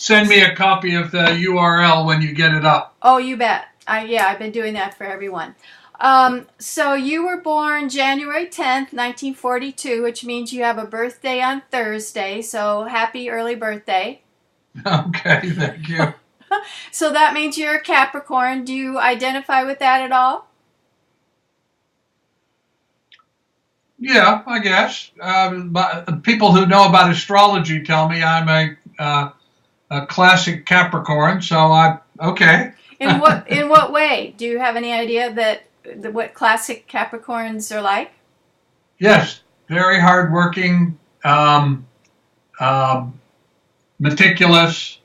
send me a copy of the URL when you get it up. Oh, you bet. I've been doing that for everyone. So you were born January 10th, 1942, which means you have a birthday on Thursday. So happy early birthday. Okay, thank you. So that means you're a Capricorn. Do you identify with that at all? Yeah, I guess. But people who know about astrology tell me I'm a classic Capricorn, so okay. In what way? Do you have any idea what classic Capricorns are like? Yes, very hardworking, meticulous,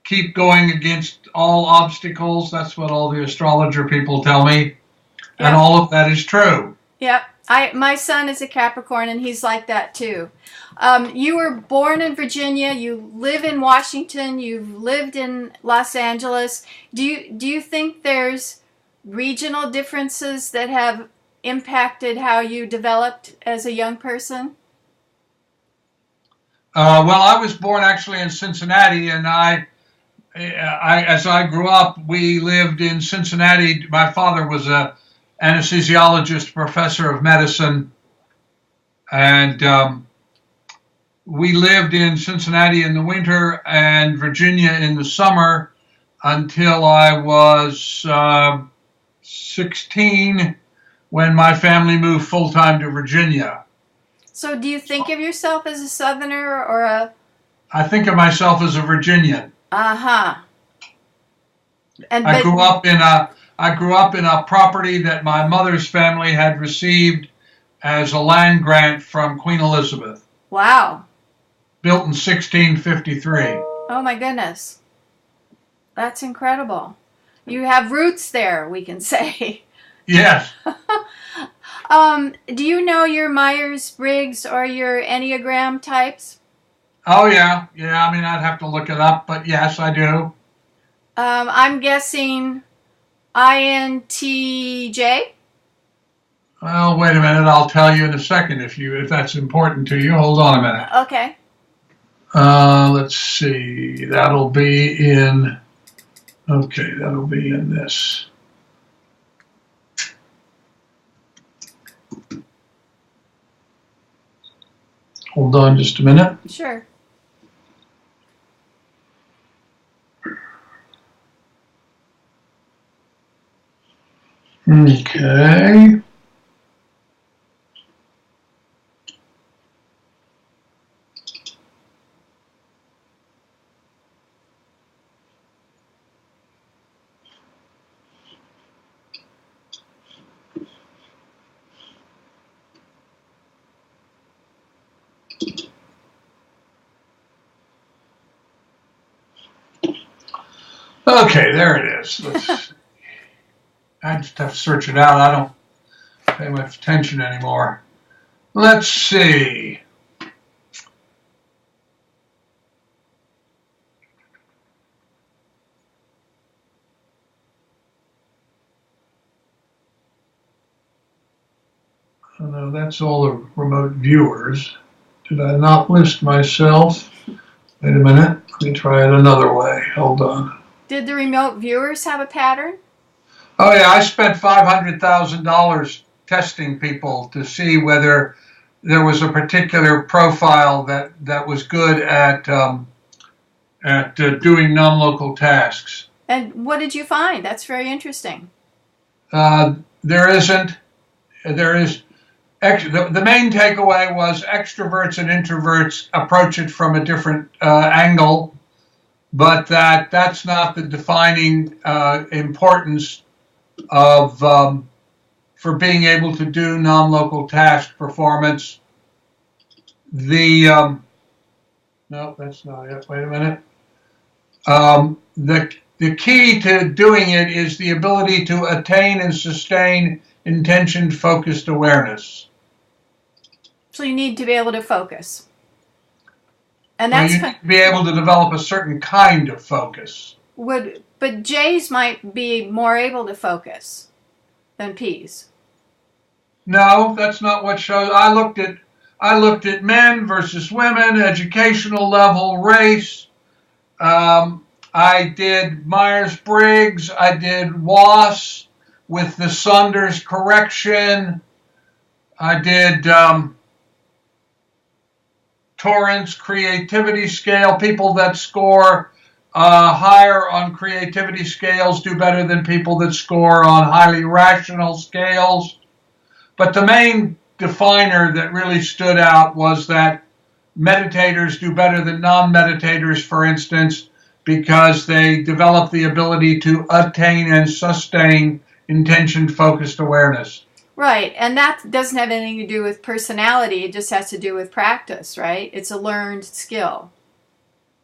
keep going against all obstacles. That's what all the astrologer people tell me. And all of that is true. Yep. My son is a Capricorn, and he's like that too. You were born in Virginia. You live in Washington. You've lived in Los Angeles. Do you think there's regional differences that have impacted how you developed as a young person? Well, I was born actually in Cincinnati, and as I grew up, we lived in Cincinnati. My father was a anesthesiologist, professor of medicine, and we lived in Cincinnati in the winter and Virginia in the summer until I was 16, when my family moved full-time to Virginia. So do you think of yourself as a Southerner or a... I think of myself as a Virginian. Uh-huh. I grew up in a property that my mother's family had received as a land grant from Queen Elizabeth. Wow. Built in 1653. Oh my goodness. That's incredible. You have roots there, we can say. Yes. Do you know your Myers-Briggs or your Enneagram types? Oh, yeah. Yeah, I mean, I'd have to look it up, but yes, I do. I'm guessing INTJ? Well, wait a minute. I'll tell you in a second if that's important to you. Hold on a minute. Okay. Let's see. That'll be in this. Hold on just a minute. Sure. Okay. Okay, there it is. I just have to search it out. I don't pay much attention anymore. Let's see. Oh, no, that's all the remote viewers. Did I not list myself? Wait a minute. Let me try it another way. Hold on. Did the remote viewers have a pattern? Oh, yeah. I spent $500,000 testing people to see whether there was a particular profile that was good at doing non-local tasks. And what did you find? That's very interesting. There isn't. There is. The main takeaway was extroverts and introverts approach it from a different angle, but that's not the defining importance of for being able to do non-local task performance. No, that's not it. Wait a minute. The key to doing it is the ability to attain and sustain intentioned, focused awareness. So you need to be able to focus. And that's you need to be able to develop a certain kind of focus. But J's might be more able to focus than P's. No, that's not what shows. I looked at men versus women, educational level, race. I did Myers-Briggs. I did WAS with the Saunders correction. I did Torrance creativity scale. People that score higher on creativity scales do better than people that score on highly rational scales. But the main definer that really stood out was that meditators do better than non-meditators, for instance, because they develop the ability to attain and sustain intention-focused awareness. Right, and that doesn't have anything to do with personality. It just has to do with practice, right? It's a learned skill.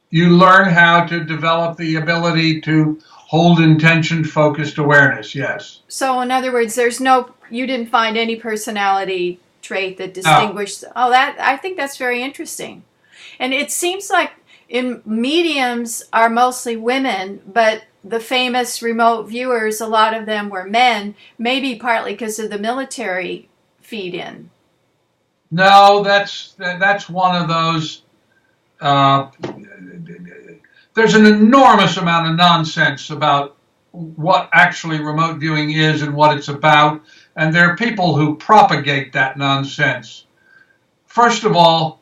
You learn how to develop the ability to hold intention-focused awareness, yes. So in other words, you didn't find any personality trait that distinguished. No. Oh, I think that's very interesting. And it seems like mediums are mostly women, but the famous remote viewers, a lot of them were men, maybe partly because of the military feed-in. No, that's one of those. There's an enormous amount of nonsense about what actually remote viewing is and what it's about, and there are people who propagate that nonsense. First of all,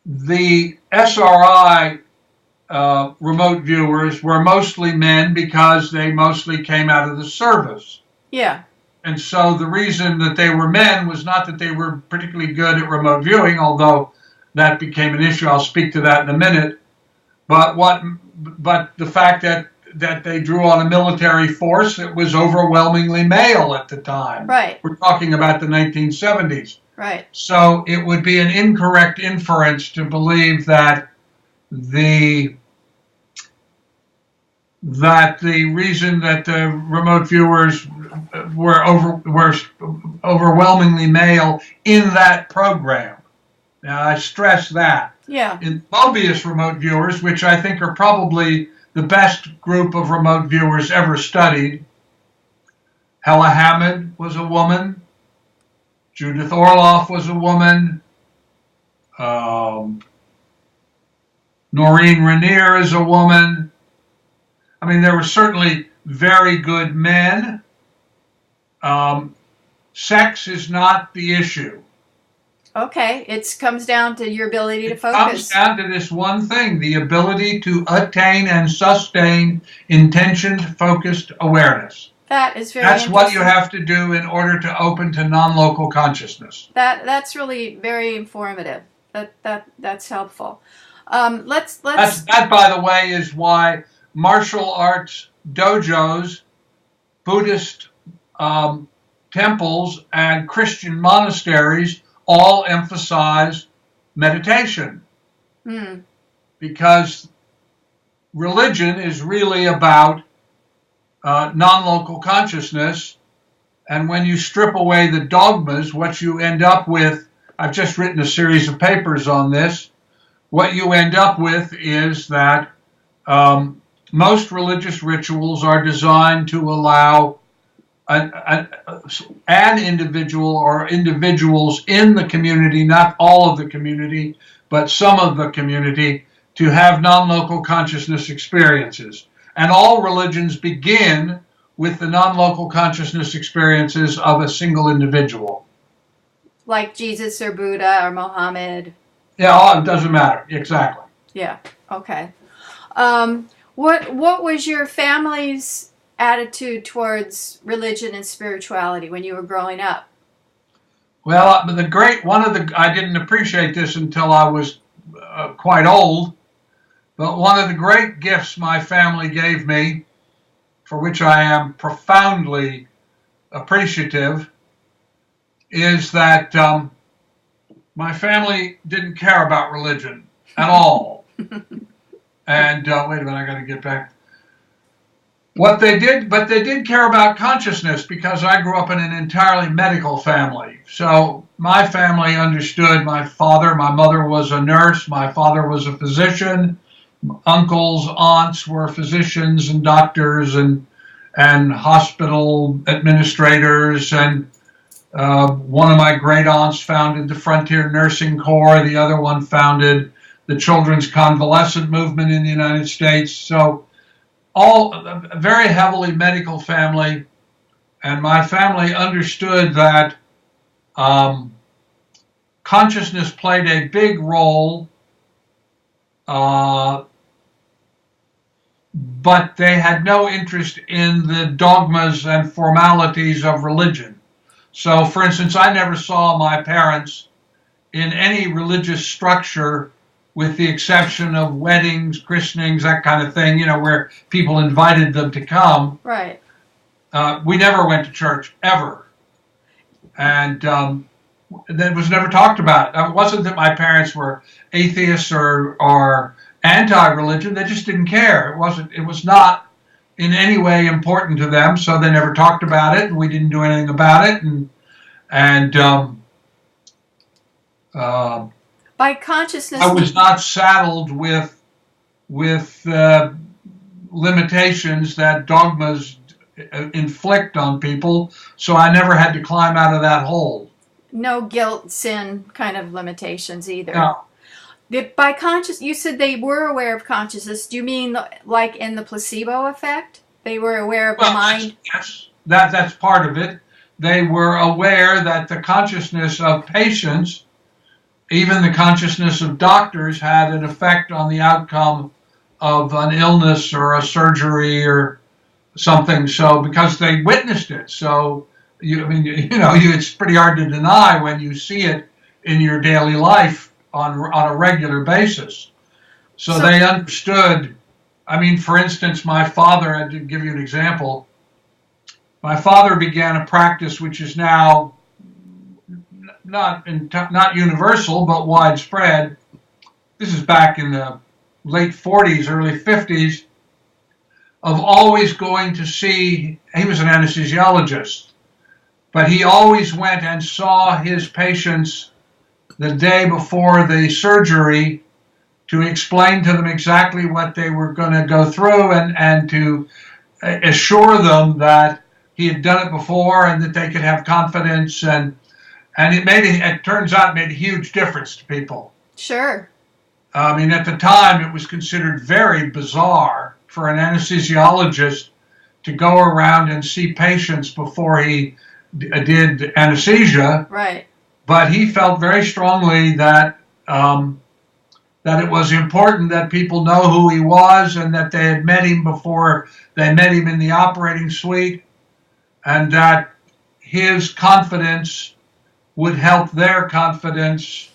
the SRI remote viewers were mostly men because they mostly came out of the service. Yeah. And so the reason that they were men was not that they were particularly good at remote viewing, although that became an issue. I'll speak to that in a minute. But the fact that they drew on a military force that was overwhelmingly male at the time. Right. We're talking about the 1970s. Right. So it would be an incorrect inference to believe that the reason that the remote viewers were overwhelmingly male in that program. Now, I stress that. Yeah. In Mobius remote viewers, which I think are probably the best group of remote viewers ever studied, Hella Hammond was a woman. Judith Orloff was a woman. Noreen Rainier is a woman. I mean, there were certainly very good men. Sex is not the issue. Okay, it comes down to your ability to focus. It comes down to this one thing, the ability to attain and sustain intention-focused awareness. That is very That's what you have to do in order to open to non-local consciousness. That's really very informative. That's helpful. Let's. That, by the way, is why martial arts dojos, Buddhist temples, and Christian monasteries all emphasize meditation. Because religion is really about non-local consciousness, and when you strip away the dogmas, what you end up with, I've just written a series of papers on this, what you end up with is that most religious rituals are designed to allow an individual or individuals in the community, not all of the community, but some of the community, to have non-local consciousness experiences. And all religions begin with the non-local consciousness experiences of a single individual. Like Jesus or Buddha or Mohammed. Yeah, it doesn't matter. Exactly. Yeah, okay. What was your family's attitude towards religion and spirituality when you were growing up? Well, I didn't appreciate this until I was quite old, but one of the great gifts my family gave me, for which I am profoundly appreciative, is that my family didn't care about religion at all. And wait a minute, I got to get back. But they did care about consciousness, because I grew up in an entirely medical family. So my family understood my mother was a nurse, my father was a physician, uncles, aunts were physicians and doctors, and and hospital administrators, and one of my great aunts founded the Frontier Nursing Corps. The other one founded the Children's Convalescent Movement in the United States. So all a very heavily medical family, and my family understood that consciousness played a big role, but they had no interest in the dogmas and formalities of religion. So, for instance, I never saw my parents in any religious structure, with the exception of weddings, christenings, that kind of thing, where people invited them to come. Right. We never went to church, ever. And that was never talked about. It wasn't that my parents were atheists or anti-religion. They just didn't care. It was not in any way important to them, so they never talked about it, and we didn't do anything about it. By consciousness, I was not saddled with limitations that dogmas inflict on people, so I never had to climb out of that hole. No guilt, sin kind of limitations either. No. By conscious, you said they were aware of consciousness. Do you mean like in the placebo effect? They were aware of the mind? Yes, that's part of it. They were aware that the consciousness of patients, even the consciousness of doctors, had an effect on the outcome of an illness or a surgery or something. So, because they witnessed it. So, it's pretty hard to deny when you see it in your daily life on a regular basis. So they understood. I mean, for instance, my father, I did give you an example. My father began a practice which is now not universal, but widespread. This is back in the late 40s, early 50s, of always going to see, he was an anesthesiologist, but he always went and saw his patients the day before the surgery to explain to them exactly what they were going to go through and to assure them that he had done it before and that they could have confidence. And it turns out, made a huge difference to people. Sure. I mean, at the time, it was considered very bizarre for an anesthesiologist to go around and see patients before he did anesthesia. Right. But he felt very strongly that it was important that people know who he was and that they had met him before they met him in the operating suite, and that his confidence would help their confidence,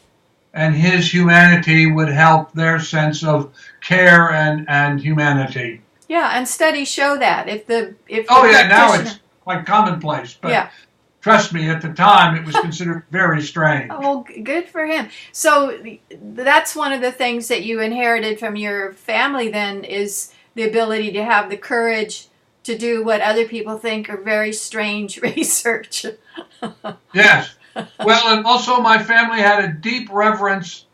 and his humanity would help their sense of care and humanity. Yeah, and studies show that now it's quite commonplace, but yeah. Trust me, at the time it was considered very strange. Oh, good for him. So that's one of the things that you inherited from your family then, is the ability to have the courage to do what other people think are very strange research. Yes. Well, and also my family had a deep reverence,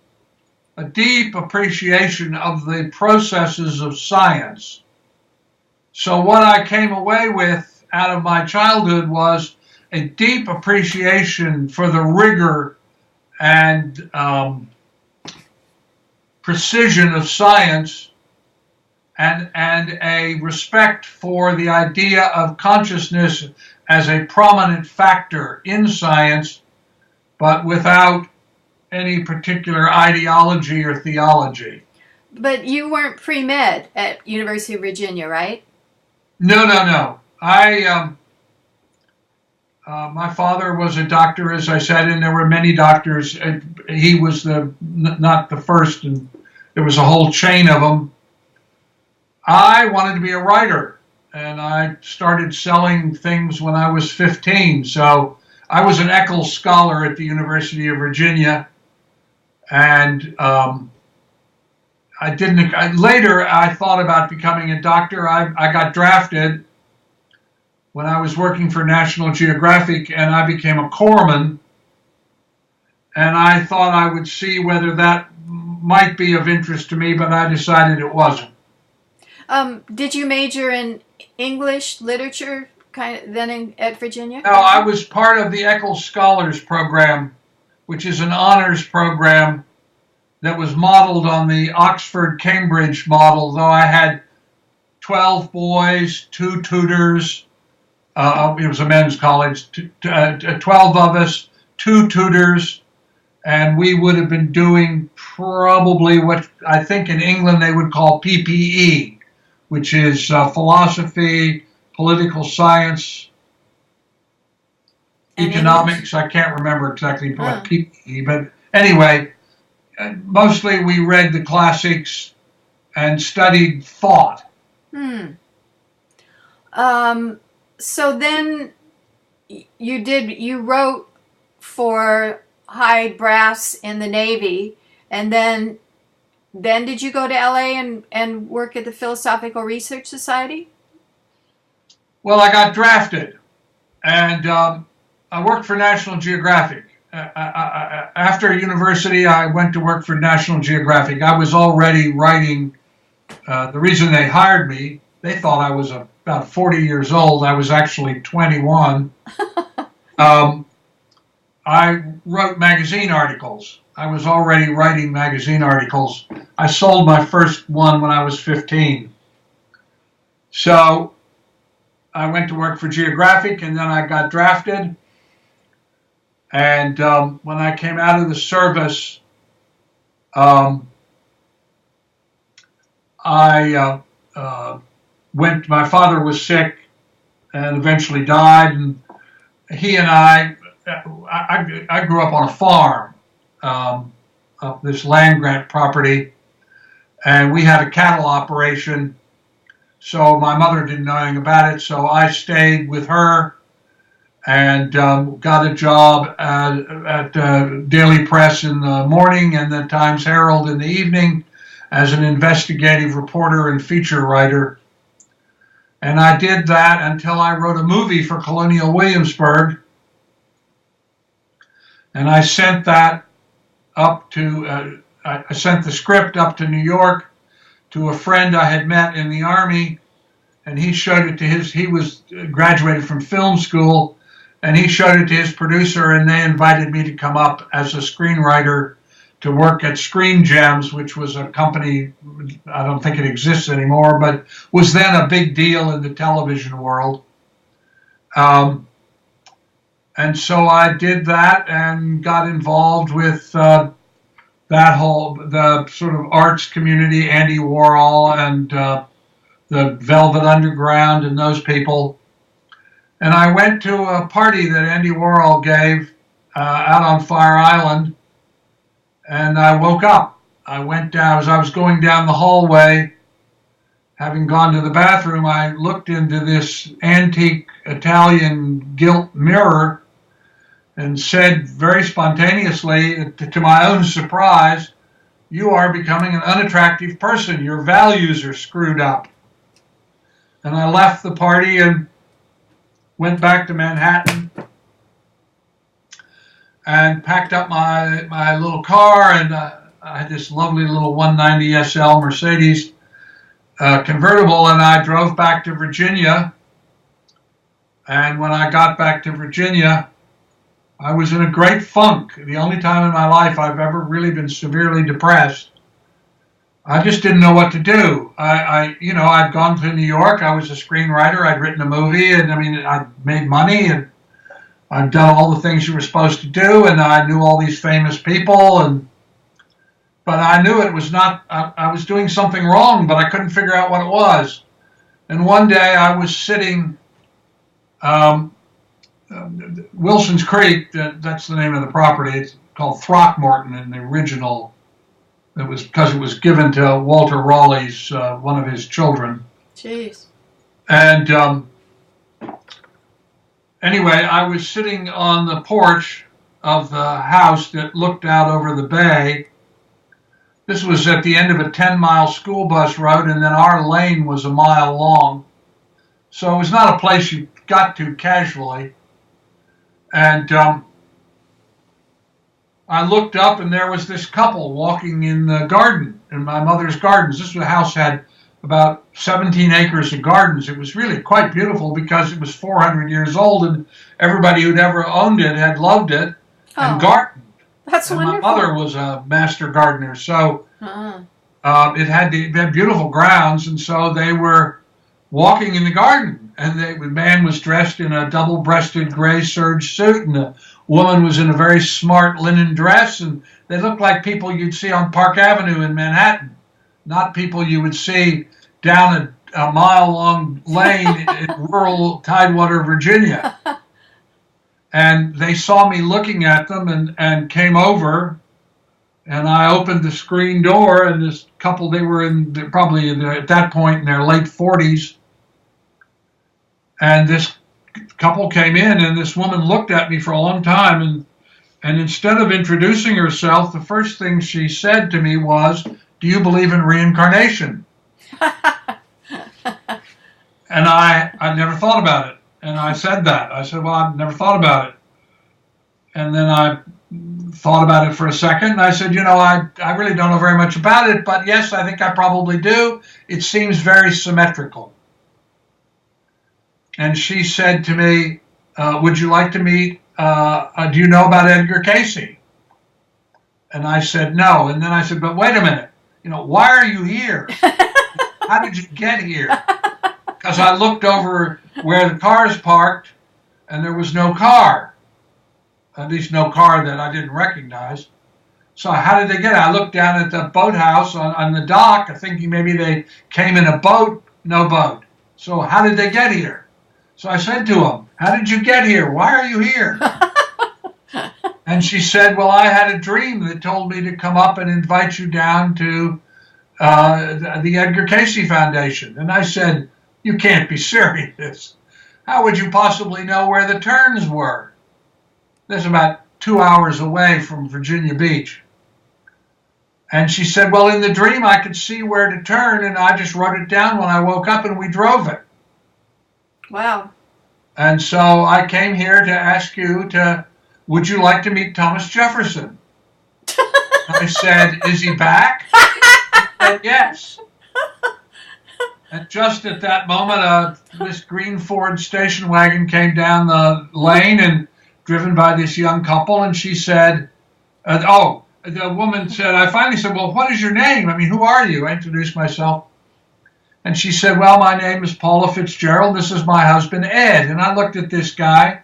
a deep appreciation of the processes of science. So what I came away with out of my childhood was a deep appreciation for the rigor and precision of science, and a respect for the idea of consciousness as a prominent factor in science, but without any particular ideology or theology. But you weren't pre-med at University of Virginia, right? No. My father was a doctor, as I said, and there were many doctors. He was not the first, and there was a whole chain of them. I wanted to be a writer, and I started selling things when I was 15. So I was an Eccles Scholar at the University of Virginia, and later I thought about becoming a doctor. I got drafted when I was working for National Geographic, and I became a corpsman, and I thought I would see whether that might be of interest to me, but I decided it wasn't. Did you major in English literature kind of then at Virginia? No, I was part of the Eccles Scholars Program, which is an honors program that was modeled on the Oxford-Cambridge model, though I had 12 boys, 2 tutors. It was a men's college, 12 of us, 2 tutors, and we would have been doing probably what I think in England they would call PPE, which is philosophy, political science, And economics. I can't remember exactly what PPE, but anyway, mostly we read the classics and studied thought. So then you wrote for high brass in the Navy, and then did you go to LA and work at the Philosophical Research Society? Well, I got drafted, and I worked for National Geographic. After university, I went to work for National Geographic. I was already writing. The reason they hired me, they thought I was about 40 years old. I was actually 21. I wrote magazine articles. I was already writing magazine articles. I sold my first one when I was 15. So I went to work for Geographic, and then I got drafted. And when I came out of the service, my father was sick and eventually died, and he and I grew up on a farm, this land grant property, and we had a cattle operation, so my mother didn't know anything about it, so I stayed with her and got a job at Daily Press in the morning and the Times Herald in the evening as an investigative reporter and feature writer. And I did that until I wrote a movie for Colonial Williamsburg. And I sent that up to, I sent the script up to New York to a friend I had met in the Army. And he showed it to he was graduated from film school. And he showed it to his producer, and they invited me to come up as a screenwriter to work at Screen Gems, which was a company, I don't think it exists anymore, but was then a big deal in the television world. And so I did that and got involved with the sort of arts community, Andy Warhol and the Velvet Underground and those people. And I went to a party that Andy Warhol gave out on Fire Island, and I woke up. I went down, as I was going down the hallway, having gone to the bathroom, I looked into this antique Italian gilt mirror and said very spontaneously, to my own surprise, "You are becoming an unattractive person. Your values are screwed up." And I left the party and went back to Manhattan and packed up my little car, and I had this lovely little 190 SL Mercedes convertible, and I drove back to Virginia. And when I got back to Virginia, I was in a great funk. The only time in my life I've ever really been severely depressed. I just didn't know what to do. I'd gone to New York. I was a screenwriter. I'd written a movie, and I'd made money, and I'd done all the things you were supposed to do, and I knew all these famous people, but I knew it was not. I was doing something wrong, but I couldn't figure out what it was. And one day I was sitting, Wilson's Creek. That's the name of the property. It's called Throckmorton in the original. It was because it was given to Walter Raleigh's, one of his children. Jeez. And anyway, I was sitting on the porch of the house that looked out over the bay. This was at the end of a 10-mile school bus road, and then our lane was a mile long. So it was not a place you got to casually. And I looked up, and there was this couple walking in the garden, in my mother's gardens. This house had about 17 acres of gardens. It was really quite beautiful because it was 400 years old, and everybody who'd ever owned it had loved it and gardened. That's and wonderful. My mother was a master gardener, so Uh-huh. it had beautiful grounds, and so they were walking in the garden, and the man was dressed in a double-breasted gray serge suit, and the woman was in a very smart linen dress, and they looked like people you'd see on Park Avenue in Manhattan, not people you would see down a mile-long lane in rural Tidewater, Virginia. And they saw me looking at them and came over, and I opened the screen door, and this couple, they were probably at that point in their late 40s, and this couple came in, and this woman looked at me for a long time, and instead of introducing herself, the first thing she said to me was, "Do you believe in reincarnation?" And I never thought about it. And I said that. I said, "Well, I've never thought about it." And then I thought about it for a second, and I said, I really don't know very much about it, but yes, I think I probably do. It seems very symmetrical. And she said to me, would you like to meet, do you know about Edgar Cayce? And I said, no. And then I said, but wait a minute, why are you here? How did you get here? Because I looked over where the car is parked, and there was no car. At least no car that I didn't recognize. So how did they get it? I looked down at the boathouse on the dock, thinking maybe they came in a boat. No boat. So how did they get here? So I said to them, how did you get here? Why are you here? And she said, well, I had a dream that told me to come up and invite you down to the Edgar Cayce Foundation. And I said, you can't be serious. How would you possibly know where the turns were? This is about 2 hours away from Virginia Beach. And she said, well, in the dream, I could see where to turn, and I just wrote it down when I woke up, and we drove it. Wow. And so I came here to ask you would you like to meet Thomas Jefferson? I said, is he back? She said, yes. And just at that moment, this green Ford station wagon came down the lane and driven by this young couple, and she said, the woman said, I finally said, well, what is your name? I mean, who are you? I introduced myself. And she said, well, my name is Paula Fitzgerald. This is my husband, Ed. And I looked at this guy,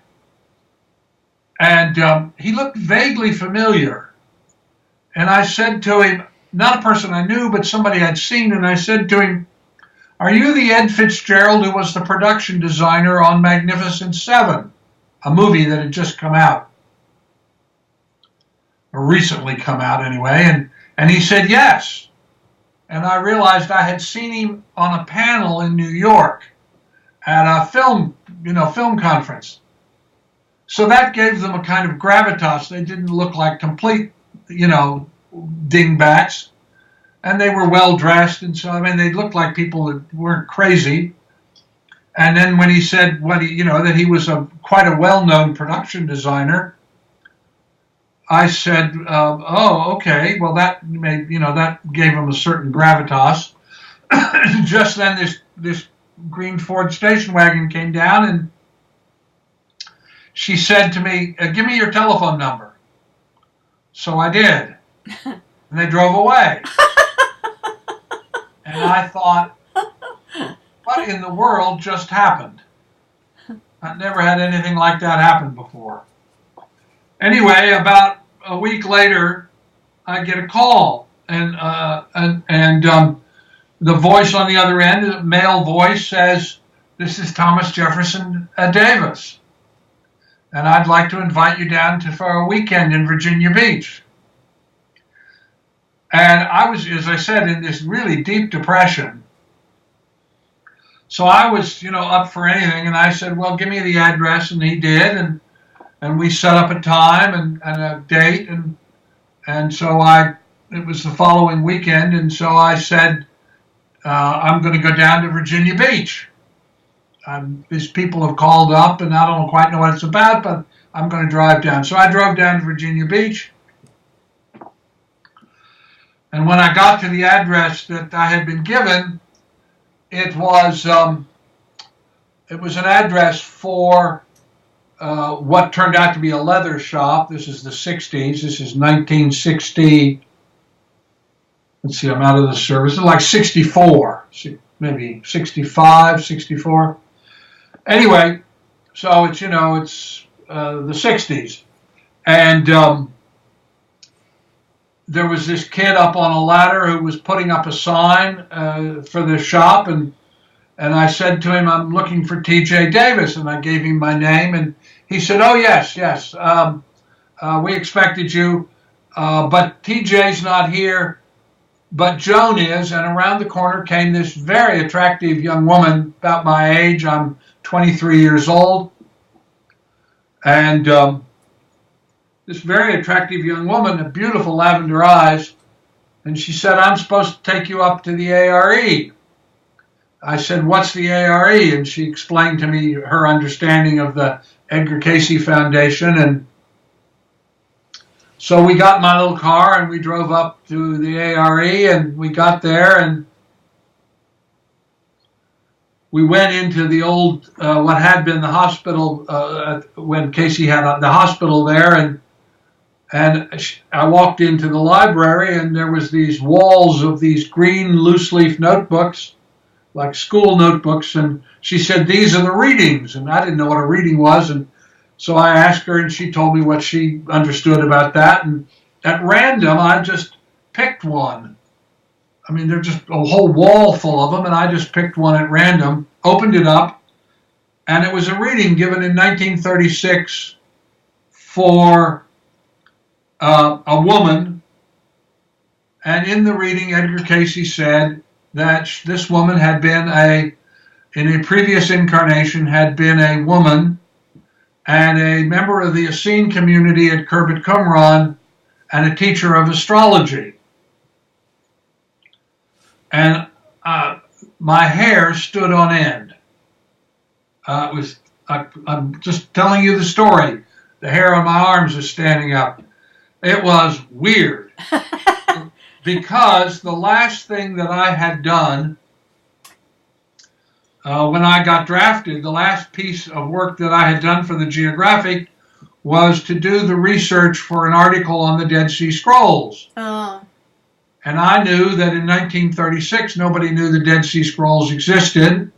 and he looked vaguely familiar. And I said to him, not a person I knew, but somebody I'd seen, and I said to him, are you the Ed Fitzgerald who was the production designer on Magnificent Seven, a movie that had just come out? Or recently come out, anyway. And he said, yes. And I realized I had seen him on a panel in New York at a film conference. So that gave them a kind of gravitas. They didn't look like complete, dingbats. And they were well dressed, and so they looked like people that weren't crazy. And then when he said that he was quite a well-known production designer, I said, "Oh, okay. Well, that gave him a certain gravitas." Just then, this green Ford station wagon came down, and she said to me, "Give me your telephone number." So I did, and they drove away. And I thought, what in the world just happened? I've never had anything like that happen before. Anyway, about a week later, I get a call, and the voice on the other end, a male voice, says, "This is Thomas Jefferson Davis, and I'd like to invite you down for a weekend in Virginia Beach." And I was, as I said, in this really deep depression. So I was, up for anything, and I said, well, give me the address, and he did, and we set up a time and a date, and so it was the following weekend, and so I said, I'm going to go down to Virginia Beach. These people have called up, and I don't quite know what it's about, but I'm going to drive down. So I drove down to Virginia Beach, and when I got to the address that I had been given, it was an address for what turned out to be a leather shop. This is the 60s. This is 1960. Let's see, I'm out of the service. It's like 64, maybe 65, 64. Anyway, so it's, it's the 60s. And there was this kid up on a ladder who was putting up a sign for the shop. And I said to him, I'm looking for T.J. Davis. And I gave him my name. And he said, oh, yes. We expected you. But T.J.'s not here. But Joan is, and around the corner came this very attractive young woman, about my age. I'm 23 years old. And this very attractive young woman, with beautiful lavender eyes, and she said, I'm supposed to take you up to the ARE. I said, what's the ARE? And she explained to me her understanding of the Edgar Cayce Foundation, and so we got in my little car and we drove up to the ARE, and we got there and we went into the old, what had been the hospital, when Cayce had the hospital there, and I walked into the library and there was these walls of these green loose leaf notebooks, like school notebooks, and she said, these are the readings, and I didn't know what a reading was, and so I asked her, and she told me what she understood about that. And at random, I just picked one. I mean, there's just a whole wall full of them, and I just picked one at random, opened it up, and it was a reading given in 1936 for a woman. And in the reading, Edgar Cayce said that this woman had been in a previous incarnation, had been a woman and a member of the Essene community at Khirbet Qumran, and a teacher of astrology. And my hair stood on end. I'm just telling you the story. The hair on my arms is standing up. It was weird because the last thing that I had done when I got drafted, the last piece of work that I had done for the Geographic was to do the research for an article on the Dead Sea Scrolls. Oh. And I knew that in 1936, nobody knew the Dead Sea Scrolls existed.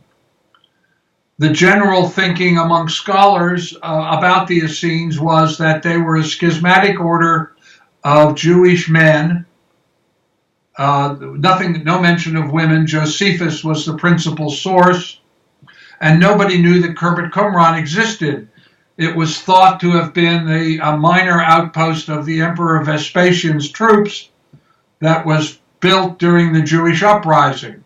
The general thinking among scholars about the Essenes was that they were a schismatic order of Jewish men. No mention of women. Josephus was the principal source, and nobody knew that Khirbet Qumran existed. It was thought to have been a minor outpost of the Emperor Vespasian's troops that was built during the Jewish uprising.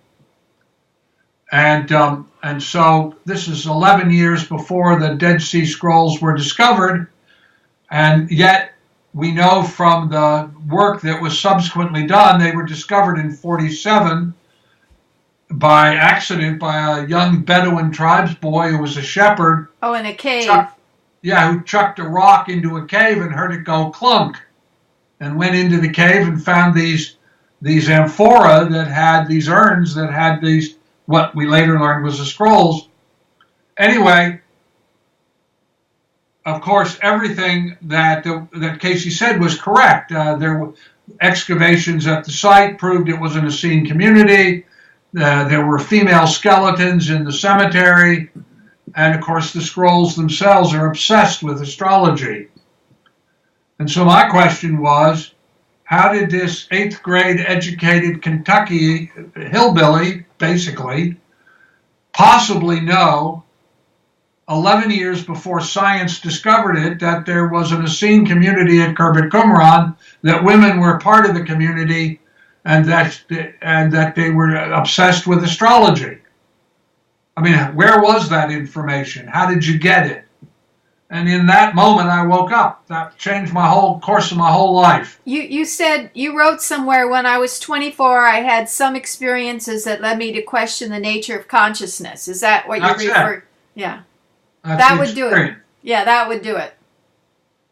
And so this is 11 years before the Dead Sea Scrolls were discovered, and yet we know from the work that was subsequently done, they were discovered in 47 by accident by a young Bedouin tribes boy who was a shepherd. Oh, in a cave. Who chucked a rock into a cave and heard it go clunk, and went into the cave and found these amphora that had these urns that had these, what we later learned was the scrolls. Anyway, of course, everything that Cayce said was correct. There were excavations at the site proved it was an Essene community. There were female skeletons in the cemetery. And, of course, the scrolls themselves are obsessed with astrology. And so my question was, how did this 8th grade educated Kentucky hillbilly, basically, possibly know 11 years before science discovered it, that there was an Essene community at Khirbet Qumran, that women were part of the community, and that they were obsessed with astrology? I mean, where was that information? How did you get it? And in that moment, I woke up. That changed my whole course of my whole life. You said, you wrote somewhere, when I was 24, I had some experiences that led me to question the nature of consciousness. Is that what you referred? Yeah. That would do it. Yeah, that would do it.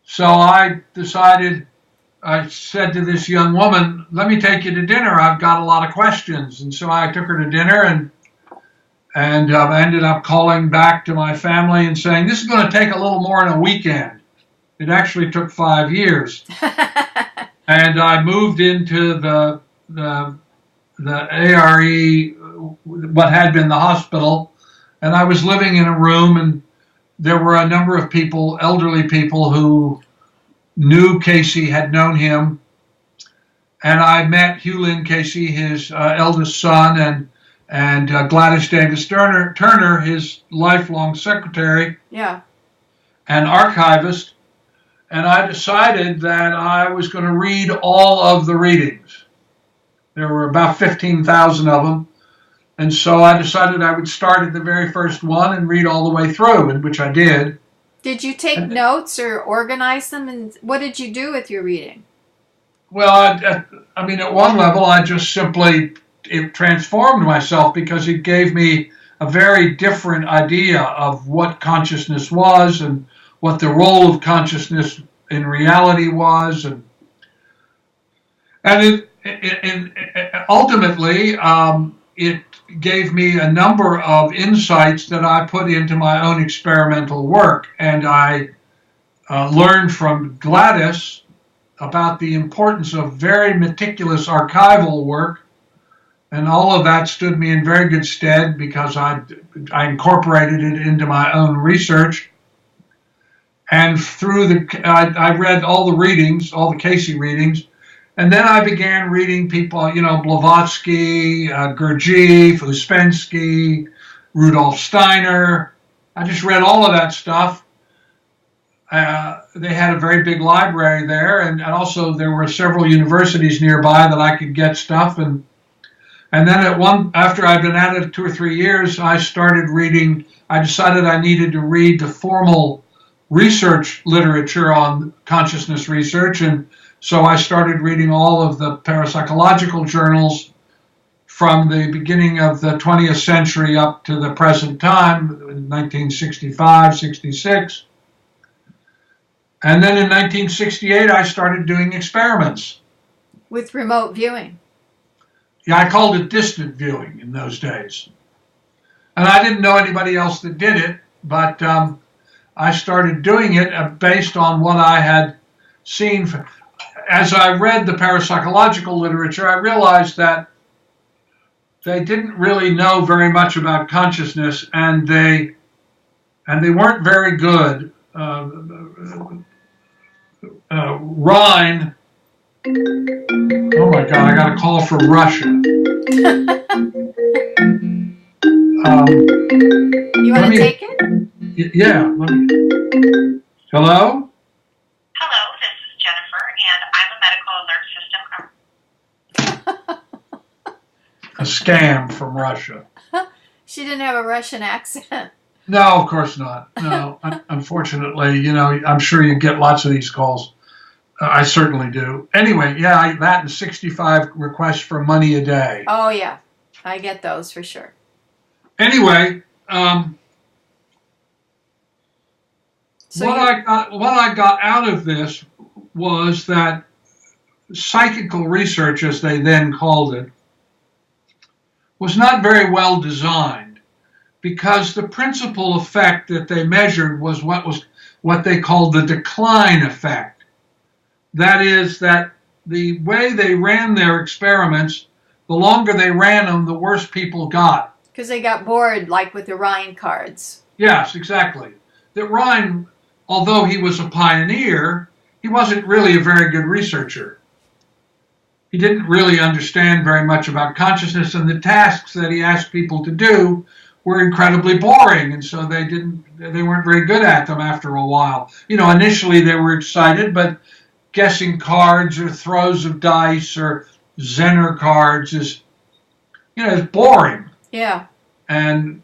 So I decided, I said to this young woman, let me take you to dinner. I've got a lot of questions. And so I took her to dinner, And I ended up calling back to my family and saying, this is going to take a little more than a weekend. It actually took 5 years. And I moved into the ARE, what had been the hospital, and I was living in a room, and there were a number of people, elderly people, who knew Cayce, had known him. And I met Hugh Lynn Cayce, his eldest son, and Gladys Davis Turner, his lifelong secretary and archivist. And I decided that I was going to read all of the readings. There were about 15,000 of them. And so I decided I would start at the very first one and read all the way through, and which I did. Did you take notes or organize them? And what did you do with your reading? Well, I mean, at one level, I just simply transformed myself, because it gave me a very different idea of what consciousness was and what the role of consciousness in reality was. And ultimately, it gave me a number of insights that I put into my own experimental work. And I learned from Gladys about the importance of very meticulous archival work. And all of that stood me in very good stead, because I incorporated it into my own research. And I read all the readings, all the Cayce readings. And then I began reading people, Blavatsky, Gurdjieff, Uspensky, Rudolf Steiner. I just read all of that stuff. They had a very big library there, and also there were several universities nearby that I could get stuff. And then after I'd been at it 2 or 3 years, I started reading. I decided I needed to read the formal research literature on consciousness research, and so I started reading all of the parapsychological journals from the beginning of the 20th century up to the present time, 1965, 66. And then in 1968, I started doing experiments. With remote viewing. Yeah, I called it distant viewing in those days. And I didn't know anybody else that did it, but I started doing it based on what I had seen. As I read the parapsychological literature, I realized that they didn't really know very much about consciousness, and they weren't very good. Rhine. Oh my God! I got a call from Russia. You want to take it? Yeah. Hello? Hello, this is Jennifer, and I'm a medical alert system. A scam from Russia. She didn't have a Russian accent. No, of course not. No, unfortunately, I'm sure you get lots of these calls. I certainly do. Anyway, yeah, that and 65 requests for money a day. Oh, yeah. I get those for sure. Anyway, what I got out of this was that psychical research, as they then called it, was not very well designed, because the principal effect that they measured was what they called the decline effect. That is, that the way they ran their experiments, the longer they ran them, the worse people got. Because they got bored, like with the Rhine cards. Yes, exactly. That Rhine, although he was a pioneer, he wasn't really a very good researcher. He didn't really understand very much about consciousness, and the tasks that he asked people to do were incredibly boring, and so they weren't very good at them after a while. Initially they were excited, but guessing cards or throws of dice or Zener cards is boring. Yeah. And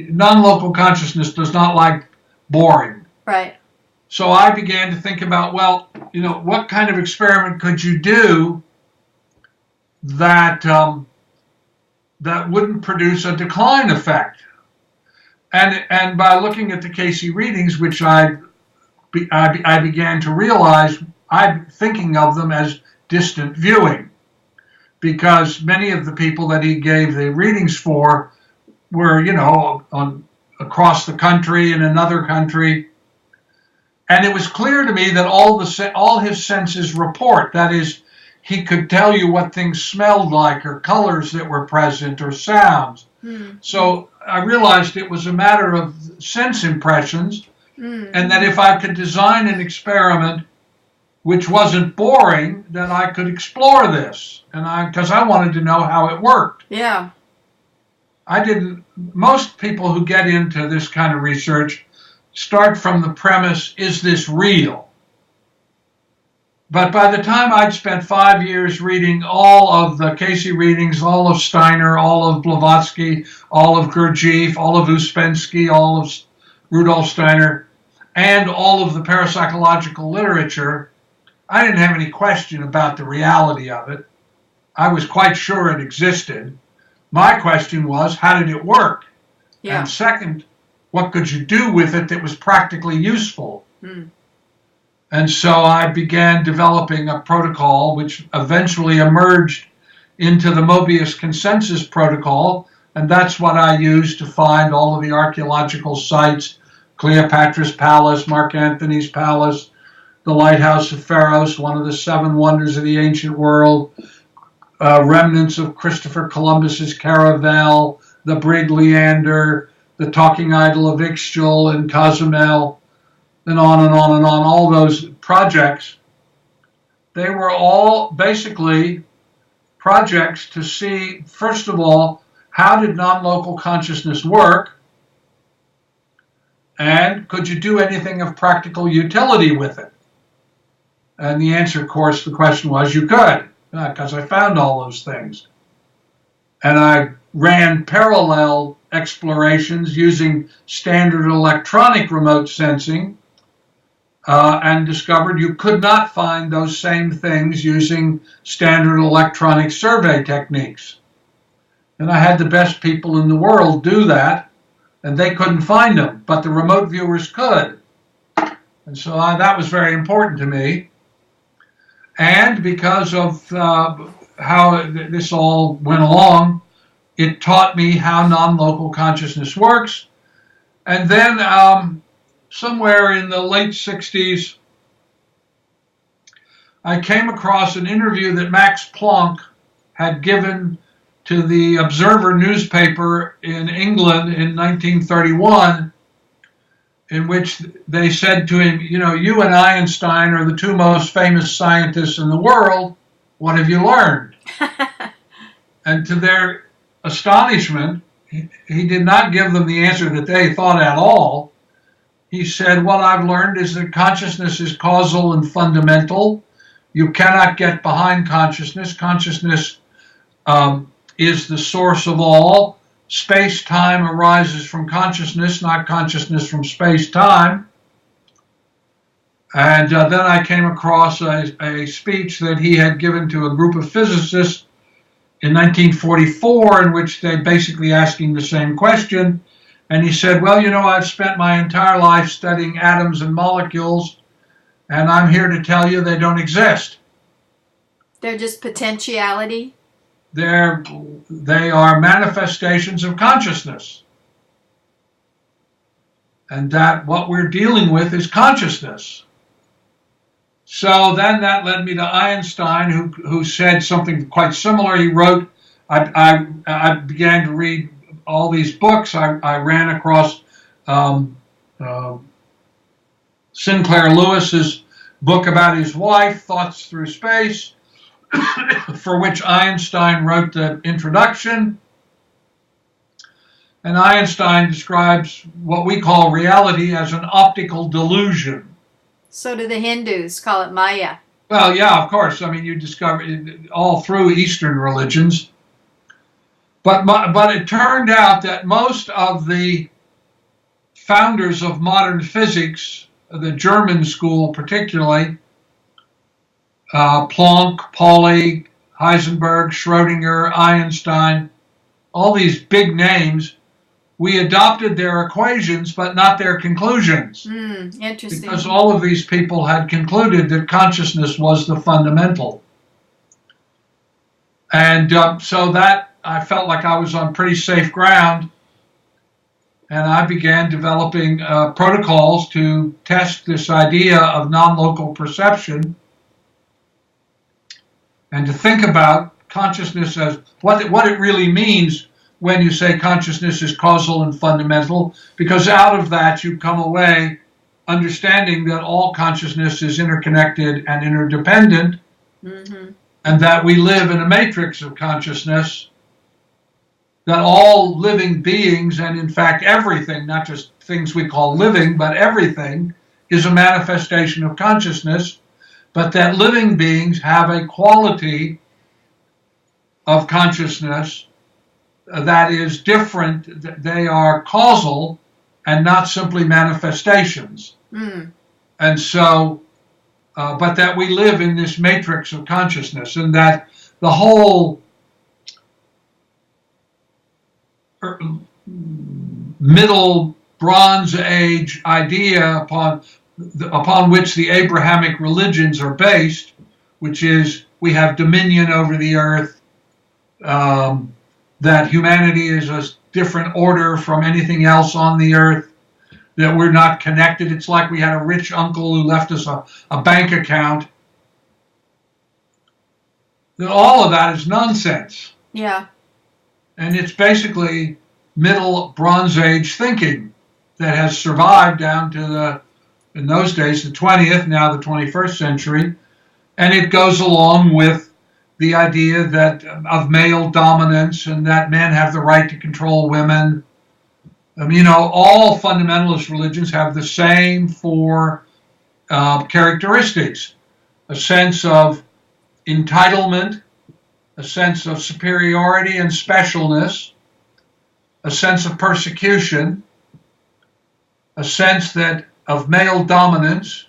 non-local consciousness does not like boring. Right. So I began to think about, what kind of experiment could you do that wouldn't produce a decline effect? And by looking at the Cayce readings, which I began to realize, I'm thinking of them as distant viewing, because many of the people that he gave the readings for were, on across the country, in another country. And it was clear to me that all his senses report. That is, he could tell you what things smelled like, or colors that were present, or sounds. So I realized it was a matter of sense impressions, and that if I could design an experiment which wasn't boring, then I could explore this, because I wanted to know how it worked. Yeah. Most people who get into this kind of research start from the premise, is this real? But by the time I'd spent 5 years reading all of the Cayce readings, all of Steiner, all of Blavatsky, all of Gurdjieff, all of Uspensky, all of Rudolf Steiner, and all of the parapsychological literature, I didn't have any question about the reality of it. I was quite sure it existed. My question was, how did it work? Yeah. And second, what could you do with it that was practically useful? And so I began developing a protocol which eventually emerged into the Mobius Consensus Protocol, and that's what I used to find all of the archaeological sites, Cleopatra's Palace, Mark Antony's Palace, the Lighthouse of Pharos, one of the 7 wonders of the ancient world, remnants of Christopher Columbus's caravel, the brig Leander, the talking idol of Ixchel and Cozumel, and on and on and on. All those projects, they were all basically projects to see, first of all, how did non-local consciousness work, and could you do anything of practical utility with it? And the answer, of course, the question was you could, because I found all those things. And I ran parallel explorations using standard electronic remote sensing, and discovered you could not find those same things using standard electronic survey techniques. And I had the best people in the world do that, and they couldn't find them, but the remote viewers could. And so that was very important to me. And because of how this all went along, it taught me how non-local consciousness works. And then somewhere in the late 60s, I came across an interview that Max Planck had given to the Observer newspaper in England in 1931, in which they said to him, you and Einstein are the 2 most famous scientists in the world. What have you learned? And to their astonishment, he did not give them the answer that they thought at all. He said, what I've learned is that consciousness is causal and fundamental. You cannot get behind consciousness. Consciousness is the source of all. Space-time arises from consciousness, not consciousness from space-time. And then I came across a speech that he had given to a group of physicists in 1944, in which they basically asking the same question. And he said, well, I've spent my entire life studying atoms and molecules, and I'm here to tell you they don't exist. They're just potentiality? They are manifestations of consciousness. And that what we're dealing with is consciousness. So then that led me to Einstein, who said something quite similar. He wrote, I began to read all these books. I ran across Sinclair Lewis's book about his wife, Thoughts Through Space, for which Einstein wrote the introduction. And Einstein describes what we call reality as an optical delusion. So do the Hindus call it Maya. Well, yeah, of course. I mean, you discover it all through Eastern religions. But it turned out that most of the founders of modern physics, the German school particularly, Planck, Pauli, Heisenberg, Schrödinger, Einstein, all these big names, we adopted their equations, but not their conclusions. Interesting. Because all of these people had concluded that consciousness was the fundamental. And so that I felt like I was on pretty safe ground. and I began developing protocols to test this idea of non-local perception and to think about consciousness as what it really means when you say consciousness is causal and fundamental, because out of that you come away understanding that all consciousness is interconnected and interdependent, and that we live in a matrix of consciousness, that all living beings, and in fact everything, not just things we call living, but everything, is a manifestation of consciousness, but that living beings have a quality of consciousness that is different. They are causal and not simply manifestations. And so, but that we live in this matrix of consciousness, and that the whole Middle Bronze Age idea upon which the Abrahamic religions are based, which is we have dominion over the earth, that humanity is a different order from anything else on the earth, that we're not connected. It's like we had a rich uncle who left us a bank account. That all of that is nonsense. Yeah. And it's basically Middle Bronze Age thinking that has survived down to in those days, the 20th, now the 21st century. And it goes along with the idea that of male dominance and that men have the right to control women. All fundamentalist religions have the same four characteristics: a sense of entitlement, a sense of superiority and specialness, a sense of persecution, a sense of male dominance,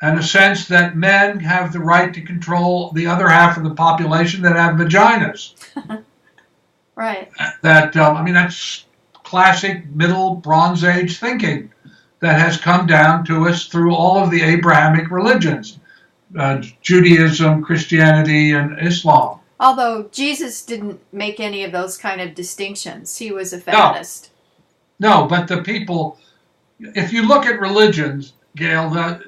and a sense that men have the right to control the other half of the population that have vaginas. Right. That's classic Middle Bronze Age thinking that has come down to us through all of the Abrahamic religions, Judaism, Christianity, and Islam. Although Jesus didn't make any of those kind of distinctions. He was a feminist. No, but the people, if you look at religions, Gail,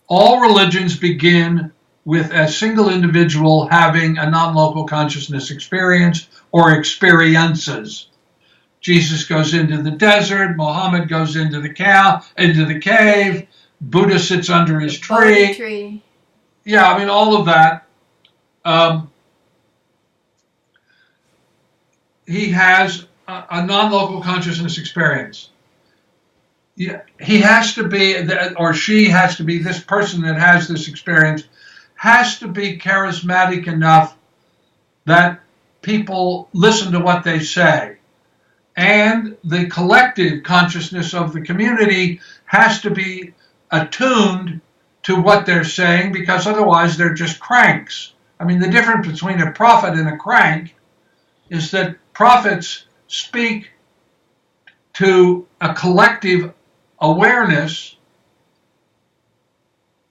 all religions begin with a single individual having a non-local consciousness experience or experiences. Jesus goes into the desert, Muhammad goes into the cave, Buddha sits under his tree. Yeah, all of that. He has a non-local consciousness experience. Yeah, he has to be, or she has to be, this person that has this experience has to be charismatic enough that people listen to what they say. And the collective consciousness of the community has to be attuned to what they're saying, because otherwise they're just cranks. The difference between a prophet and a crank is that prophets speak to a collective awareness.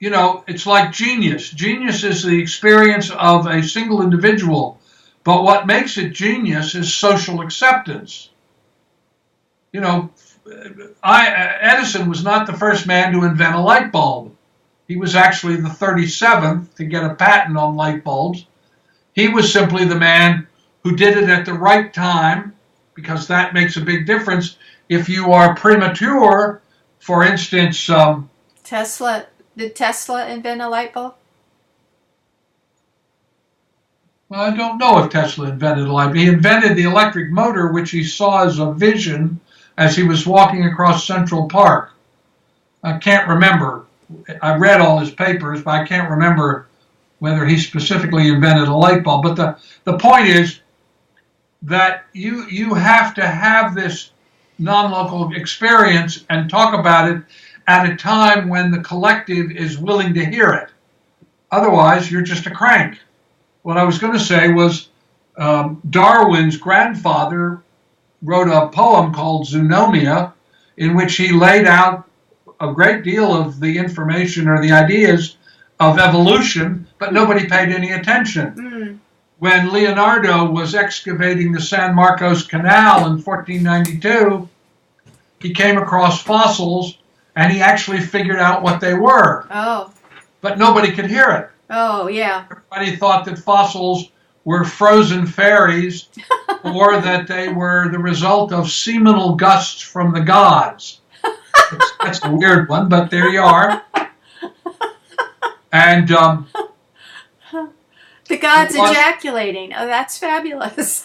It's like genius. Genius is the experience of a single individual, but what makes it genius is social acceptance. Edison was not the first man to invent a light bulb. He was actually the 37th to get a patent on light bulbs. He was simply the man who did it at the right time, because that makes a big difference. If you are premature, for instance... Did Tesla invent a light bulb? Well, I don't know if Tesla invented a light bulb. He invented the electric motor, which he saw as a vision as he was walking across Central Park. I can't remember. I read all his papers, but I can't remember whether he specifically invented a light bulb. But the point is that you have to have this non-local experience and talk about it at a time when the collective is willing to hear it. Otherwise, you're just a crank. What I was going to say was Darwin's grandfather wrote a poem called Zoonomia, in which he laid out a great deal of the information or the ideas of evolution, but nobody paid any attention. when Leonardo was excavating the San Marcos Canal in 1492, he came across fossils and he actually figured out what they were. Oh. But nobody could hear it. Oh, yeah. Everybody thought that fossils were frozen fairies or that they were the result of seminal gusts from the gods. That's a weird one, but there you are. And the gods ejaculating. Oh, that's fabulous.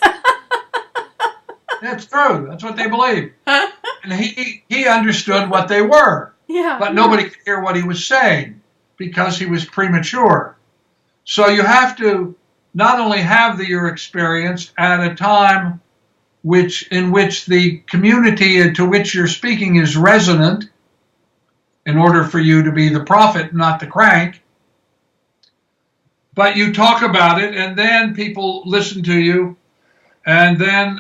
that's true. That's what they believe. And he understood what they were. Yeah. But nobody could hear what he was saying because he was premature. So you have to not only have your experience at a time in which the community to which you're speaking is resonant, in order for you to be the prophet, not the crank, but you talk about it, and then people listen to you, and then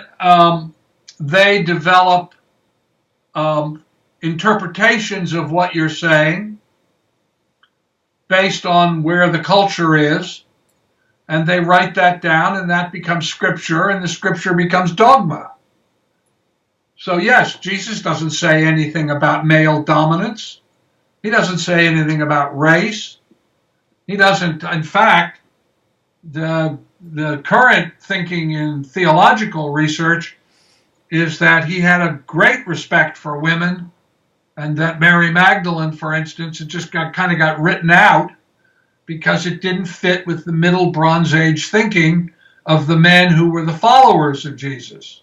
they develop interpretations of what you're saying based on where the culture is, and they write that down, and that becomes scripture, and the scripture becomes dogma. So yes, Jesus doesn't say anything about male dominance. He doesn't say anything about race. He doesn't, in fact, the current thinking in theological research is that he had a great respect for women, and that Mary Magdalene, for instance, it just kind of got written out because it didn't fit with the Middle Bronze Age thinking of the men who were the followers of Jesus.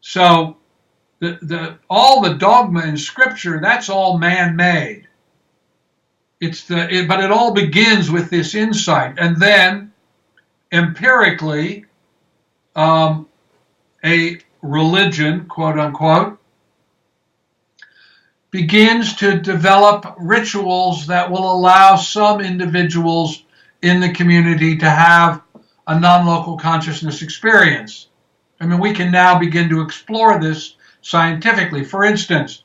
So all the dogma in Scripture, that's all man-made. But it all begins with this insight, and then empirically, a religion, quote unquote, begins to develop rituals that will allow some individuals in the community to have a non-local consciousness experience. I mean, we can now begin to explore this scientifically. For instance,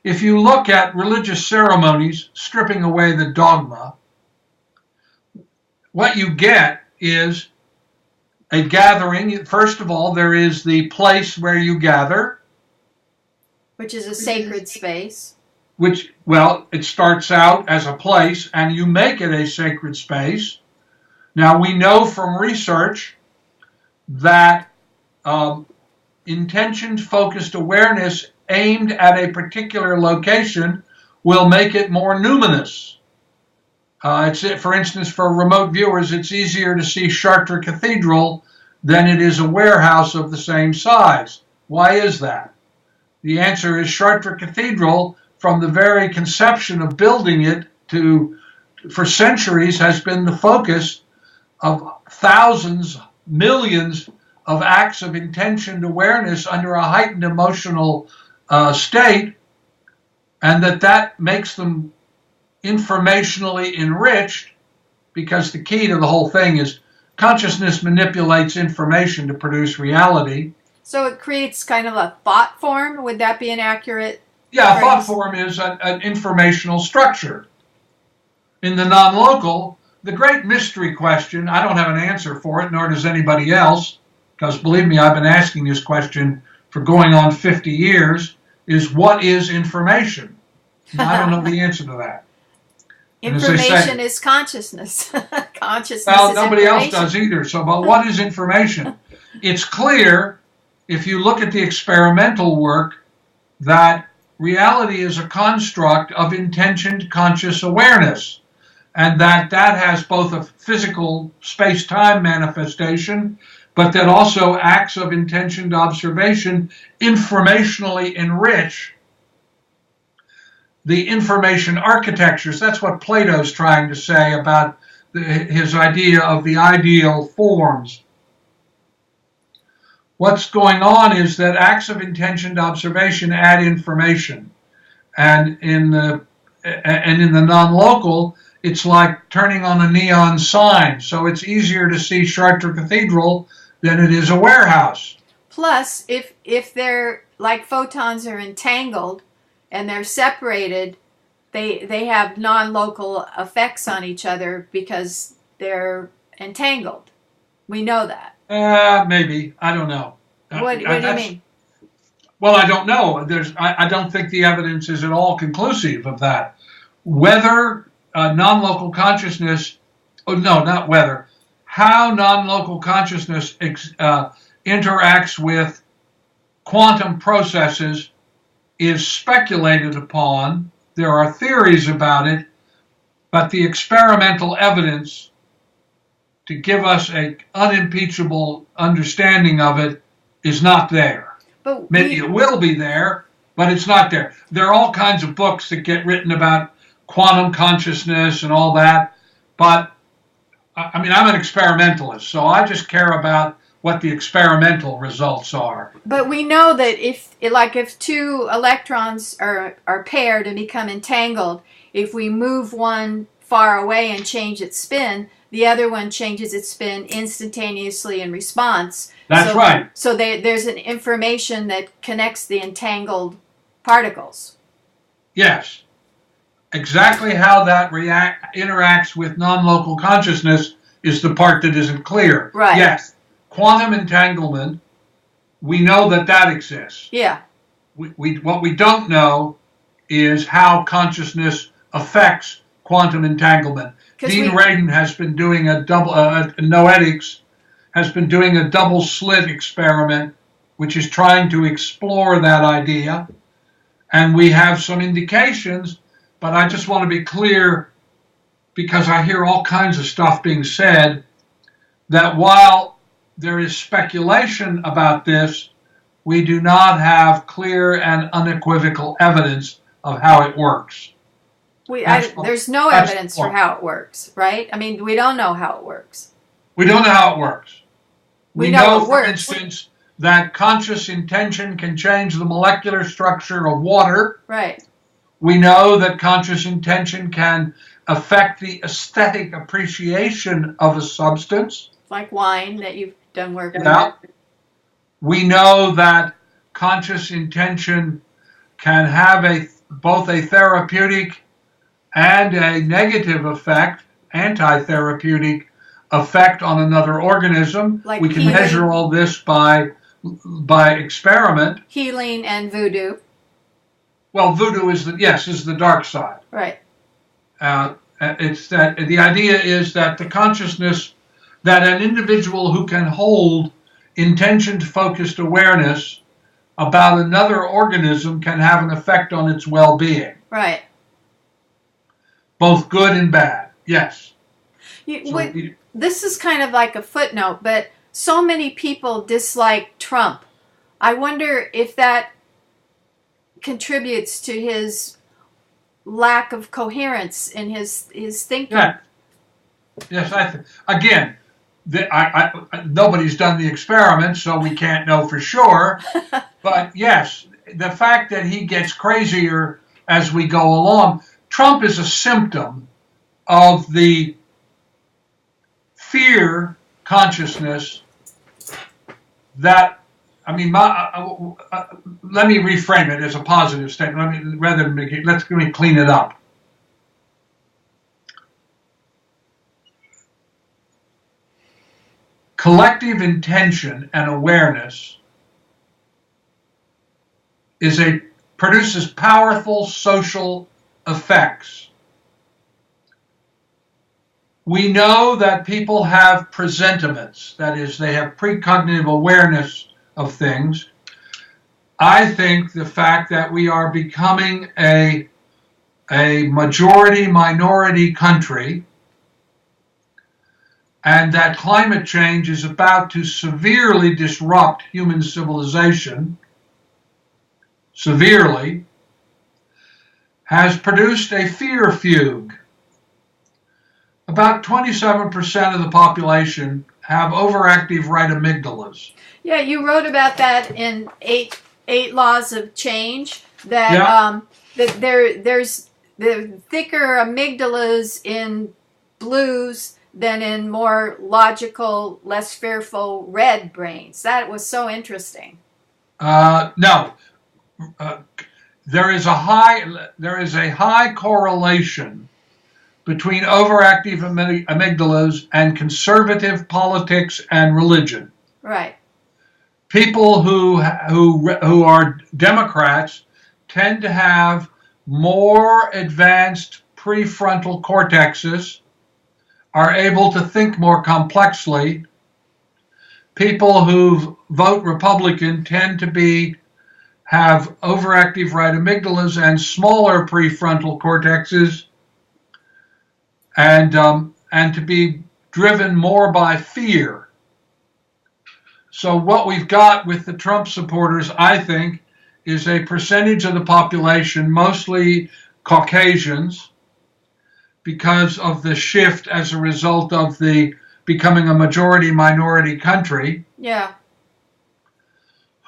if you look at religious ceremonies, stripping away the dogma, what you get is a gathering. First of all, there is the place where you gather, which is a sacred space. Which, well, it starts out as a place, and you make it a sacred space. Now, we know from research that intention-focused awareness aimed at a particular location will make it more numinous. For instance, for remote viewers, it's easier to see Chartres Cathedral than it is a warehouse of the same size. Why is that? The answer is Chartres Cathedral, from the very conception of building it for centuries, has been the focus of thousands, millions of acts of intentioned awareness under a heightened emotional state, and that makes them informationally enriched, because the key to the whole thing is consciousness manipulates information to produce reality. So it creates kind of a thought form. Would that be an accurate Yeah, phrase? thought form is an informational structure. In the non-local, the great mystery question, I don't have an answer for it, nor does anybody else, because believe me, I've been asking this question for going on 50 years, is what is information? And I don't know the answer to that. Information is consciousness. Consciousness well, is nobody else information. does either. So, but what is information? It's clear, if you look at the experimental work, that reality is a construct of intentioned conscious awareness, and that has both a physical space-time manifestation, but that also acts of intentioned observation informationally enrich the information architectures. That's what Plato's trying to say about his idea of the ideal forms. What's going on is that acts of intentioned observation add information, and in the non-local, it's like turning on a neon sign. So it's easier to see Chartres Cathedral than it is a warehouse. Plus, if they're like photons are entangled and they're separated, they have non-local effects on each other because they're entangled. We know that. Maybe. I don't know. What do you mean? Well, I don't know. I don't think the evidence is at all conclusive of that. Whether non-local consciousness, oh, no, not whether, how non-local consciousness interacts with quantum processes is speculated upon. There are theories about it, but the experimental evidence to give us an unimpeachable understanding of it is not there. But Maybe it will be there, but it's not there. There are all kinds of books that get written about quantum consciousness and all that, but I mean, I'm an experimentalist, so I just care about what the experimental results are. But we know that if two electrons are paired and become entangled, if we move one far away and change its spin, the other one changes its spin instantaneously in response. That's right. So there's an information that connects the entangled particles. Yes. Exactly how that interacts with non-local consciousness is the part that isn't clear. Right. Yes. Quantum entanglement, we know that exists. Yeah. What we don't know is how consciousness affects quantum entanglement. Dean Radin has been doing Noetics has been doing a double slit experiment, which is trying to explore that idea. And we have some indications, but I just want to be clear, because I hear all kinds of stuff being said, that while there is speculation about this, we do not have clear and unequivocal evidence of how it works. There's no evidence for how it works, right? I mean, we don't know how it works. We don't know how it works. We know, for works. instance, that conscious intention can change the molecular structure of water. Right. We know that conscious intention can affect the aesthetic appreciation of a substance. Like wine that you've done work with. Yeah. We know that conscious intention can have both a therapeutic and a negative effect, anti-therapeutic effect on another organism. Like we can healing. measure all this by experiment. Healing and voodoo. Well, voodoo is the dark side. Right. It's that the idea is that the consciousness, that an individual who can hold intention-focused awareness about another organism can have an effect on its well-being. Right. Both good and bad. Yes. This is kind of like a footnote, but so many people dislike Trump. I wonder if that contributes to his lack of coherence in his thinking. Yeah. Yes, again, nobody's done the experiment, so we can't know for sure. But yes, the fact that he gets crazier as we go along, Trump is a symptom of the fear consciousness that, I mean, let me reframe it as a positive statement. Let me clean it up. Collective intention and awareness produces powerful social effects. We know that people have presentiments, that is, they have precognitive awareness of things. I think the fact that we are becoming a majority-minority country and that climate change is about to severely disrupt human civilization, severely, has produced a fear fugue. About 27% of the population have overactive right amygdalas. Yeah, you wrote about that in eight laws of change. That that there's the thicker amygdalas in blues than in more logical, less fearful red brains. That was so interesting. No, there is a high correlation between overactive amygdalas and conservative politics and religion. Right. People who are Democrats tend to have more advanced prefrontal cortexes, are able to think more complexly. People who vote Republican tend to have overactive right amygdalas and smaller prefrontal cortexes, and to be driven more by fear. So what we've got with the Trump supporters, I think, is a percentage of the population, mostly Caucasians, because of the shift as a result of the becoming a majority-minority country. Yeah.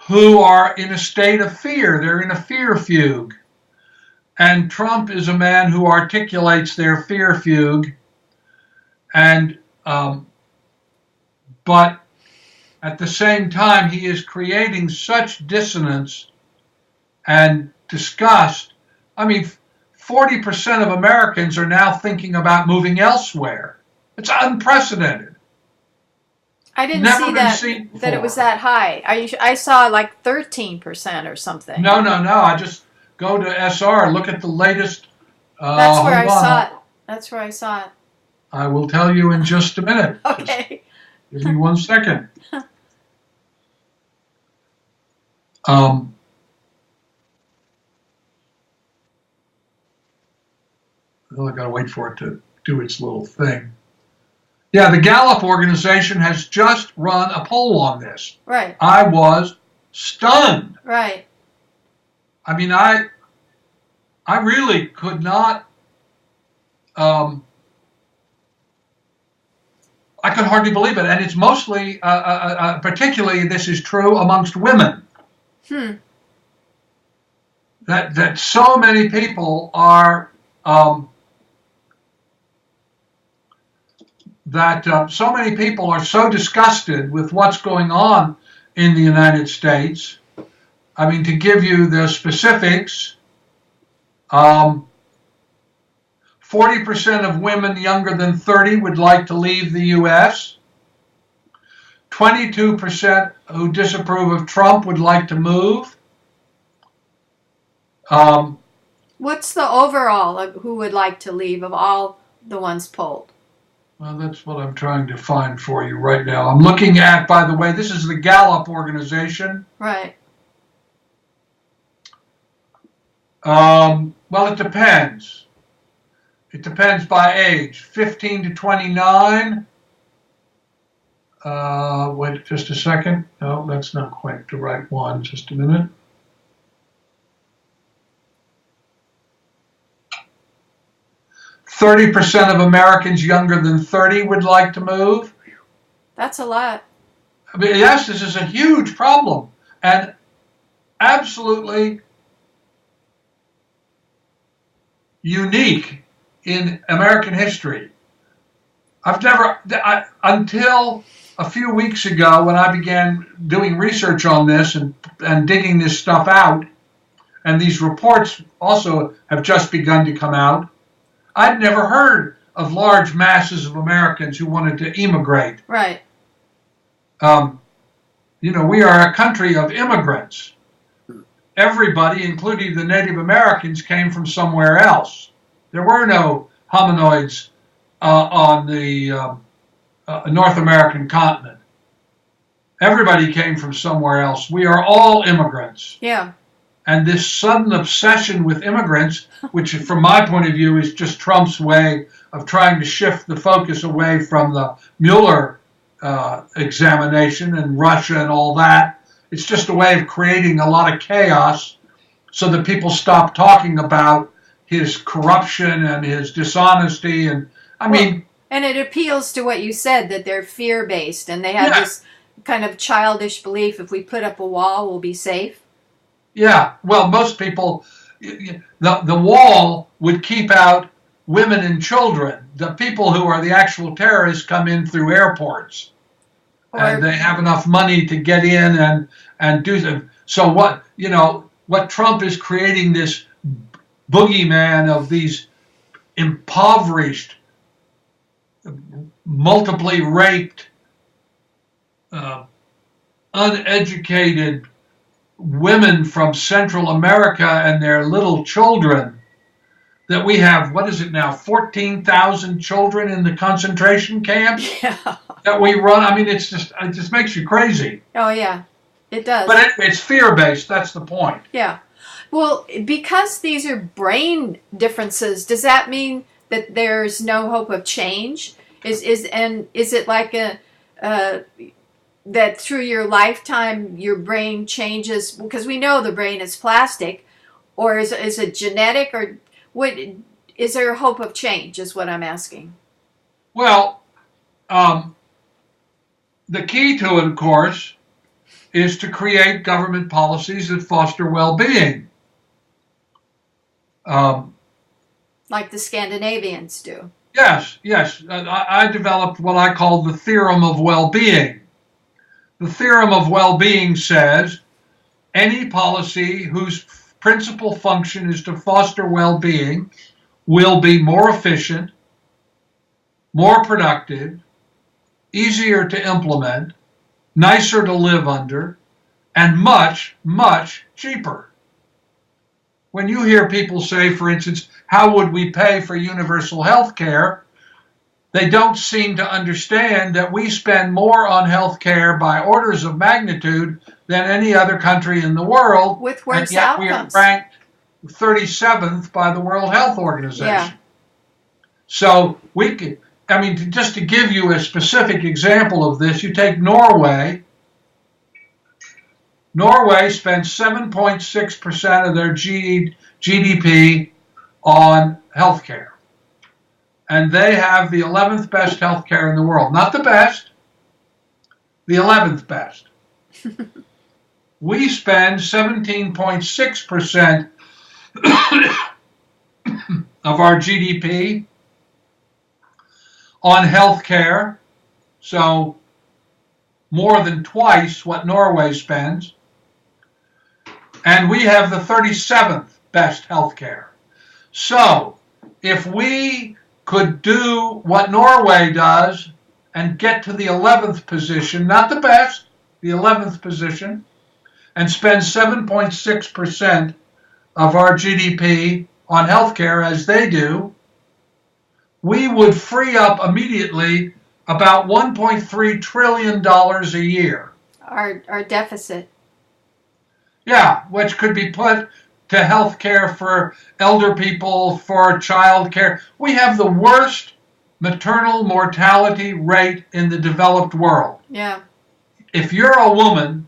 Who are in a state of fear. They're in a fear fugue. And Trump is a man who articulates their fear fugue. And, but at the same time, he is creating such dissonance and disgust. I mean, 40% of Americans are now thinking about moving elsewhere. It's unprecedented. I didn't Never see that it was that high. I saw like 13% or something. No. I just go to SR, look at the latest. That's where I saw it. That's where I saw it. I will tell you in just a minute. Okay. Just give me 1 second. Well, I got to wait for it to do its little thing. Yeah, the Gallup organization has just run a poll on this. Right. I was stunned. Right. I mean, I really could not. I could hardly believe it, and it's mostly, particularly, this is true amongst women. That so many people are. So many people are so disgusted with what's going on in the United States. I mean, to give you the specifics, 40% of women younger than 30 would like to leave the U.S. 22% who disapprove of Trump would like to move. What's the overall of who would like to leave of all the ones polled? Well, that's what I'm trying to find for you right now. I'm looking at, by the way, this is the Gallup organization. Right. Well, it depends. It depends by age. 15 to 29. Wait just a second. No, that's not quite the right one. Just a minute. %30 of Americans younger than 30 would like to move. That's a lot. I mean, yes, this is a huge problem and absolutely unique in American history. Until a few weeks ago when I began doing research on this and digging this stuff out, and these reports also have just begun to come out, I'd never heard of large masses of Americans who wanted to immigrate. Right. We are a country of immigrants. Everybody, including the Native Americans, came from somewhere else. There were no hominoids on the North American continent. Everybody came from somewhere else. We are all immigrants. Yeah. And this sudden obsession with immigrants, which from my point of view is just Trump's way of trying to shift the focus away from the Mueller examination and Russia and all that. It's just a way of creating a lot of chaos so that people stop talking about his corruption and his dishonesty. And and it appeals to what you said, that they're fear-based and they have this kind of childish belief, if we put up a wall, we'll be safe. Yeah, well, most people, the wall would keep out women and children. The people who are the actual terrorists come in through airports. And they have enough money to get in and do them. So what Trump is creating, this boogeyman of these impoverished, multiply raped, uneducated women from Central America and their little children, that we have, what is it now, 14,000 children in the concentration camps that we run. I mean, it just makes you crazy. Oh, yeah, it does. But it's fear-based, that's the point. Yeah. Well, because these are brain differences, does that mean that there's no hope of change? Is it like that through your lifetime your brain changes? Because we know the brain is plastic, or is it genetic, or what? Is there a hope of change? Is what I'm asking. Well, the key to it, of course, is to create government policies that foster well-being. Like the Scandinavians do. Yes. I developed what I call the theorem of well-being. The theorem of well-being says any policy whose principal function is to foster well-being will be more efficient, more productive, easier to implement, nicer to live under, and much, much cheaper. When you hear people say, for instance, how would we pay for universal health care? They don't seem to understand that we spend more on health care by orders of magnitude than any other country in the world. With worse and yet outcomes. We are ranked 37th by the World Health Organization. Yeah. So just to give you a specific example of this, you take Norway. Norway spends 7.6% of their GDP on healthcare. And they have the 11th best healthcare in the world. Not the best, the 11th best. We spend 17.6% of our GDP on healthcare, so more than twice what Norway spends. And we have the 37th best healthcare. So if we could do what Norway does and get to the 11th position, not the best, the 11th position, and spend 7.6% of our GDP on healthcare as they do, we would free up immediately about $1.3 trillion a year. Our deficit. Yeah, which could be put to health care for elder people, for child care. We have the worst maternal mortality rate in the developed world. Yeah. If you're a woman,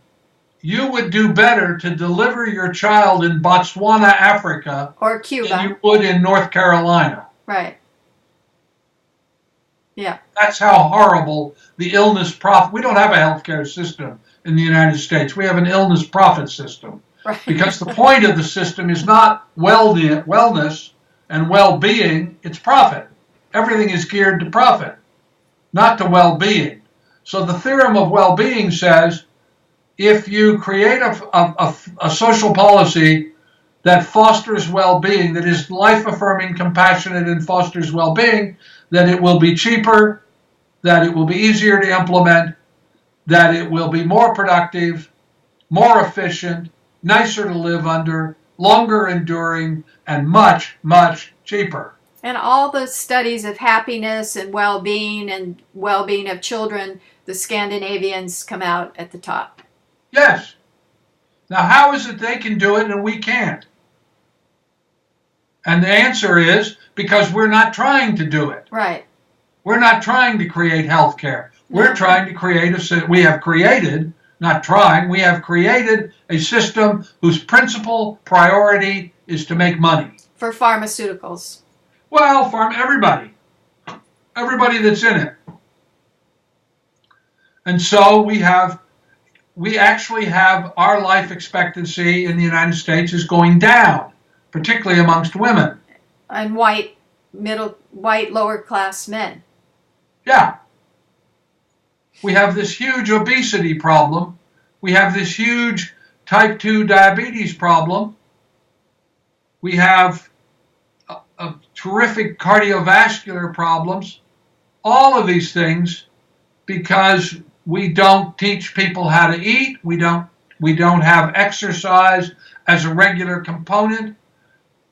you would do better to deliver your child in Botswana, Africa, or Cuba, than you would in North Carolina. Right. Yeah. That's how horrible the illness profit. We don't have a healthcare system in the United States. We have an illness profit system. Right. Because the point of the system is not wellness and well-being, it's profit. Everything is geared to profit, not to well-being. So the theorem of well-being says if you create a social policy that fosters well-being, that is life-affirming, compassionate, and fosters well-being, that it will be cheaper, that it will be easier to implement, that it will be more productive, more efficient, nicer to live under, longer enduring, and much, much cheaper. And all the studies of happiness and well-being of children, the Scandinavians come out at the top. Yes. Now, how is it they can do it and we can't? And the answer is because we're not trying to do it. Right. We're not trying to create health care. We're trying to create we have created a system whose principal priority is to make money. For pharmaceuticals. Well, everybody that's in it. And so we actually have our life expectancy in the United States is going down, particularly amongst women. And white lower class men. Yeah. We have this huge obesity problem. We have this huge type 2 diabetes problem. We have of terrific cardiovascular problems, all of these things, because we don't teach people how to eat, we don't have exercise as a regular component,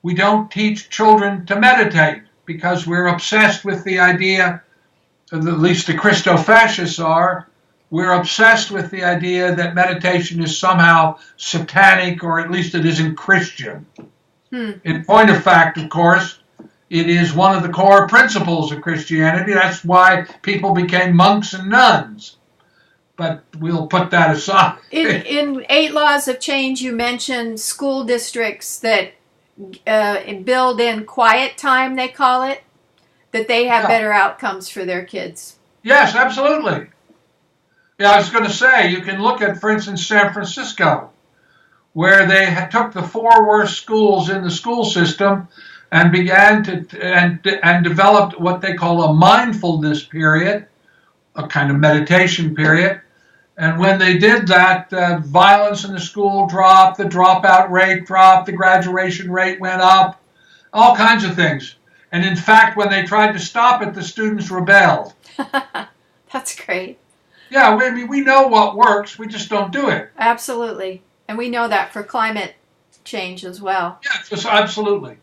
we don't teach children to meditate, because we're obsessed with the idea, at least the Christo-fascists are, we're obsessed with the idea that meditation is somehow satanic, or at least it isn't Christian. In point of fact, of course, it is one of the core principles of Christianity. That's why people became monks and nuns. But we'll put that aside. In 8 Laws of Change, you mentioned school districts that build in quiet time, they call it, that they have better outcomes for their kids. Yes, absolutely. Yeah, I was going to say, you can look at, for instance, San Francisco, where they took the 4 worst schools in the school system and began to and developed what they call a mindfulness period, a kind of meditation period. And when they did that, violence in the school dropped, the dropout rate dropped, the graduation rate went up, all kinds of things. And in fact, when they tried to stop it, the students rebelled. That's great. Yeah, I mean, we know what works, we just don't do it. Absolutely. And we know that for climate change as well. Yeah, just absolutely.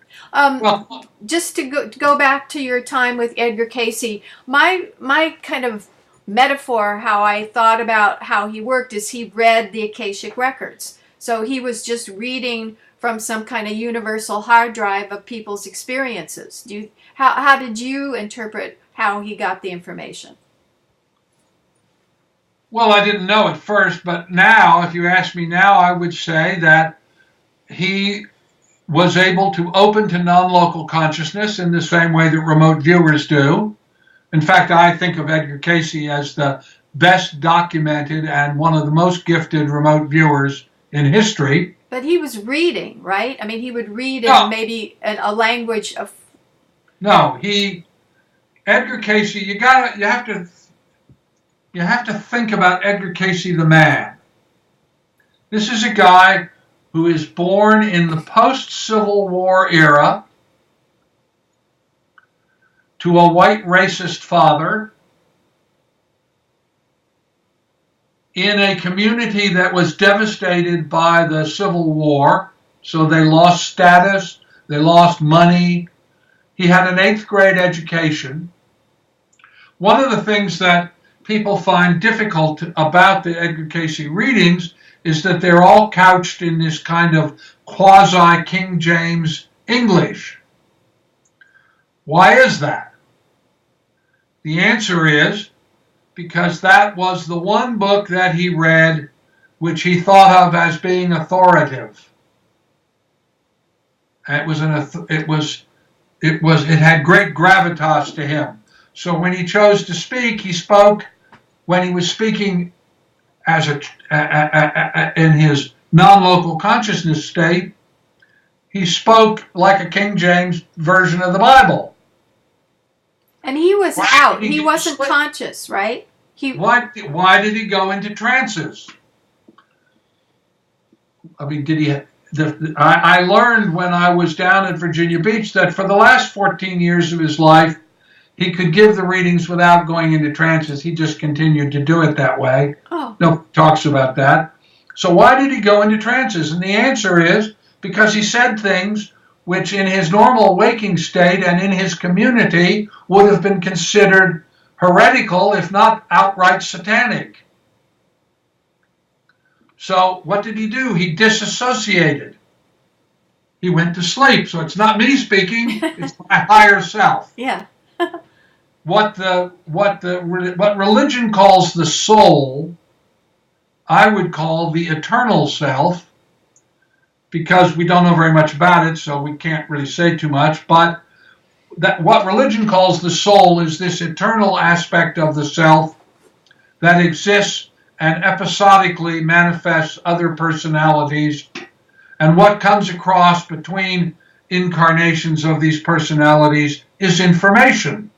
Just to go back to your time with Edgar Cayce, my kind of metaphor, how I thought about how he worked, is he read the Akashic records. So he was just reading from some kind of universal hard drive of people's experiences. How did you interpret how he got the information? Well, I didn't know at first, but now, if you ask me now, I would say that he was able to open to non-local consciousness in the same way that remote viewers do. In fact, I think of Edgar Cayce as the best documented and one of the most gifted remote viewers in history. But he was reading, right? I mean, he would read in maybe a language of... No, Edgar Cayce, you have to think about Edgar Cayce the man. This is a guy who is born in the post-Civil War era to a white racist father in a community that was devastated by the Civil War. So they lost status, they lost money. He had an 8th grade education. One of the things that people find difficult about the Edgar Cayce readings is that they're all couched in this kind of quasi-King James English. Why is that? The answer is because that was the one book that he read which he thought of as being authoritative. It had great gravitas to him. So when he chose to speak, he spoke. When he was speaking as in his non-local consciousness state, he spoke like a King James version of the Bible. And he was out. He wasn't conscious, right? Why did he go into trances? I mean, I learned when I was down at Virginia Beach that for the last 14 years of his life, he could give the readings without going into trances. He just continued to do it that way. Oh. No talks about that. So why did he go into trances? And the answer is because he said things which in his normal waking state and in his community would have been considered heretical, if not outright satanic. So what did he do? He disassociated. He went to sleep. So it's not me speaking, it's my higher self. Yeah. What religion calls the soul, I would call the eternal self, because we don't know very much about it, so we can't really say too much. But what religion calls the soul is this eternal aspect of the self that exists and episodically manifests other personalities. And what comes across between incarnations of these personalities is information.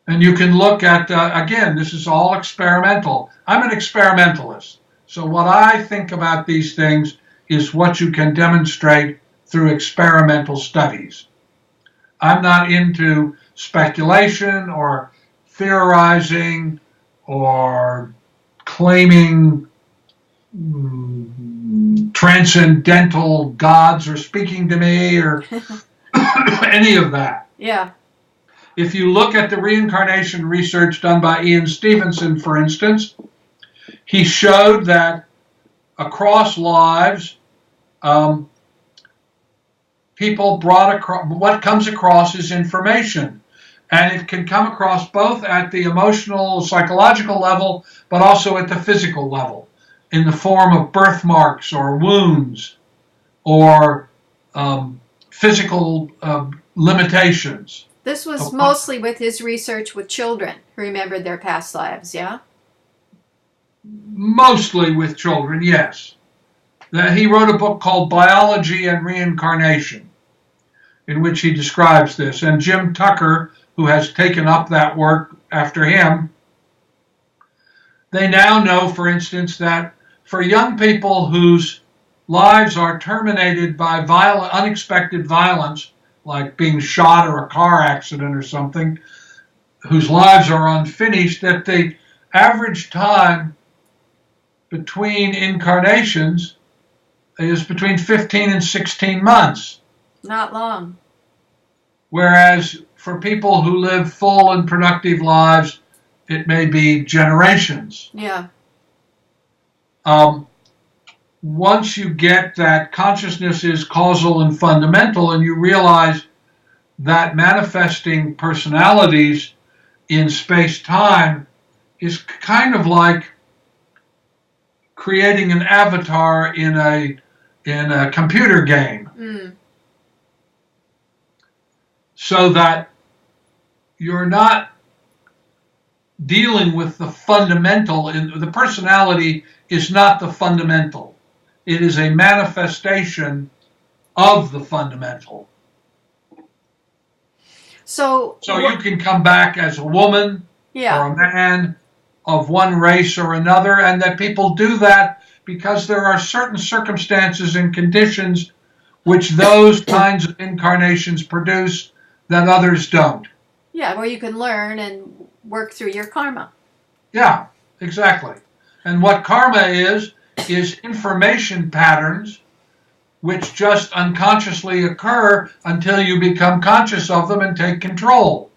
And you can look at, again, this is all experimental. I'm an experimentalist. So what I think about these things is what you can demonstrate through experimental studies. I'm not into speculation or theorizing or claiming transcendental gods are speaking to me or any of that. Yeah. If you look at the reincarnation research done by Ian Stevenson, for instance, he showed that across lives, people brought across, what comes across is information. And it can come across both at the emotional, psychological level, but also at the physical level, in the form of birthmarks or wounds or physical limitations. This was mostly with his research with children who remembered their past lives, yeah? Mostly with children, yes. He wrote a book called Biology and Reincarnation, in which he describes this. And Jim Tucker, who has taken up that work after him, they now know, for instance, that for young people whose lives are terminated by unexpected violence, like being shot or a car accident or something, whose lives are unfinished, that the average time between incarnations is between 15 and 16 months. Not long. Whereas for people who live full and productive lives, it may be generations. Yeah. Once you get that consciousness is causal and fundamental, and you realize that manifesting personalities in space-time is kind of like creating an avatar in a computer game. Mm. So that you're not dealing with the fundamental. The personality is not the fundamental. It is a manifestation of the fundamental. So you can come back as a woman or a man of one race or another, and that people do that because there are certain circumstances and conditions which those kinds of incarnations produce that others don't. Yeah, where you can learn and work through your karma. Yeah, exactly. And what karma is information patterns which just unconsciously occur until you become conscious of them and take control.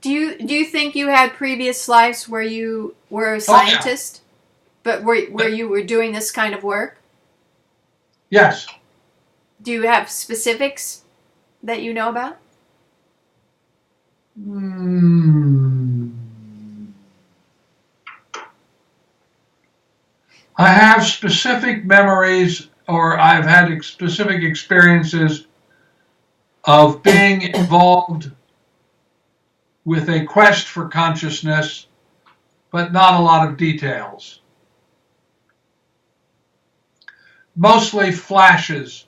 Do you think you had previous lives where you were a scientist, but where you were doing this kind of work? Yes. Do you have specifics that you know about? I have specific memories, or I've had specific experiences of being involved with a quest for consciousness, but not a lot of details. Mostly flashes,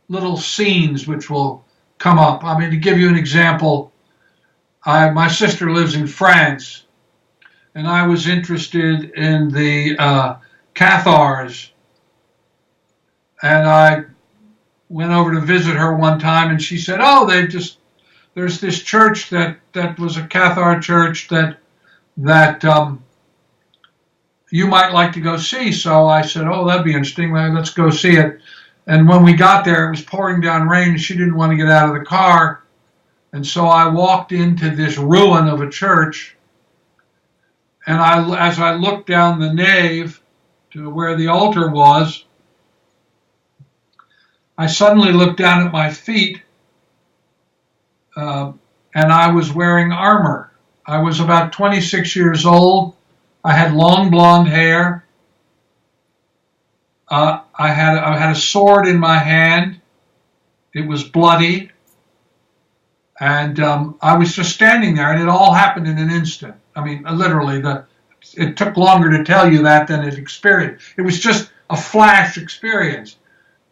little scenes which will come up. I mean, to give you an example, my sister lives in France, and I was interested in the Cathars, and I went over to visit her one time, and she said, "Oh, there's this church that was a Cathar church that you might like to go see." So I said, "Oh, that'd be interesting. Well, let's go see it." And when we got there, it was pouring down rain, and she didn't want to get out of the car. And so I walked into this ruin of a church, and as I looked down the nave to where the altar was, I suddenly looked down at my feet, and I was wearing armor. I was about 26 years old. I had long blonde hair. I had a sword in my hand. It was bloody. And I was just standing there, and it all happened in an instant. I mean, literally, it took longer to tell you that than it experienced. It was just a flash experience.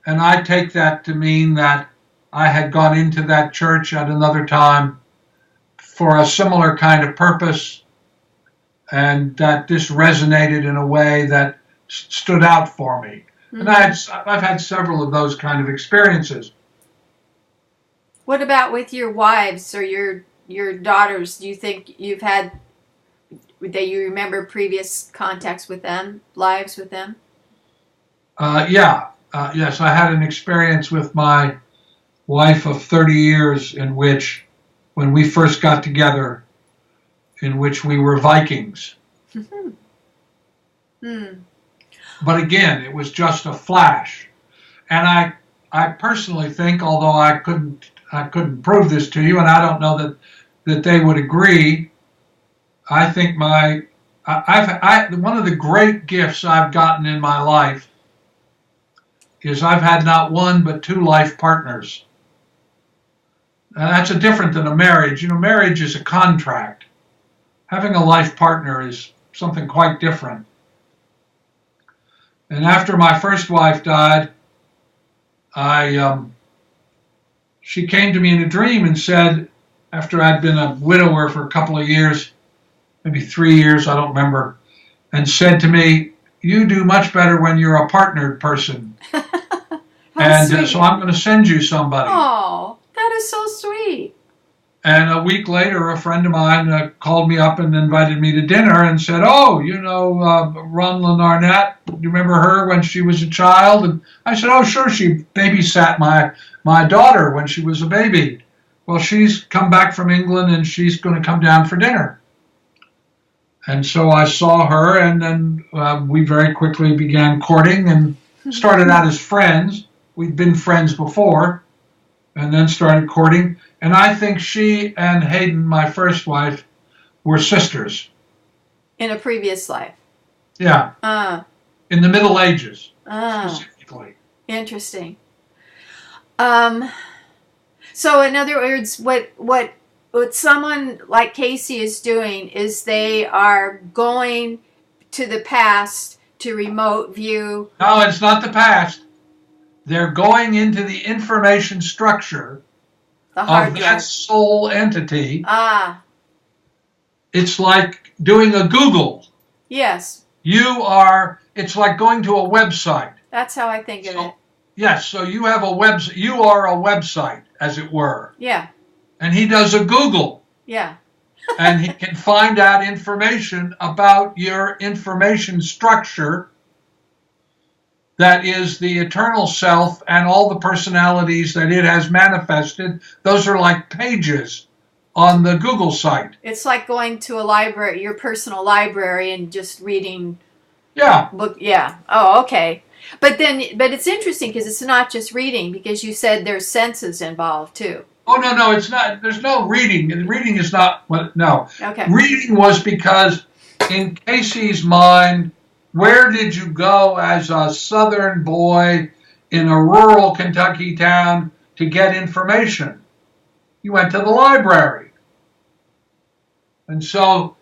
And I take that to mean that I had gone into that church at another time for a similar kind of purpose, and that this resonated in a way that stood out for me. Mm-hmm. And I've had several of those kind of experiences. What about with your wives or your daughters? Do you think you've had that you remember previous contacts with them, lives with them? Yes, I had an experience with my wife of 30 years in which, when we first got together, in which we were Vikings. But again, it was just a flash. And I personally think, although I couldn't prove this to you, and I don't know that they would agree, I think one of the great gifts I've gotten in my life is I've had not one but two life partners. And that's different than a marriage. Marriage is a contract. Having a life partner is something quite different. And after my first wife died, she came to me in a dream and said, after I'd been a widower for a couple of years, maybe 3 years, I don't remember, and said to me, "You do much better when you're a partnered person." And so I'm going to send you somebody. Oh, that is so sweet. And a week later, a friend of mine called me up and invited me to dinner and said, "Oh, Ronlyn Arnett, do you remember her when she was a child?" And I said, "Oh, sure, she babysat my daughter when she was a baby. Well, she's come back from England and she's going to come down for dinner." And so I saw her, and then we very quickly began courting and started out as friends. We'd been friends before, and then started courting. And I think she and Hayden, my first wife, were sisters. In a previous life. Yeah. In the Middle Ages, specifically. Interesting. So in other words, what someone like Cayce is doing is they are going to the past to remote view. No, it's not the past. They're going into the information structure of that soul entity. It's like doing a Google. Yes. It's like going to a website. That's how I think of it. Yes, so you have you are a website, as it were. Yeah. And he does a Google. Yeah. And he can find out information about your information structure that is the eternal self and all the personalities that it has manifested. Those are like pages on the Google site. It's like going to a library, your personal library, and just reading. Yeah. Book. Yeah. Oh, okay. But it's interesting because it's not just reading, because you said there's senses involved too. Oh, no, it's not. There's no reading. And reading is not, no. Okay. Reading was because in Cayce's mind, where did you go as a southern boy in a rural Kentucky town to get information? You went to the library. And so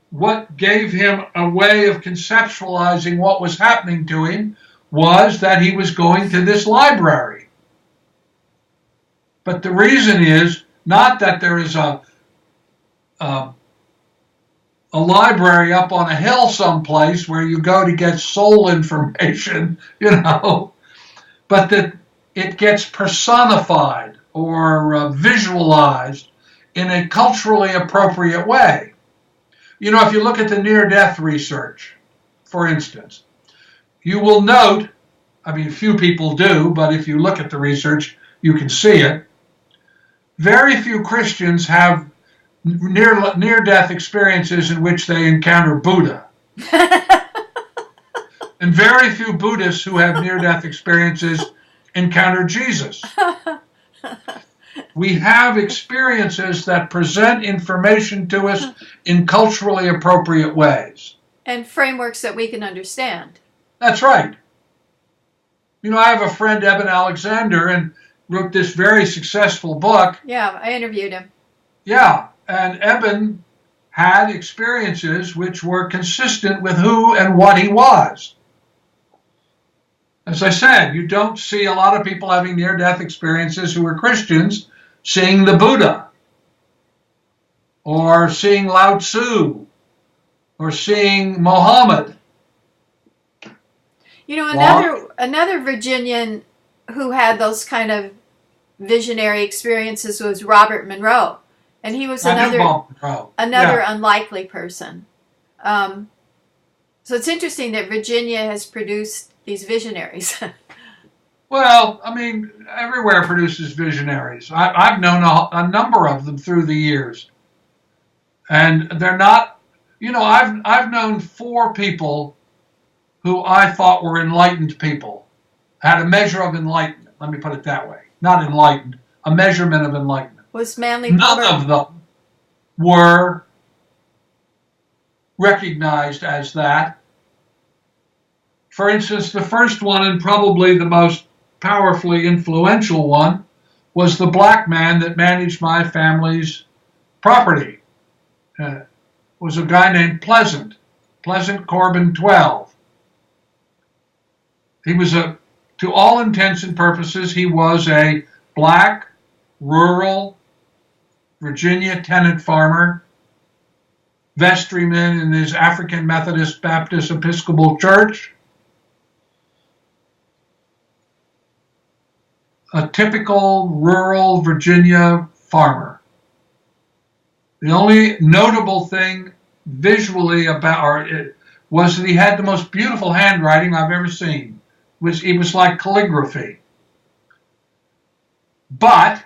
what gave him a way of conceptualizing what was happening to him was that he was going to this library. But the reason is not that there is a library up on a hill someplace where you go to get soul information, but that it gets personified or visualized in a culturally appropriate way. If you look at the near-death research, for instance, you will note, few people do, but if you look at the research, you can see it. Very few Christians have near-death experiences in which they encounter Buddha. And very few Buddhists who have near-death experiences encounter Jesus. We have experiences that present information to us in culturally appropriate ways. And frameworks that we can understand. That's right. I have a friend, Eben Alexander, and wrote this very successful book. Yeah, I interviewed him. Yeah, and Eben had experiences which were consistent with who and what he was. As I said, you don't see a lot of people having near-death experiences who are Christians seeing the Buddha, or seeing Lao Tzu, or seeing Mohammed. Another Virginian who had those kind of visionary experiences was Robert Monroe, and he was I knew another Bob Monroe. Yeah. unlikely person. So it's interesting that Virginia has produced these visionaries. Well, I mean, everywhere produces visionaries. I've known a number of them through the years, and they're not. You know, I've known 4 people who I thought were enlightened people, had a measure of enlightenment. Let me put it that way. Not enlightened, a measurement of enlightenment. Was Manly None Palmer? of them were recognized as that. For instance, the first one, and probably the most powerfully influential one, was the black man that managed my family's property. Was a guy named Pleasant Corbin 12. He was to all intents and purposes, he was a black, rural Virginia tenant farmer, vestryman in his African Methodist Baptist Episcopal Church. A typical rural Virginia farmer. The only notable thing visually about it was that he had the most beautiful handwriting I've ever seen. It was like calligraphy. But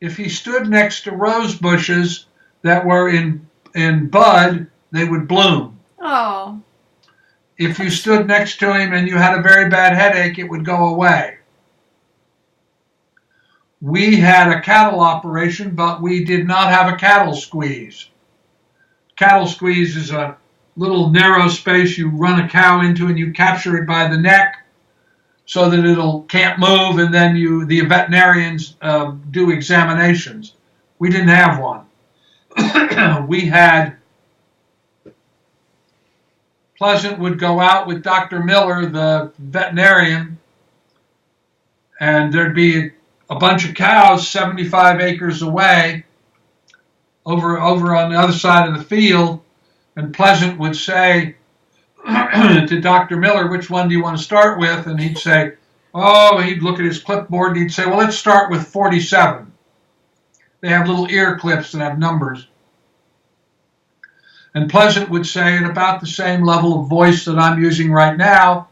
if he stood next to rose bushes that were in bud, they would bloom. Oh. If you stood next to him and you had a very bad headache, it would go away. We had a cattle operation, but we did not have a cattle squeeze. Cattle squeeze is a little narrow space you run a cow into and you capture it by the neck so that can't move, and then the veterinarians do examinations. We didn't have one. We had Pleasant would go out with Dr. Miller, the veterinarian, and there'd be a bunch of cows 75 acres away over on the other side of the field, and Pleasant would say to Dr. Miller, which one do you want to start with? And he'd say, he'd look at his clipboard and he'd say, well, let's start with 47. They have little ear clips that have numbers. And Pleasant would say, at about the same level of voice that I'm using right now,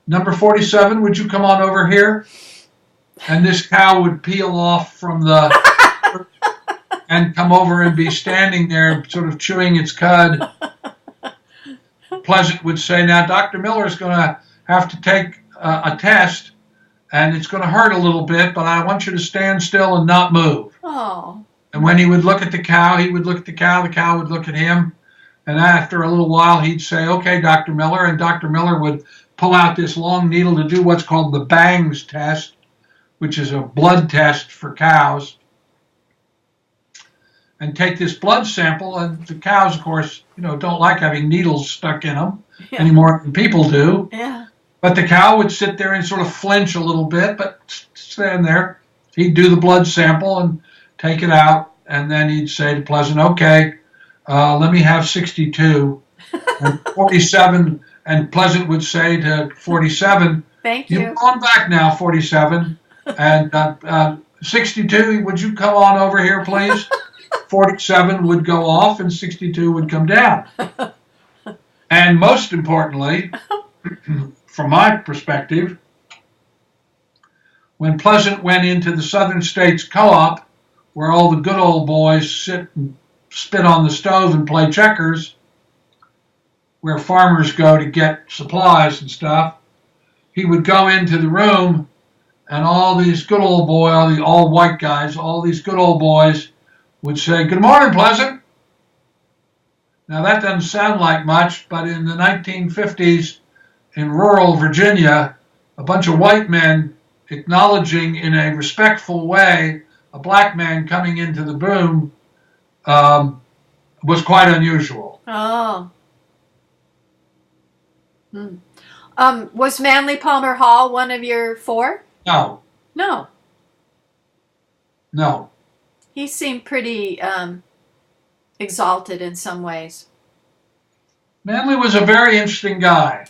number 47, would you come on over here? And this cow would peel off from the and come over and be standing there sort of chewing its cud. Pleasant would say, now Dr. Miller is going to have to take a test, and it's going to hurt a little bit, but I want you to stand still and not move. Oh. And when he would look at the cow, he would look at the cow would look at him, and after a little while he'd say, okay, Dr. Miller, and Dr. Miller would pull out this long needle to do what's called the Bangs test, which is a blood test for cows, and take this blood sample. And the cows, of course, don't like having needles stuck in them any more than people do. Yeah. But the cow would sit there and sort of flinch a little bit, but stand there. He'd do the blood sample and take it out, and then he'd say to Pleasant, okay, let me have 62. And 47, and Pleasant would say to 47, thank you. You've gone back now, 47. And 62, would you come on over here, please? 47 would go off and 62 would come down. And most importantly, from my perspective, when Pleasant went into the Southern States Co-op, where all the good old boys sit and spit on the stove and play checkers, where farmers go to get supplies and stuff, he would go into the room, and all these good old boys, all white guys, all these good old boys would say, good morning, Pleasant. Now that doesn't sound like much, but in the 1950s in rural Virginia, a bunch of white men acknowledging in a respectful way a black man coming into the room was quite unusual. Oh. Was Manly Palmer Hall one of your 4? No. No. No. He seemed pretty exalted in some ways. Manly was a very interesting guy.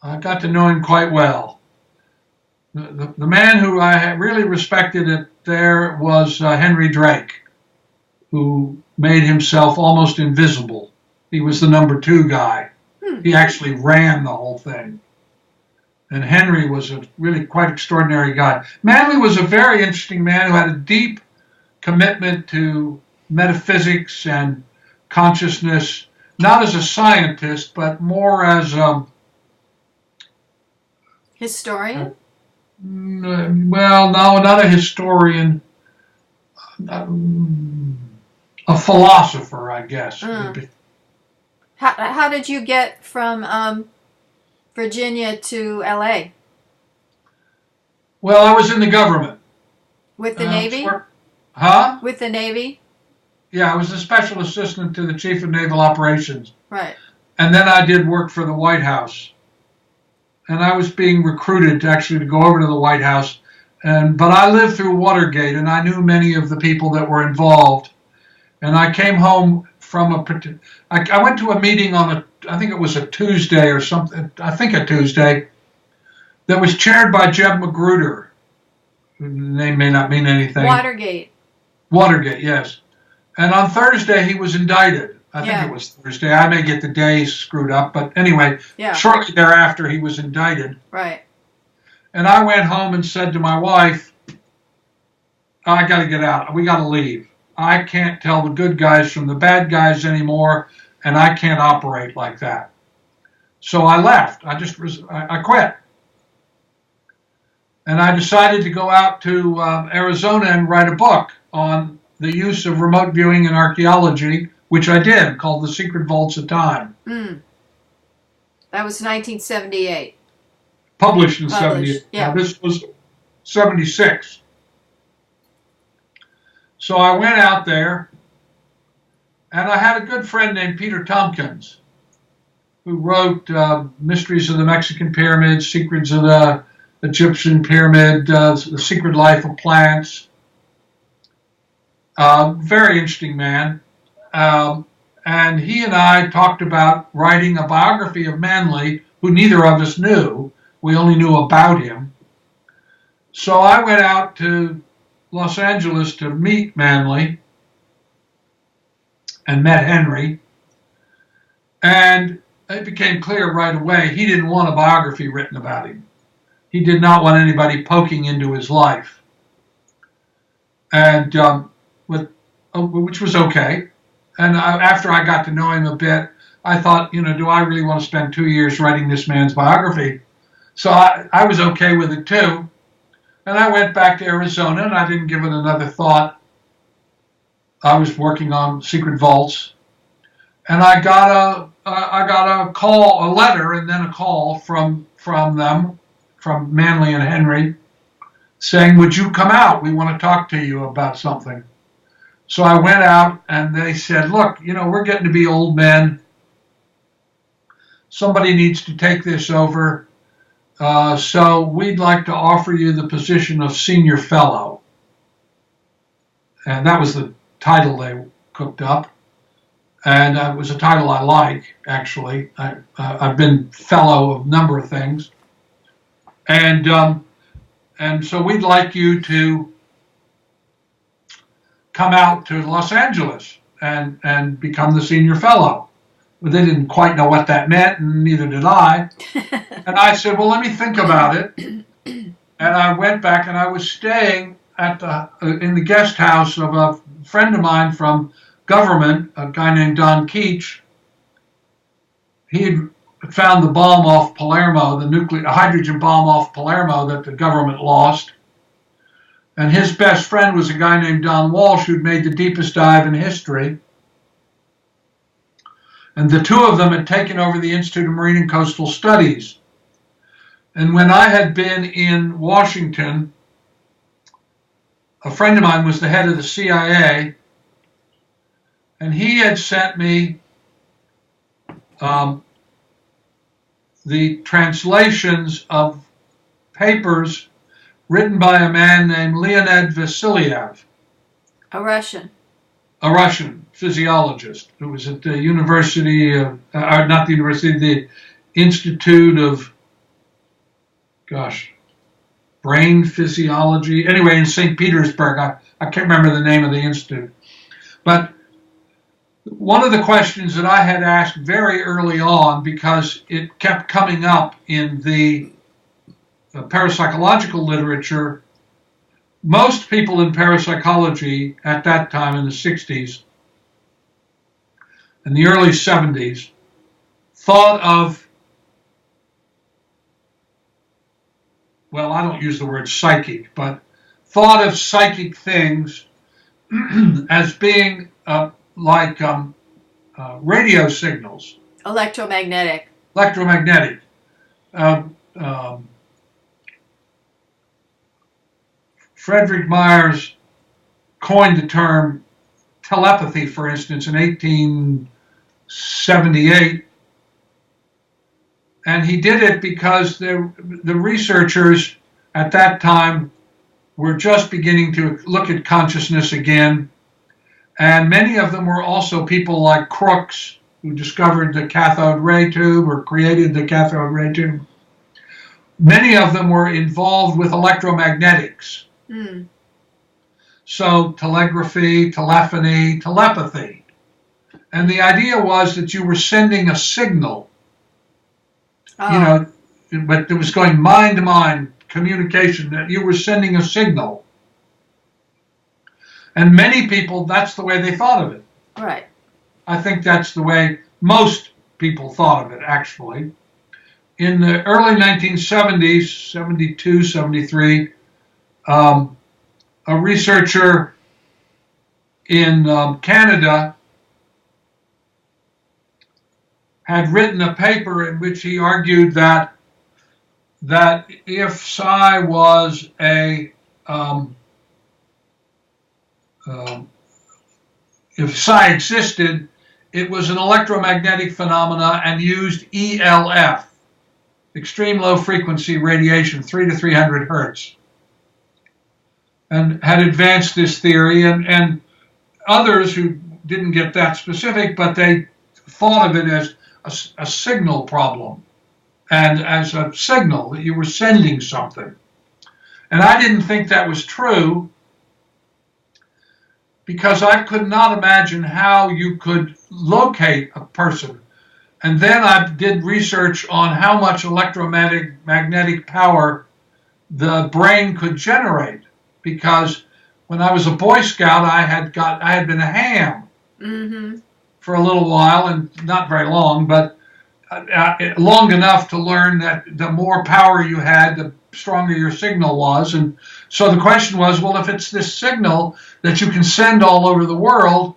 I got to know him quite well. the man who I really respected it there was Henry Drake, who made himself almost invisible. He was the number 2 guy. He actually ran the whole thing. And Henry was a really quite extraordinary guy. Manley was a very interesting man who had a deep commitment to metaphysics and consciousness, not as a scientist, but more as a historian. Well, no, not a historian. A philosopher, I guess. How did you get from Virginia to LA? Well, I was in the government. With the Navy? Huh? With the Navy? Yeah, I was a special assistant to the Chief of Naval Operations. Right. And then I did work for the White House. And I was being recruited to go over to the White House. But I lived through Watergate, and I knew many of the people that were involved. And I came home from I went to a meeting on I think it was a Tuesday or something, a Tuesday, that was chaired by Jeb Magruder. The name may not mean anything. Watergate, yes. And on Thursday, he was indicted. I think it was Thursday. I may get the days screwed up, but anyway, shortly thereafter, he was indicted. Right. And I went home and said to my wife, I got to get out. We got to leave. I can't tell the good guys from the bad guys anymore, and I can't operate like that. So I left. I quit. And I decided to go out to Arizona and write a book on the use of remote viewing in archaeology, which I did, called The Secret Vaults of Time. That was 1978. Published in 78. Yeah. Now, this was 76. So I went out there, and I had a good friend named Peter Tompkins, who wrote Mysteries of the Mexican Pyramids, Secrets of the Egyptian Pyramid, The Secret Life of Plants. Very interesting man. And he and I talked about writing a biography of Manley, who neither of us knew. We only knew about him. So I went out to Los Angeles to meet Manley and met Henry. And it became clear right away he didn't want a biography written about him. He did not want anybody poking into his life. And which was okay. And after I got to know him a bit, I thought, do I really want to spend 2 years writing this man's biography? So I was okay with it too. And I went back to Arizona, and I didn't give it another thought. I was working on Secret Vaults, and I got a letter, and then a call from them, from Manley and Henry, saying, "Would you come out? We want to talk to you about something." So I went out, and they said, "Look, we're getting to be old men. Somebody needs to take this over. So we'd like to offer you the position of senior fellow." And that was the title they cooked up. And it was a title I like, actually. I've been fellow of a number of things. And so we'd like you to come out to Los Angeles and become the senior fellow. But they didn't quite know what that meant, and neither did I. And I said, well, let me think about it. And I went back, and I was staying in the guest house of a friend of mine from government, a guy named Don Keach. He had found the bomb off Palermo, the hydrogen bomb off Palermo that the government lost. And his best friend was a guy named Don Walsh, who'd made the deepest dive in history. And the two of them had taken over the Institute of Marine and Coastal Studies. And when I had been in Washington, a friend of mine was the head of the CIA, and he had sent me the translations of papers written by a man named Leonid Vasiliev. A Russian physiologist who was at the University of, not the University, the Institute of, brain physiology. Anyway, in St. Petersburg, I can't remember the name of the institute. But one of the questions that I had asked very early on, because it kept coming up in the parapsychological literature, most people in parapsychology at that time in the 60s and the early 70s thought of, well, I don't use the word psychic, but thought of psychic things as being like radio signals. Electromagnetic. Electromagnetic. Frederick Myers coined the term telepathy, for instance, in 1878. And he did it because the researchers at that time were just beginning to look at consciousness again. And many of them were also people like Crookes, who discovered the cathode ray tube or created the cathode ray tube. Many of them were involved with electromagnetics. Mm. So telegraphy, telephony, telepathy. And the idea was that you were sending a signal, but it was going mind-to-mind communication, that you were sending a signal. And many people, that's the way they thought of it. Right. I think that's the way most people thought of it, actually. In the early 1970s, 72, 73, a researcher in Canada had written a paper in which he argued that if psi was if psi existed, it was an electromagnetic phenomena and used ELF, extreme low frequency radiation, 3 to 300 hertz, and had advanced this theory, and others who didn't get that specific, but they thought of it as a signal problem and as a signal that you were sending something. And I didn't think that was true, because I could not imagine how you could locate a person. And then I did research on how much electromagnetic power the brain could generate, because when I was a Boy Scout, I had been a ham for a little while, and not very long, but long enough to learn that the more power you had, the stronger your signal was. And so the question was, well, if it's this signal that you can send all over the world,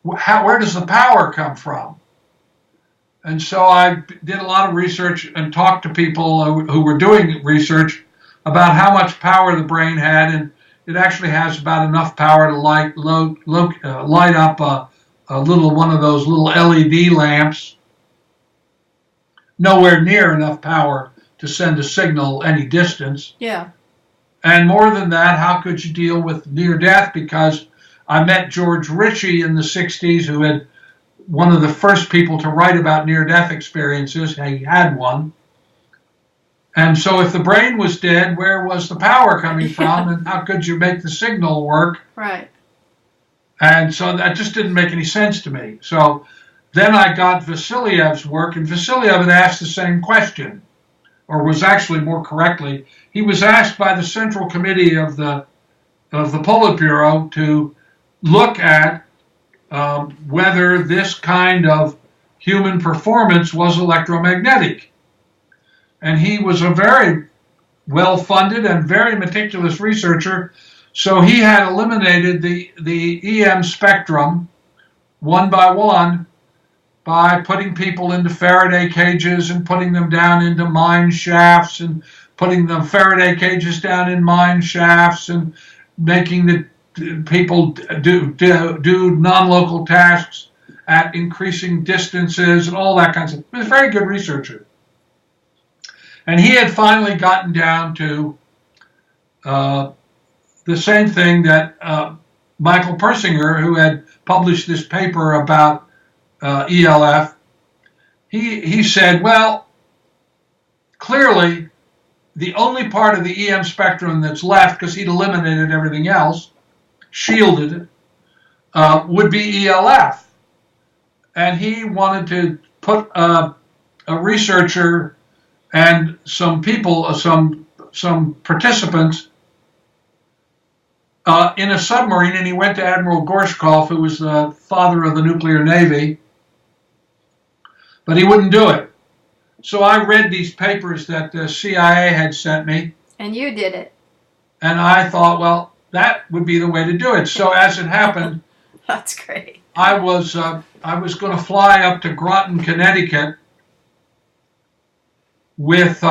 where does the power come from? And so I did a lot of research and talked to people who were doing research about how much power the brain had, and it actually has about enough power to light up a little one of those little LED lamps. Nowhere near enough power to send a signal any distance. Yeah. And more than that, how could you deal with near death? Because I met George Ritchie in the 60s, who had one of the first people to write about near-death experiences. He had one. And so if the brain was dead, where was the power coming from, and how could you make the signal work? Right. And so that just didn't make any sense to me. So then I got Vasiliev's work, and Vasiliev had asked the same question, or was actually more correctly, he was asked by the Central Committee of the Politburo to look at whether this kind of human performance was electromagnetic. And he was a very well-funded and very meticulous researcher, so he had eliminated the EM spectrum one by one by putting people into Faraday cages and putting them down into mine shafts and putting the Faraday cages down in mine shafts and making the people do non-local tasks at increasing distances and all that kind of stuff. He was a very good researcher. And he had finally gotten down to the same thing that Michael Persinger, who had published this paper about ELF, he said, well, clearly the only part of the EM spectrum that's left, because he'd eliminated everything else, shielded it, would be ELF. And he wanted to put a researcher and some people, some participants in a submarine, and he went to Admiral Gorshkov, who was the father of the nuclear navy, but he wouldn't do it. So I read these papers that the CIA had sent me. And you did it. And I thought, well, that would be the way to do it. So as it happened, that's great. I was going to fly up to Groton, Connecticut with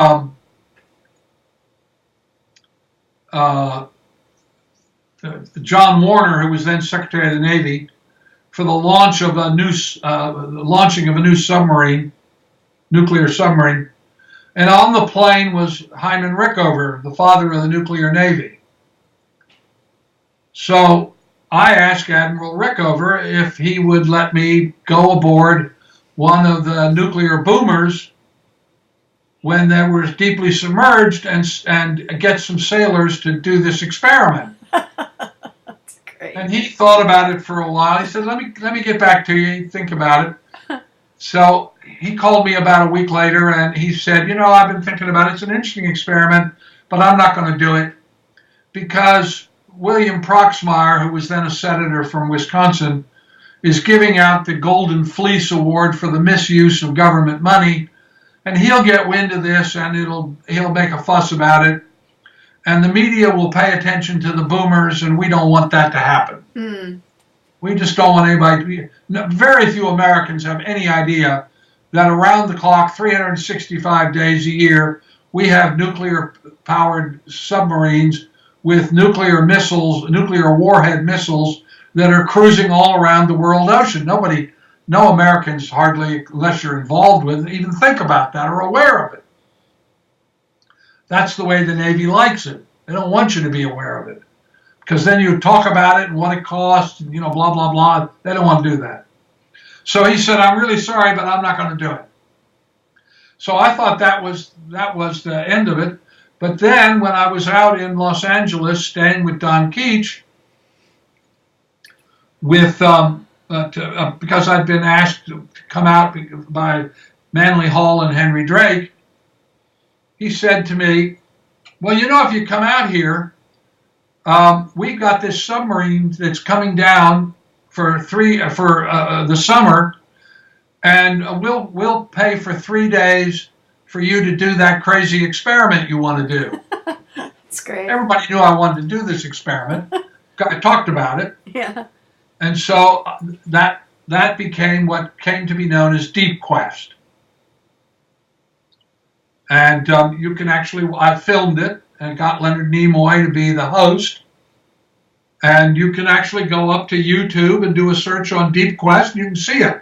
John Warner, who was then Secretary of the Navy, for the launching of a new submarine, nuclear submarine. And on the plane was Hyman Rickover, the father of the nuclear navy. So I asked Admiral Rickover if he would let me go aboard one of the nuclear boomers when they were deeply submerged and get some sailors to do this experiment. That's great. And he thought about it for a while. He said, let me get back to you, think about it. So he called me about a week later and he said, I've been thinking about it. It's an interesting experiment, but I'm not going to do it because William Proxmire, who was then a senator from Wisconsin, is giving out the Golden Fleece Award for the misuse of government money, and he'll get wind of this and he'll make a fuss about it, and the media will pay attention to the boomers, and we don't want that to happen. Mm. We just don't want anybody to be. Very few Americans have any idea that around the clock, 365 days a year, we have nuclear-powered submarines with nuclear warhead missiles that are cruising all around the world ocean. No Americans hardly, unless you're involved with it, even think about that or aware of it. That's the way the Navy likes it. They don't want you to be aware of it. Because then you talk about it and what it costs, blah, blah, blah. They don't want to do that. So he said, I'm really sorry, but I'm not going to do it. So I thought that was the end of it. But then when I was out in Los Angeles staying with Don Keach, because I'd been asked to come out by Manly Hall and Henry Drake, he said to me, well, if you come out here, we've got this submarine that's coming down for the summer, and we'll pay for 3 days for you to do that crazy experiment you want to do. That's great. Everybody knew I wanted to do this experiment. I talked about it. Yeah. And so that became what came to be known as Deep Quest. And you can I filmed it and got Leonard Nimoy to be the host. And you can actually go up to YouTube and do a search on Deep Quest, and you can see it.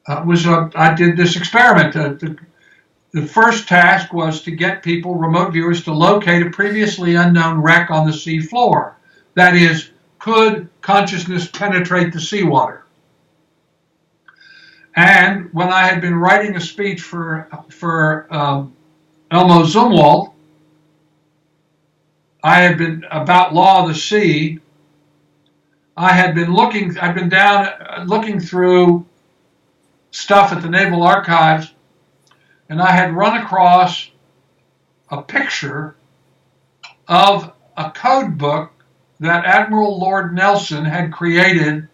I did this experiment. The first task was to get remote viewers, to locate a previously unknown wreck on the sea floor. That is, could consciousness penetrate the seawater? And when I had been writing a speech for Elmo Zumwalt, I had been about Law of the Sea. I'd been down looking through stuff at the Naval Archives, and I had run across a picture of a code book that Admiral Lord Nelson had created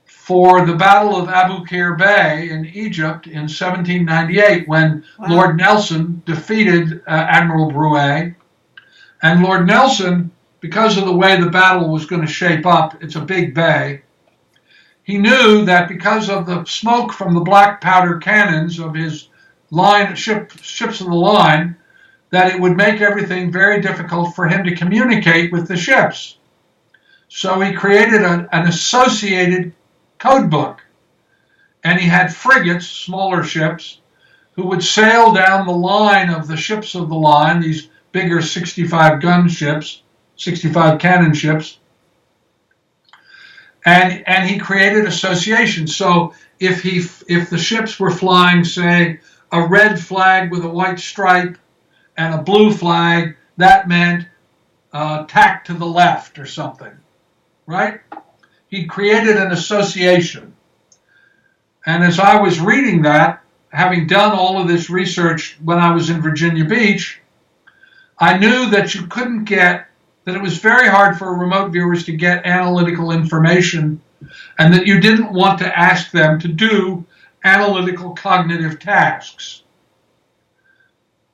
for the Battle of Abu Qir Bay in Egypt in 1798, when Lord Nelson defeated Admiral Bruet. And Lord Nelson, because of the way the battle was going to shape up, it's a big bay, he knew that because of the smoke from the black powder cannons of his ships of the line, that it would make everything very difficult for him to communicate with the ships. So he created an associated code book. And he had frigates, smaller ships, who would sail down the line of the ships of the line, these bigger 65 gun ships, 65 cannon ships. And he created associations. So if the ships were flying, say, a red flag with a white stripe and a blue flag, that meant tack to the left or something, right? He created an association. And as I was reading that, having done all of this research when I was in Virginia Beach, I knew that you couldn't get, that it was very hard for remote viewers to get analytical information, and that you didn't want to ask them to do analytical cognitive tasks.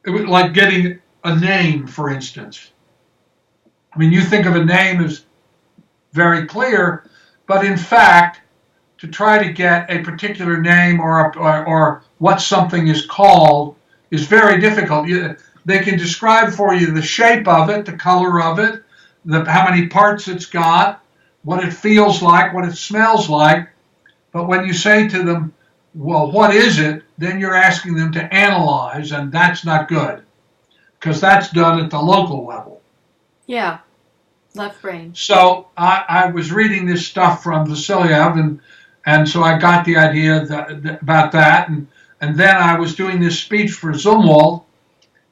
It was like getting a name, for instance. I mean, you think of a name as very clear, but in fact, to try to get a particular name or what something is called is very difficult. They can describe for you the shape of it, the color of it, how many parts it's got, what it feels like, what it smells like. But when you say to them, well, what is it? Then you're asking them to analyze, and that's not good, because that's done at the local level. Yeah, left brain. So I was reading this stuff from Vasilyev, and so I got the idea about that. And then I was doing this speech for Zumwalt,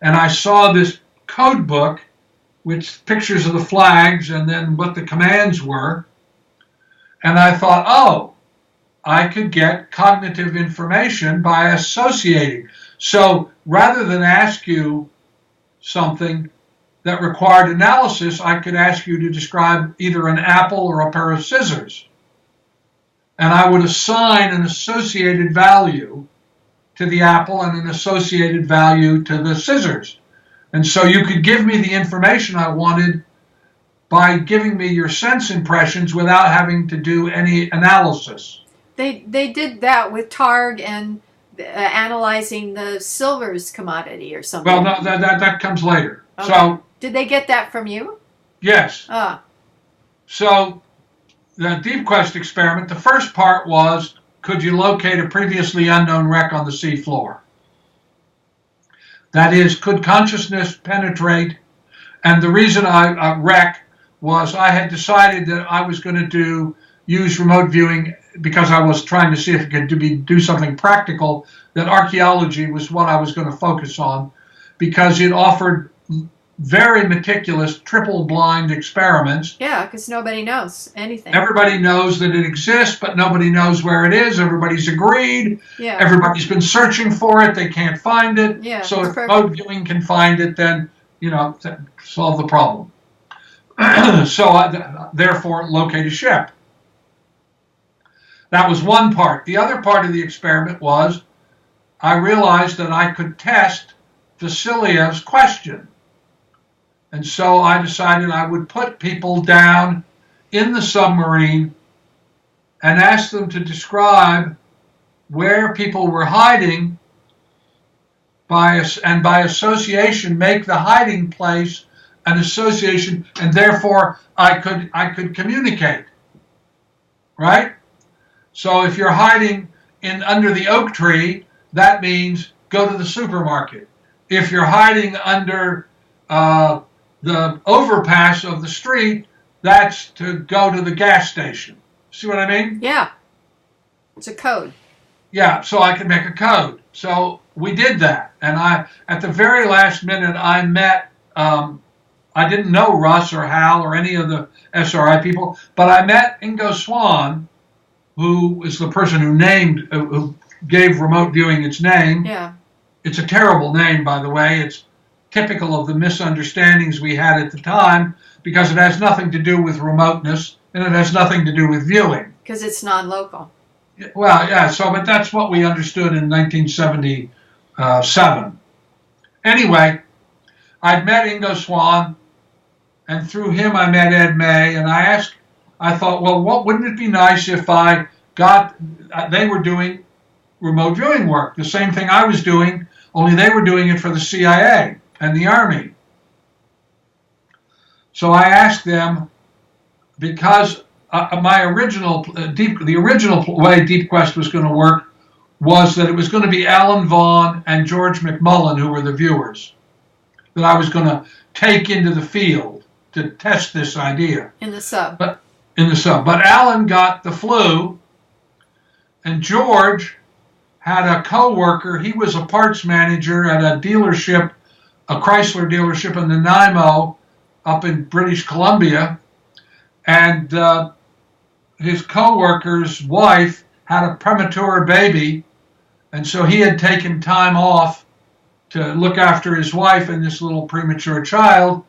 and I saw this code book with pictures of the flags and then what the commands were. And I thought, oh, I could get cognitive information by associating. So rather than ask you something that required analysis, I could ask you to describe either an apple or a pair of scissors. And I would assign an associated value to the apple and an associated value to the scissors. And so you could give me the information I wanted by giving me your sense impressions without having to do any analysis. They did that with Targ and analyzing the silvers commodity or something. Well, no, that comes later. Okay. So did they get that from you? Yes. So the Deep Quest experiment, the first part was, could you locate a previously unknown wreck on the seafloor? That is, could consciousness penetrate? And the reason I wreck was I had decided that I was going to use remote viewing because I was trying to see if it could do something practical, that archaeology was what I was going to focus on, because it offered very meticulous triple-blind experiments. Yeah, because nobody knows anything. Everybody knows that it exists, but nobody knows where it is. Everybody's agreed. Yeah. Everybody's been searching for it. They can't find it. Yeah, so if perfect. remote viewing can find it, then, solve the problem. So I, therefore, locate a ship. That was one part. The other part of the experiment was I realized that I could test Vasilyev's question. And so I decided I would put people down in the submarine and ask them to describe where people were hiding and by association make the hiding place an association, and therefore I could communicate, right? So if you're hiding under the oak tree, that means go to the supermarket. If you're hiding under the overpass of the street, that's to go to the gas station. See what I mean? Yeah. It's a code. Yeah, so I could make a code. So we did that. And at the very last minute, I met, I didn't know Russ or Hal or any of the SRI people, but I met Ingo Swann, who is the person who gave remote viewing its name. Yeah. It's a terrible name, by the way. It's typical of the misunderstandings we had at the time, because it has nothing to do with remoteness and it has nothing to do with viewing. Because it's non-local. Well, yeah, but that's what we understood in 1977. Anyway, I'd met Ingo Swann, and through him I met Ed May, and I thought, well, wouldn't it be nice if they were doing remote viewing work, the same thing I was doing, only they were doing it for the CIA and the Army. So I asked them, because the original way Deep Quest was going to work was that it was going to be Alan Vaughan and George McMullen who were the viewers, that I was going to take into the field to test this idea. In the sub. But Alan got the flu, and George had a co-worker. He was a parts manager at a dealership, a Chrysler dealership in Nanaimo up in British Columbia. And his co-worker's wife had a premature baby. And so he had taken time off to look after his wife and this little premature child.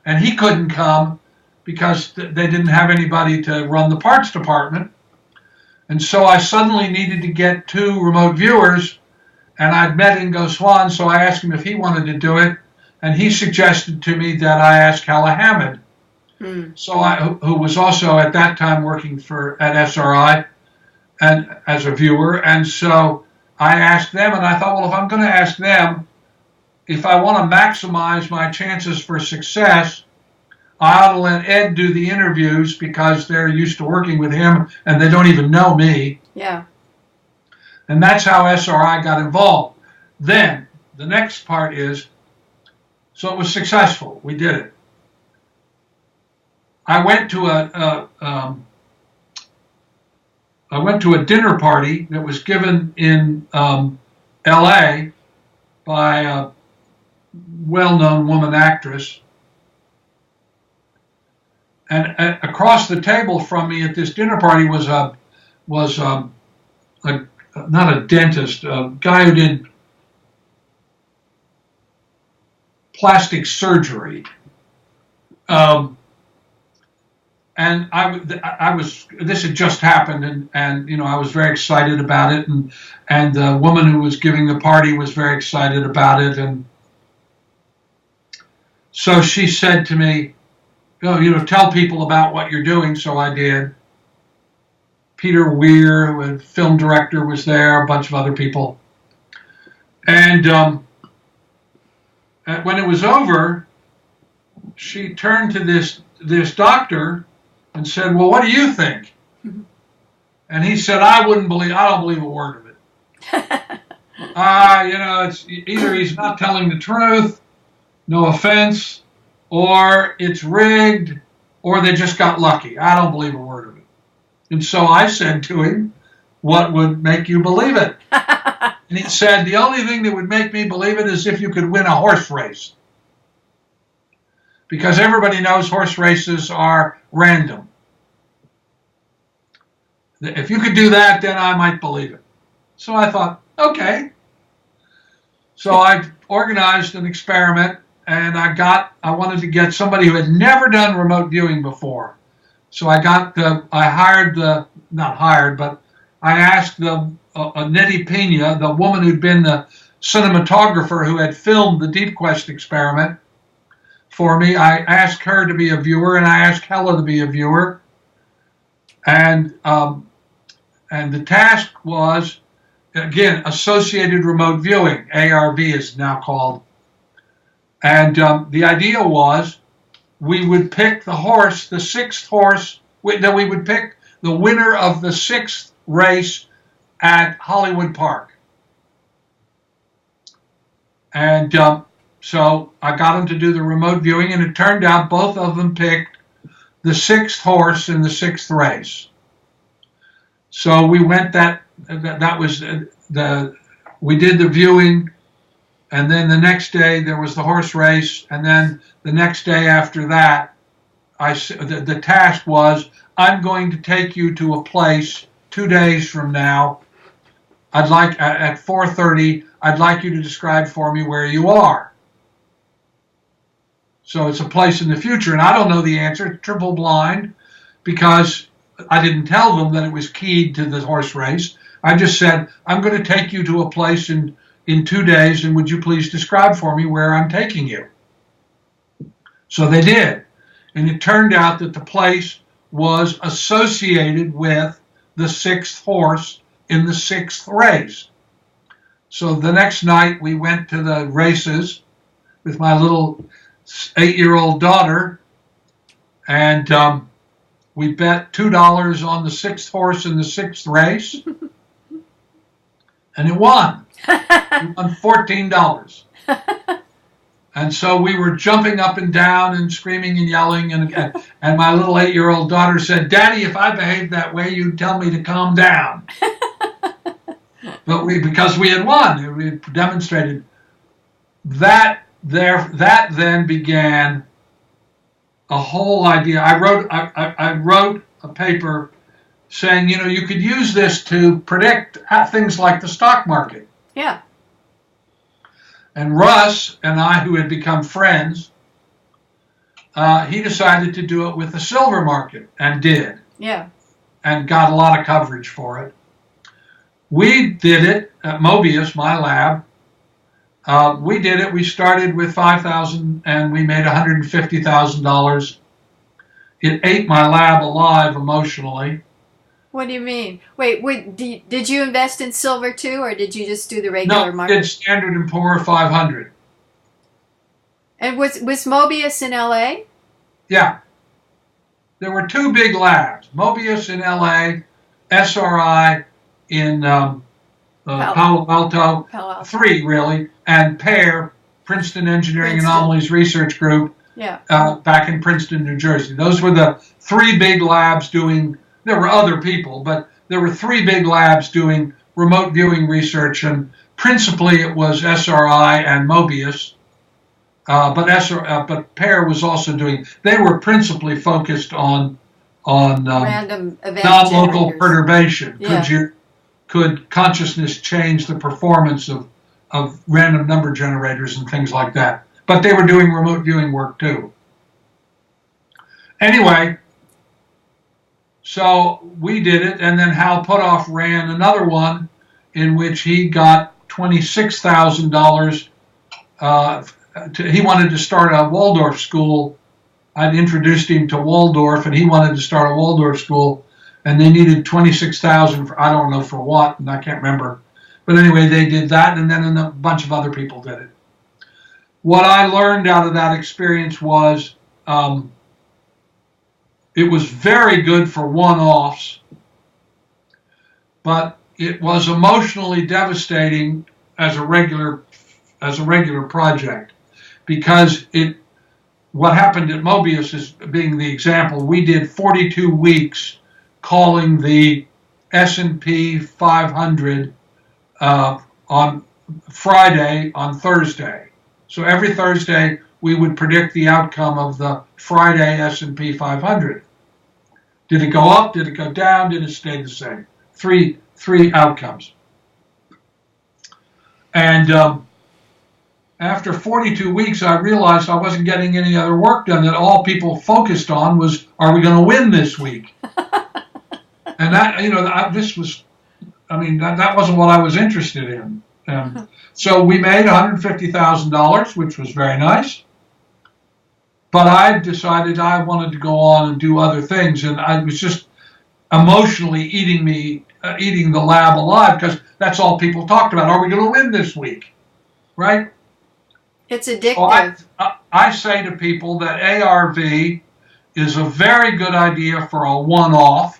And he couldn't come because they didn't have anybody to run the parts department. And so I suddenly needed to get 2 remote viewers, and I'd met in Goswan, so I asked him if he wanted to do it, and he suggested to me that I ask Hala Hamid, who was also at that time working at SRI and as a viewer. And so I asked them, and I thought, well, if I'm going to ask them, if I want to maximize my chances for success, I ought to let Ed do the interviews because they're used to working with him and they don't even know me. Yeah. And that's how SRI got involved. Then the next part is, so it was successful. We did it. I went to a dinner party that was given in L.A. by a well-known woman actress. And across the table from me at this dinner party was not a dentist, a guy who did plastic surgery. And this had just happened, and I was very excited about it, and the woman who was giving the party was very excited about it, and so she said to me, tell people about what you're doing. So I did. Peter Weir, who was film director, was there, a bunch of other people. And when it was over, she turned to this doctor and said, well, what do you think? And he said, I don't believe a word of it. It's either he's not telling the truth, no offense, or it's rigged, or they just got lucky. I don't believe a word of it. And so I said to him, what would make you believe it? And he said, the only thing that would make me believe it is if you could win a horse race. Because everybody knows horse races are random. If you could do that, then I might believe it. So I thought, okay. So I organized an experiment, and I wanted to get somebody who had never done remote viewing before. So I asked Nettie Pena, the woman who'd been the cinematographer who had filmed the Deep Quest experiment for me. I asked her to be a viewer, and I asked Hella to be a viewer. And the task was, again, associated remote viewing, ARV is now called. And the idea was we would pick the horse, the 6th horse, that we would pick the winner of the 6th race at Hollywood Park. And so I got them to do the remote viewing, and it turned out both of them picked the 6th horse in the 6th race. So we went we did the viewing, and then the next day there was the horse race, and then the next day after that, the task was, I'm going to take you to a place 2 days from now. I'd like, at 4:30, I'd like you to describe for me where you are. So it's a place in the future, and I don't know the answer, triple blind, because I didn't tell them that it was keyed to the horse race. I just said, I'm going to take you to a place in 2 days, and would you please describe for me where I'm taking you? So they did. And it turned out that the place was associated with the 6th horse in the 6th race. So the next night we went to the races with my little 8-year-old daughter, and we bet $2 on the 6th horse in the 6th race, and it won. We won $14. And so we were jumping up and down and screaming and yelling, and my little 8-year-old daughter said, Daddy, if I behaved that way, you'd tell me to calm down. But because we had won, we had demonstrated that that then began a whole idea. I wrote a paper saying, you could use this to predict things like the stock market. Yeah. And Russ and I, who had become friends, he decided to do it with the silver market, and did. Yeah. And got a lot of coverage for it. We did it at Mobius, my lab. We did it. We started with $5,000 and we made $150,000. It ate my lab alive emotionally. What do you mean? Wait, did you invest in silver too, or did you just do the regular market? No, it's Standard & Poor 500. And was Mobius in LA? Yeah. There were two big labs, Mobius in LA, SRI in Palo Alto, three really, and PAIR, Princeton Engineering Anomalies Research Group, back in Princeton, New Jersey. Those were the three big labs doing, there were other people, but there were three big labs doing remote viewing research, and principally it was SRI and Mobius. But PAIR was also doing, they were principally focused on random event non-local generators. Perturbation. Yeah. Could consciousness change the performance of random number generators and things like that? But they were doing remote viewing work too. Anyway, so we did it, and then Hal Puthoff ran another one in which he got $26,000. He wanted to start a Waldorf school. I'd introduced him to Waldorf, and he wanted to start a Waldorf school, and they needed $26,000 for, I don't know for what, and I can't remember. But anyway, they did that, and then a bunch of other people did it. What I learned out of that experience was it was very good for one-offs, but it was emotionally devastating as a regular project, because what happened at Mobius is being the example. We did 42 weeks calling the S&P 500 on Friday, on Thursday. So every Thursday we would predict the outcome of the Friday S&P 500. Did it go up? Did it go down? Did it stay the same? Three outcomes. And after 42 weeks, I realized I wasn't getting any other work done, that all people focused on was, are we going to win this week? And that, that wasn't what I was interested in. So we made $150,000, which was very nice. But I decided I wanted to go on and do other things, and I was just emotionally eating the lab alive, because that's all people talked about. Are we going to win this week? Right? It's addictive. So I say to people that ARV is a very good idea for a one-off.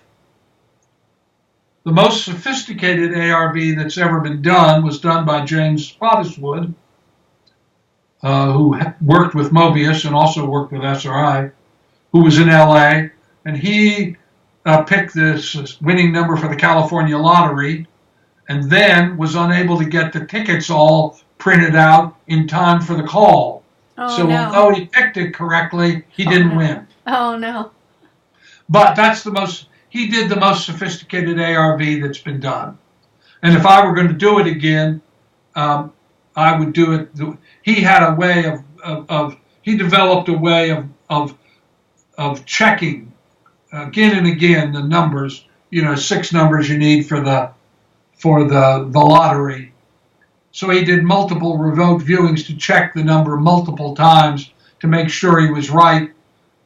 The most sophisticated ARV that's ever been done was done by James Spottiswoode, who worked with Mobius and also worked with SRI, who was in LA, and he picked this winning number for the California lottery, and then was unable to get the tickets all printed out in time for the call. Although he picked it correctly, he didn't win. Oh no. But he did the most sophisticated ARV that's been done. And if I were going to do it again, I would do it. He had a way he developed a way of checking again and again the numbers, 6 numbers you need for the lottery. So he did multiple remote viewings to check the number multiple times to make sure he was right,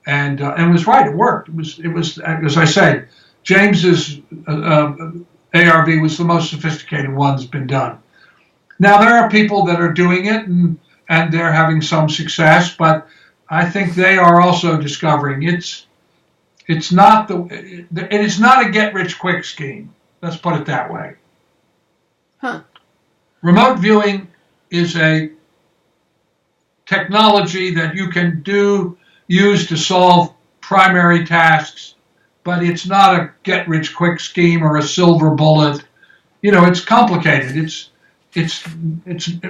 and was right. It worked. It was as I say, James's ARV was the most sophisticated one that's been done. Now there are people that are doing it and they're having some success, but I think they are also discovering it is not a get-rich-quick scheme. Let's put it that way. Huh. Remote viewing is a technology that you can use to solve primary tasks, but it's not a get-rich-quick scheme or a silver bullet. it's complicated. It's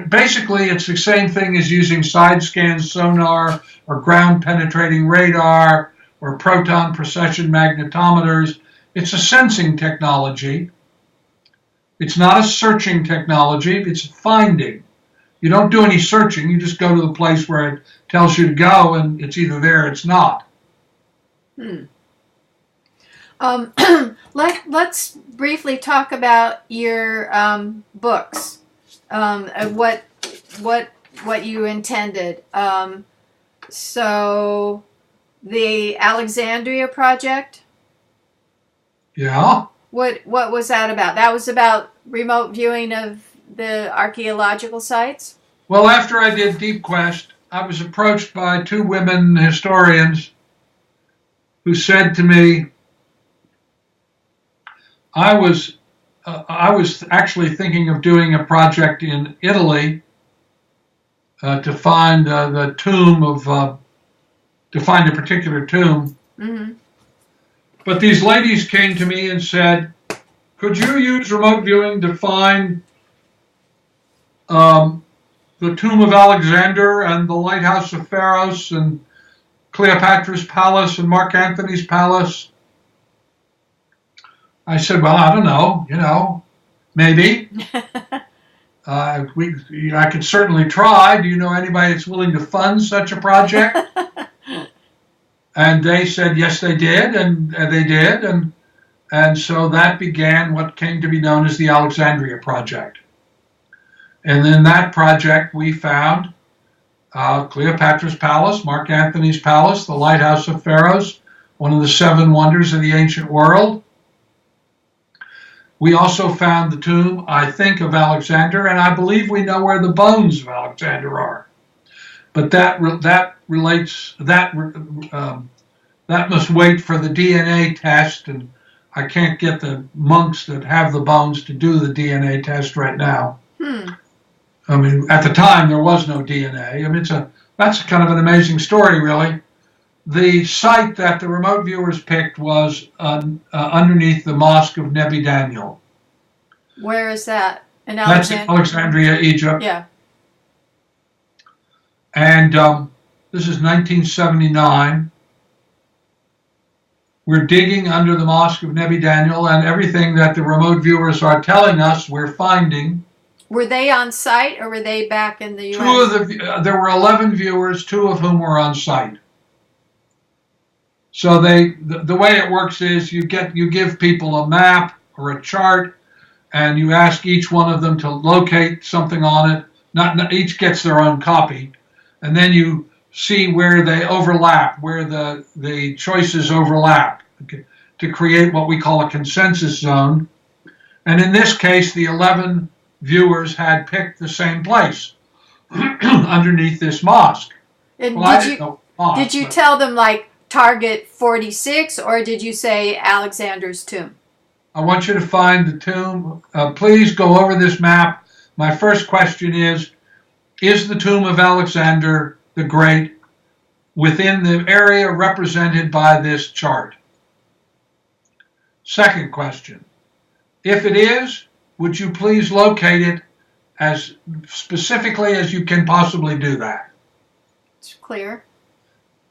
basically it's the same thing as using side scan sonar or ground penetrating radar or proton precession magnetometers. It's a sensing technology. It's not a searching technology. It's finding. You don't do any searching. You just go to the place where it tells you to go, and it's either there or it's not. Let's briefly talk about your books. What you intended. So the Alexandria project. Yeah. What was that about? That was about remote viewing of the archaeological sites? Well, after I did Deep Quest, I was approached by two women historians who said to me, I was actually thinking of doing a project in Italy to find the tomb of, to find a particular tomb. Mm-hmm. But these ladies came to me and said, could you use remote viewing to find the tomb of Alexander and the lighthouse of Pharos and Cleopatra's palace and Mark Antony's palace? I said, well, I don't know, maybe. I could certainly try. Do you know anybody that's willing to fund such a project? And they said, yes, they did, and they did, and so that began what came to be known as the Alexandria project. And in that project, we found Cleopatra's palace, Mark Antony's palace, the lighthouse of Pharos, one of the seven wonders of the ancient world. We also found the tomb, I think, of Alexander, and I believe we know where the bones of Alexander are. But that must wait for the DNA test, and I can't get the monks that have the bones to do the DNA test right now. I mean, at the time there was no DNA. I mean, that's kind of an amazing story, really. The site that the remote viewers picked was underneath the Mosque of Nebi Daniel. Where is that? In That's Alexandria? in Alexandria, Egypt. Yeah. And this is 1979. We're digging under the Mosque of Nebi Daniel, and everything that the remote viewers are telling us we're finding. Were they on site, or were they back in the U.S.? There were 11 viewers, 2 of whom were on site. So the way it works is you give people a map or a chart, and you ask each one of them to locate something on it. Not each gets their own copy, and then you see where they overlap, where the choices overlap, to create what we call a consensus zone. And in this case, the 11 viewers had picked the same place underneath this mosque. And well, did you tell them, like, target 46, or did you say Alexander's tomb? I want you to find the tomb. Please go over this map. My first question is the tomb of Alexander the Great within the area represented by this chart? Second question, if it is, would you please locate it as specifically as you can possibly do that? It's clear.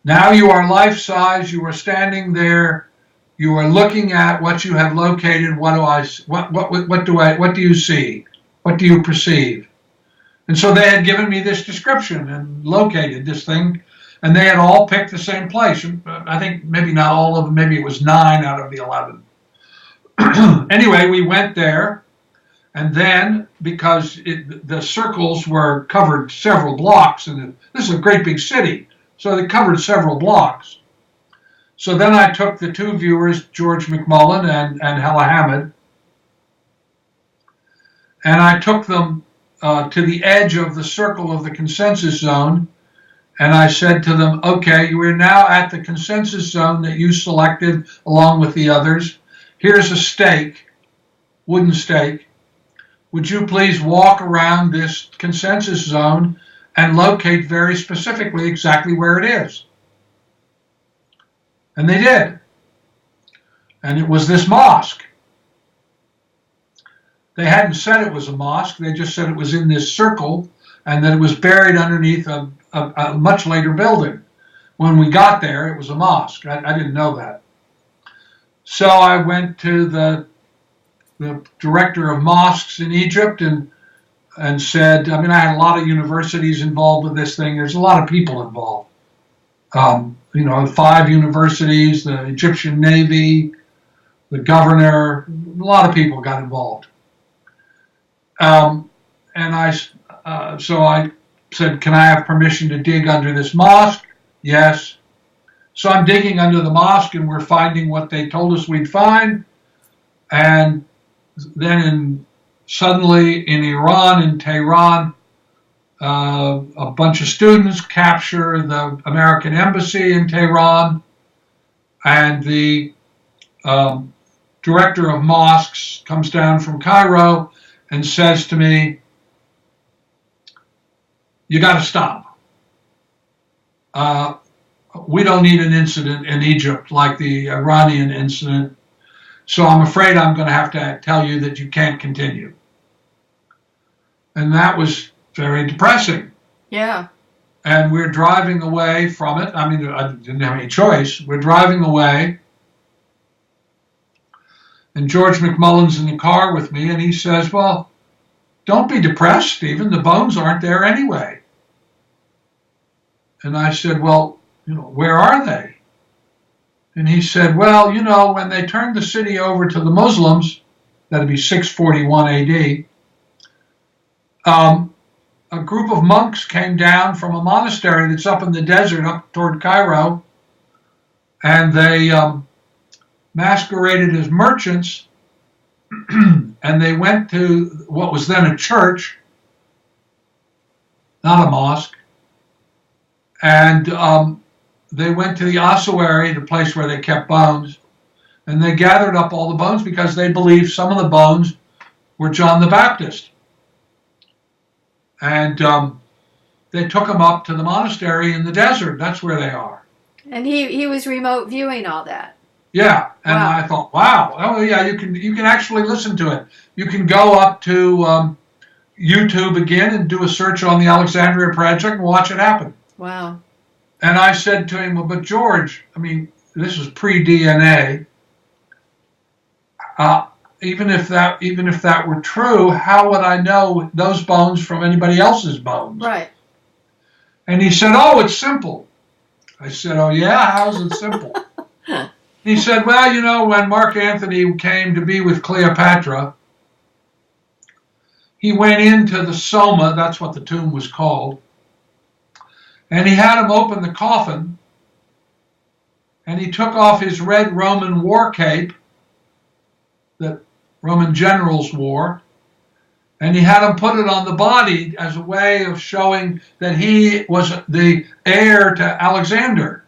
Now you are life-size, you are standing there, you are looking at what you have located. What do you see? What do you perceive? And so they had given me this description and located this thing, and they had all picked the same place. I think maybe not all of them, maybe it was 9 out of the 11. Anyway, we went there, and then because the circles were covered several blocks, and this is a great big city, so they covered several blocks. So then I took the 2 viewers, George McMullen and Hella Hammond, and I took them to the edge of the circle of the consensus zone, and I said to them, okay, we're now at the consensus zone that you selected along with the others. Here's a stake, wooden stake. Would you please walk around this consensus zone and locate very specifically exactly where it is? And they did. And it was this mosque. They hadn't said it was a mosque. They just said it was in this circle and that it was buried underneath a much later building. When we got there, it was a mosque. I didn't know that. So I went to the director of mosques in Egypt and said, I mean, I had a lot of universities involved with this thing. There's a lot of people involved. 5 universities, the Egyptian Navy, the governor, a lot of people got involved. So I said, can I have permission to dig under this mosque? Yes. So I'm digging under the mosque and we're finding what they told us we'd find. And then suddenly in Iran, in Tehran, a bunch of students capture the American embassy in Tehran, and the director of mosques comes down from Cairo and says to me, you got to stop. We don't need an incident in Egypt like the Iranian incident, so I'm afraid I'm going to have to tell you that you can't continue. And that was very depressing. Yeah. And we're driving away from it. I mean, I didn't have any choice. We're driving away. And George McMullen's in the car with me, and he says, well, don't be depressed, Stephen. The bones aren't there anyway. And I said, well, where are they? And he said, well, when they turned the city over to the Muslims, that'd be 641 AD, a group of monks came down from a monastery that's up in the desert up toward Cairo, and they masqueraded as merchants, and they went to what was then a church, not a mosque, and they went to the ossuary, the place where they kept bones, and they gathered up all the bones because they believed some of the bones were John the Baptist. And they took him up to the monastery in the desert. That's where they are. And he was remote viewing all that. Yeah, and wow. I thought, wow, oh yeah, you can actually listen to it. You can go up to YouTube again and do a search on the Alexandria project and watch it happen. Wow. And I said to him, well, but George, I mean, this is pre-DNA. Even if that were true, how would I know those bones from anybody else's bones? Right. And he said, oh, it's simple. I said, oh, yeah? How's it simple? He said, well, when Mark Antony came to be with Cleopatra, he went into the Soma, that's what the tomb was called, and he had him open the coffin, and he took off his red Roman war cape that Roman generals wore, and he had him put it on the body as a way of showing that he was the heir to Alexander.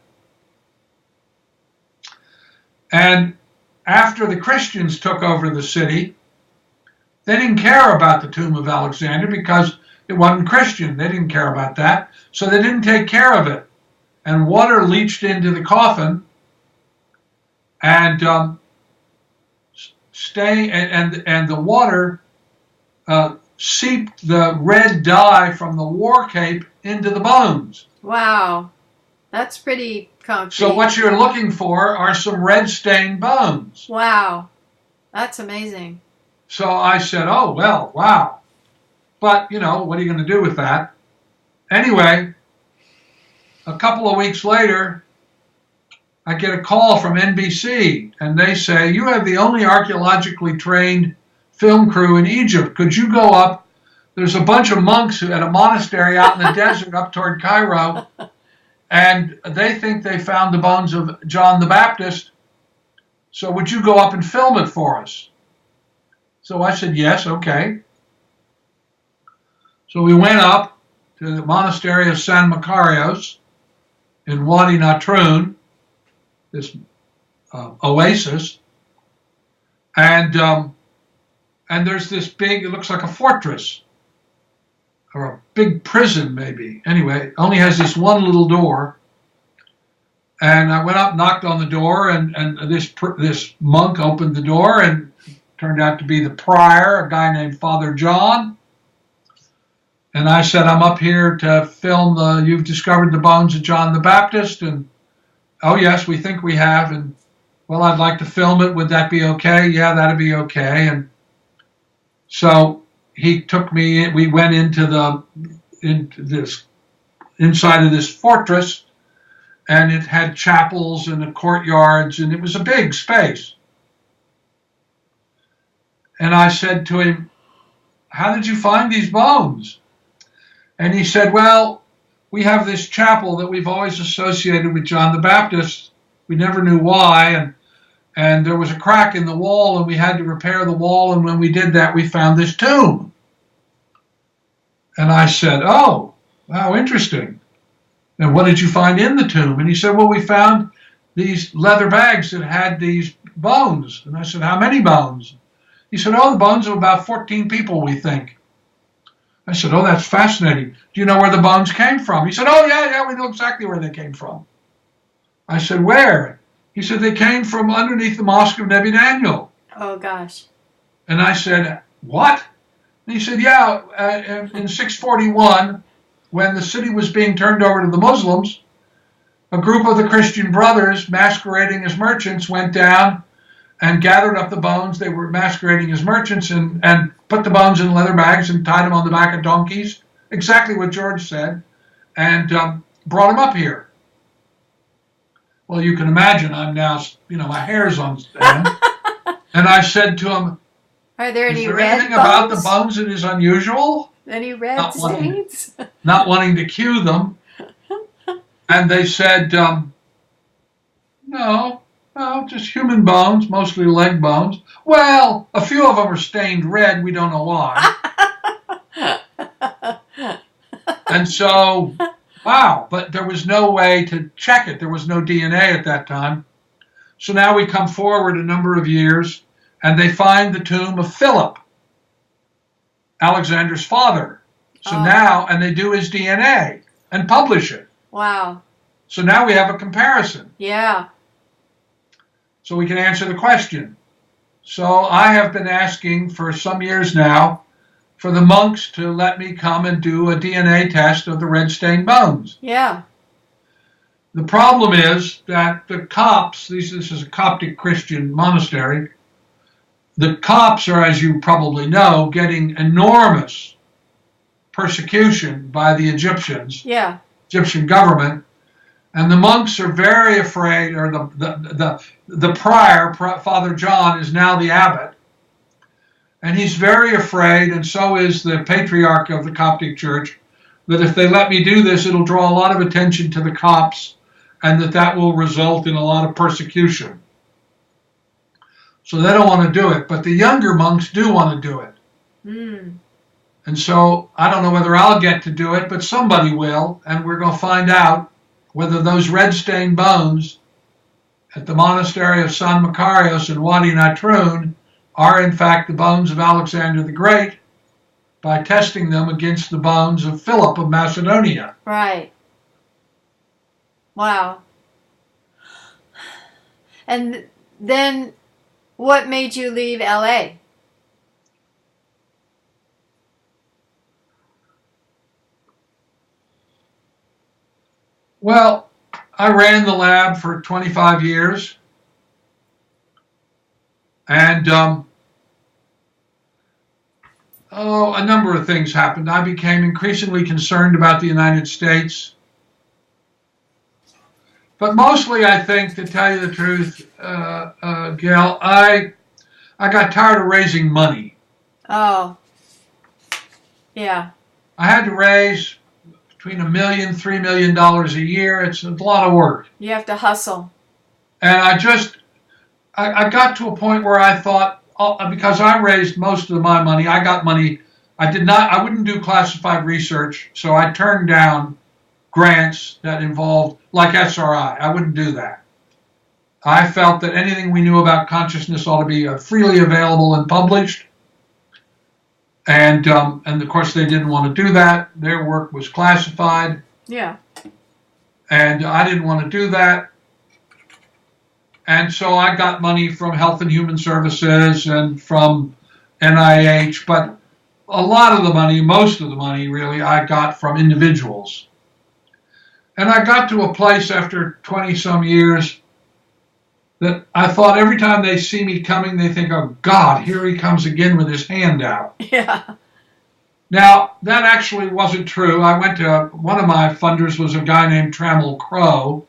And after the Christians took over the city, they didn't care about the tomb of Alexander because it wasn't Christian. They didn't care about that, so they didn't take care of it. And water leached into the coffin, and the water seeped the red dye from the war cape into the bones. Wow, that's pretty concrete. So what you're looking for are some red stained bones. Wow, that's amazing. So I said, oh, well, wow. But, what are you going to do with that? Anyway, a couple of weeks later, I get a call from NBC, and they say, you have the only archaeologically trained film crew in Egypt. Could you go up? There's a bunch of monks at a monastery out in the desert up toward Cairo, and they think they found the bones of John the Baptist. So would you go up and film it for us? So I said, yes, okay. So we went up to the monastery of San Makarios in Wadi Natrun, this oasis, and there's this big, it looks like a fortress, or a big prison maybe. Anyway, it only has this one little door. And I went up, knocked on the door, and this monk opened the door, and turned out to be the prior, a guy named Father John. And I said, I'm up here to film you've discovered the bones of John the Baptist. And, oh, yes, we think we have. And, well, I'd like to film it. Would that be okay? Yeah, that'd be okay. And so he took me, we went into this, inside of this fortress, and it had chapels and the courtyards, and it was a big space. And I said to him, how did you find these bones? And he said, well, we have this chapel that we've always associated with John the Baptist. We never knew why, and there was a crack in the wall, and we had to repair the wall, and when we did that, we found this tomb. And I said, oh, how interesting. And what did you find in the tomb? And he said, well, we found these leather bags that had these bones. And I said, how many bones? He said, oh, the bones of about 14 people, we think. I said, oh, that's fascinating. Do you know where the bones came from? He said, oh, yeah, we know exactly where they came from. I said, where? He said, they came from underneath the Mosque of Nebi Daniel. Oh, gosh. And I said, what? And he said, yeah, in 641, when the city was being turned over to the Muslims, a group of the Christian brothers masquerading as merchants went down and gathered up the bones. They were masquerading as merchants and put the bones in leather bags and tied them on the back of donkeys, exactly what George said, and brought them up here. Well, you can imagine I'm now, my hair's on stand. And I said to him, are there any is there red anything bones? about the bones that is unusual? Any red stains? Not wanting to cue them. And they said, no, just human bones, mostly leg bones. Well, a few of them are stained red. We don't know why. And so, wow, but there was no way to check it. There was no DNA at that time. So now we come forward a number of years, and they find the tomb of Philip, Alexander's father. So now, and they do his DNA and publish it. Wow. So now we have a comparison. Yeah. So we can answer the question. So I have been asking for some years now for the monks to let me come and do a DNA test of the red stained bones. Yeah. The problem is that the Copts, this is a Coptic Christian monastery, the Copts are, as you probably know, getting enormous persecution by the Egyptians, Egyptian government, and the monks are very afraid, or the prior, Father John, is now the abbot, and he's very afraid, and so is the patriarch of the Coptic Church, that if they let me do this, it'll draw a lot of attention to the Copts, and that will result in a lot of persecution. So they don't want to do it, but the younger monks do want to do it. Mm. And so I don't know whether I'll get to do it, but somebody will, and we're going to find out whether those red-stained bones at the monastery of San Makarios in Wadi Natrun are in fact the bones of Alexander the Great by testing them against the bones of Philip of Macedonia. Right. Wow. And then what made you leave LA? Well, I ran the lab for 25 years, and a number of things happened. I became increasingly concerned about the United States, but mostly, I think, to tell you the truth, Gail, I got tired of raising money. Oh, yeah. I had to raise between $1 million and $3 million a year. It's a lot of work. You have to hustle. And I got to a point where I thought, because I raised most of my money, I got money. I wouldn't do classified research, so I turned down grants that involved, like SRI. I wouldn't do that. I felt that anything we knew about consciousness ought to be freely available and published. And of course they didn't want to do that. Their work was classified. Yeah. And I didn't want to do that. And so I got money from Health and Human Services and from NIH, but a lot of the money, most of the money really, I got from individuals. And I got to a place after 20 some years that I thought every time they see me coming, they think, oh God, here he comes again with his hand out. Yeah. Now, that actually wasn't true. I went to, one of my funders was a guy named Trammell Crow,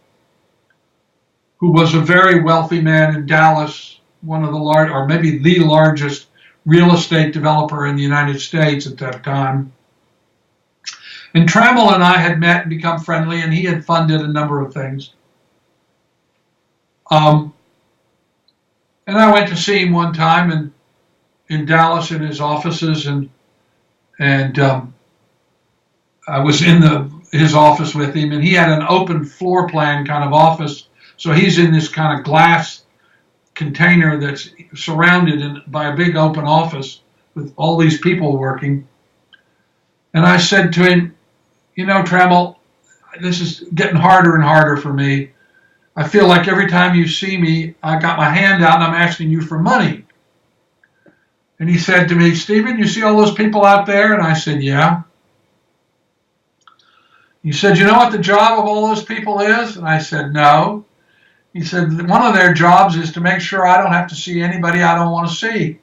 who was a very wealthy man in Dallas, one of the large, or maybe the largest real estate developer in the United States at that time. And Trammell and I had met and become friendly, and he had funded a number of things. And I went to see him one time in Dallas in his offices, and I was in his office with him, and he had an open floor plan kind of office. So he's in this kind of glass container that's surrounded by a big open office with all these people working. And I said to him, you know, Trammell, this is getting harder and harder for me. I feel like every time you see me, I got my hand out and I'm asking you for money. And he said to me, Stephen, you see all those people out there? And I said, yeah. He said, you know what the job of all those people is? And I said, no. He said, one of their jobs is to make sure I don't have to see anybody I don't want to see.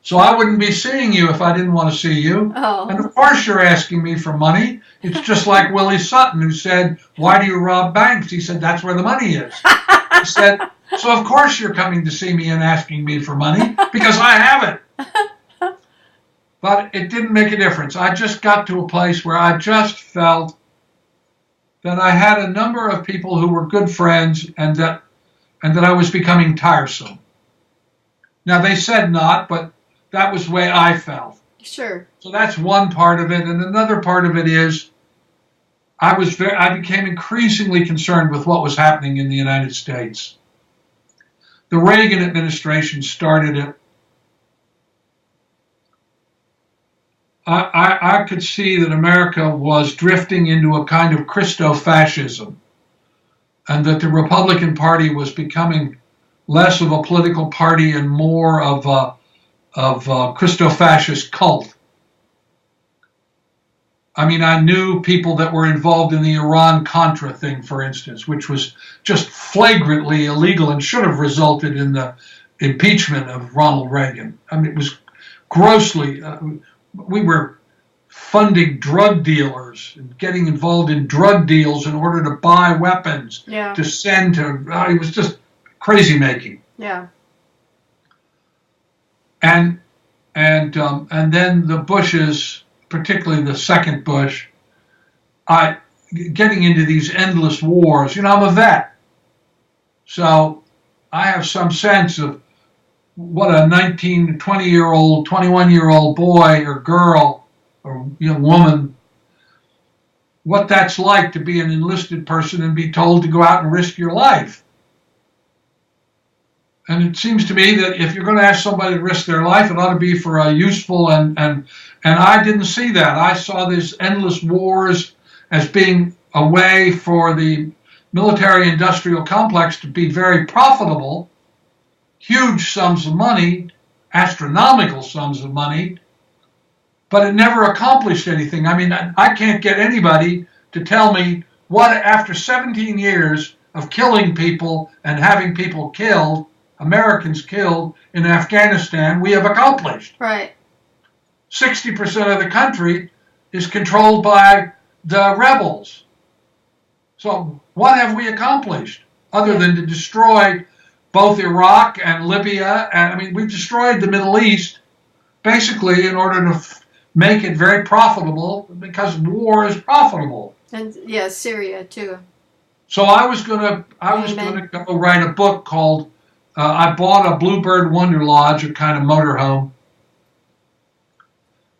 So I wouldn't be seeing you if I didn't want to see you. Oh. And of course you're asking me for money. It's just like Willie Sutton, who said, why do you rob banks? He said, that's where the money is. He said, so of course you're coming to see me and asking me for money, because I have it. But it didn't make a difference. I just got to a place where I just felt that I had a number of people who were good friends and that I was becoming tiresome. Now, they said not, but that was the way I felt. Sure. So that's one part of it. And another part of it is I became increasingly concerned with what was happening in the United States. The Reagan administration started it. I could see that America was drifting into a kind of Christo-fascism, and that the Republican Party was becoming less of a political party and more of a Christo-fascist cult. I mean, I knew people that were involved in the Iran-Contra thing, for instance, which was just flagrantly illegal and should have resulted in the impeachment of Ronald Reagan. I mean, it was grossly... we were funding drug dealers and getting involved in drug deals in order to buy weapons to send to... it was just crazy making. Yeah. And then the Bushes, particularly the second Bush, getting into these endless wars. You know, I'm a vet, so I have some sense of what a 19, 20-year-old, 21-year-old boy or girl or woman, what that's like to be an enlisted person and be told to go out and risk your life. And it seems to me that if you're going to ask somebody to risk their life, it ought to be for a useful and I didn't see that. I saw these endless wars as being a way for the military-industrial complex to be very profitable, huge sums of money, astronomical sums of money, but it never accomplished anything. I mean, I can't get anybody to tell me what, after 17 years of killing people and having people killed, Americans killed in Afghanistan, we have accomplished. Right. 60% of the country is controlled by the rebels. So what have we accomplished other than to destroy both Iraq and Libya? And I mean, we destroyed the Middle East basically in order to make it very profitable, because war is profitable. And Syria too. So I was gonna go write a book called I bought a Bluebird Wonder Lodge, a kind of motorhome.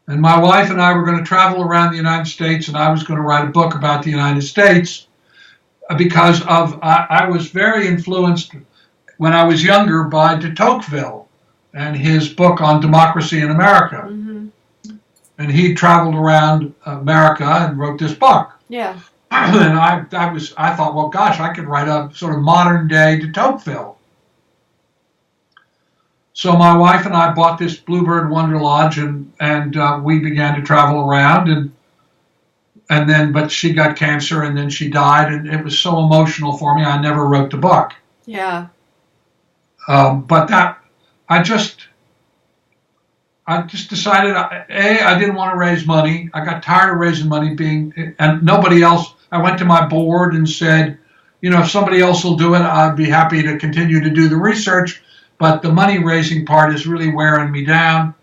And my wife and I were going to travel around the United States, and I was going to write a book about the United States because I was very influenced when I was younger by de Tocqueville and his book on democracy in America. Mm-hmm. And he traveled around America and wrote this book. Yeah. And I thought, well, gosh, I could write a sort of modern day de Tocqueville. So my wife and I bought this Bluebird Wonder Lodge, and we began to travel around, but she got cancer, and then she died, and it was so emotional for me. I never wrote the book. Yeah. But I just decided, I didn't want to raise money. I got tired of raising money and nobody else. I went to my board and said, if somebody else will do it, I'd be happy to continue to do the research. But the money raising part is really wearing me down.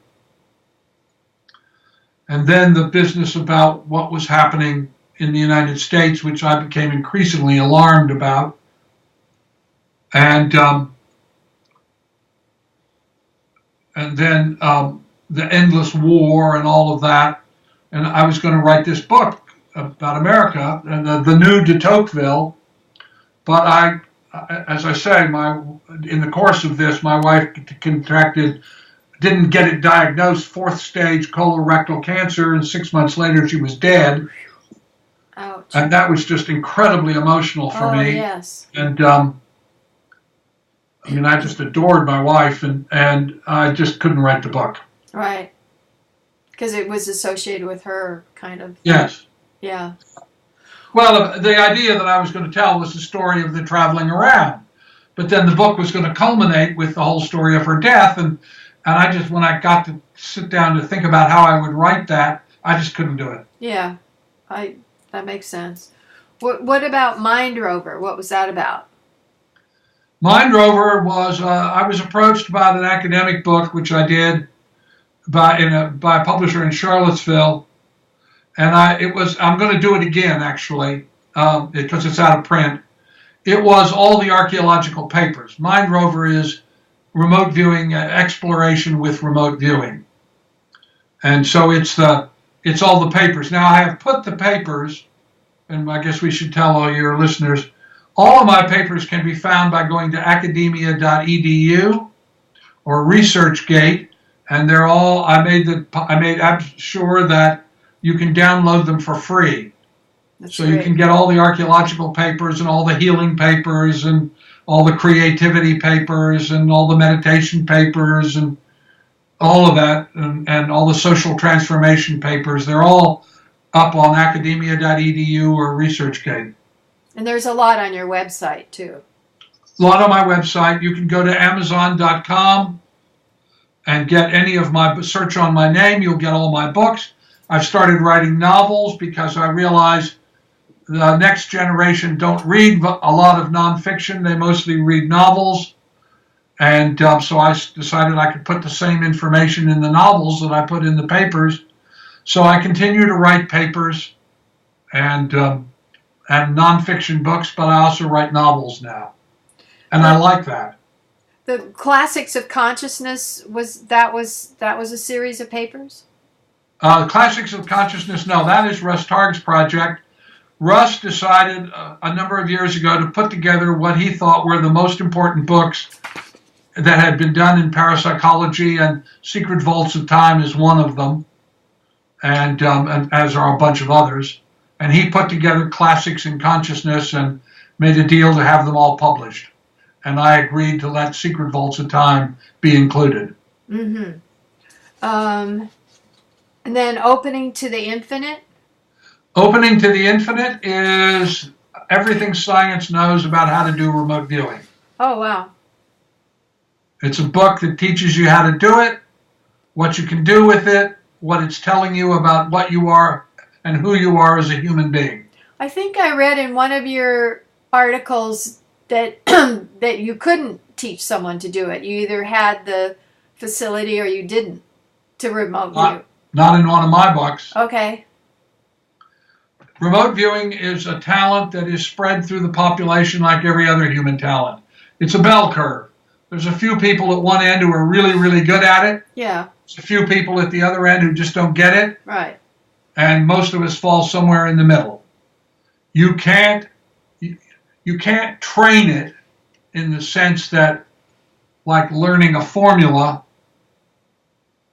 And then the business about what was happening in the United States, which I became increasingly alarmed about. And then the endless war and all of that. And I was going to write this book about America and the new de Tocqueville. But as I say, in the course of this, my wife didn't get it diagnosed, 4th stage colorectal cancer, and 6 months later she was dead. Ouch. And that was just incredibly emotional for me. Yes. And I just adored my wife, and I just couldn't write the book. Right. Because it was associated with her, kind of. Yes. Yeah. Well, the idea that I was going to tell was the story of the traveling around. But then the book was going to culminate with the whole story of her death. And when I got to sit down to think about how I would write that, I just couldn't do it. Yeah. That makes sense. What about Mind Rover? What was that about? Mind Rover was, I was approached about an academic book, which I did by a publisher in Charlottesville. And I'm going to do it again, actually, because it's out of print. It was all the archaeological papers. Mind Rover is remote viewing, exploration with remote viewing. And so it's all the papers. Now, I have put the papers, and I guess we should tell all your listeners, all of my papers can be found by going to academia.edu or ResearchGate, and they're all, I made sure that you can download them for free. That's so great. You can get all the archaeological papers and all the healing papers and all the creativity papers and all the meditation papers and all of that and all the social transformation papers. They're all up on academia.edu or ResearchGate. And there's a lot on your website, too. A lot on my website. You can go to Amazon.com and get any of my, search on my name. You'll get all my books. I've started writing novels because I realize the next generation don't read a lot of nonfiction. They mostly read novels. And so I decided I could put the same information in the novels that I put in the papers. So I continue to write papers and nonfiction books, but I also write novels now. And I like that. The Classics of Consciousness, was a series of papers? Classics of Consciousness, no, that is Russ Targ's project. Russ decided a number of years ago to put together what he thought were the most important books that had been done in parapsychology, and Secret Vaults of Time is one of them, and as are a bunch of others. And he put together Classics in Consciousness and made a deal to have them all published. And I agreed to let Secret Vaults of Time be included. Mm-hmm. And then Opening to the Infinite? Opening to the Infinite is everything science knows about how to do remote viewing. Oh, wow. It's a book that teaches you how to do it, what you can do with it, what it's telling you about what you are and who you are as a human being. I think I read in one of your articles that that you couldn't teach someone to do it. You either had the facility or you didn't to remote view. Not in one of my books. Okay. Remote viewing is a talent that is spread through the population like every other human talent. It's a bell curve. There's a few people at one end who are really, really good at it. Yeah. There's a few people at the other end who just don't get it. Right. And most of us fall somewhere in the middle. You can't train it in the sense that, like learning a formula,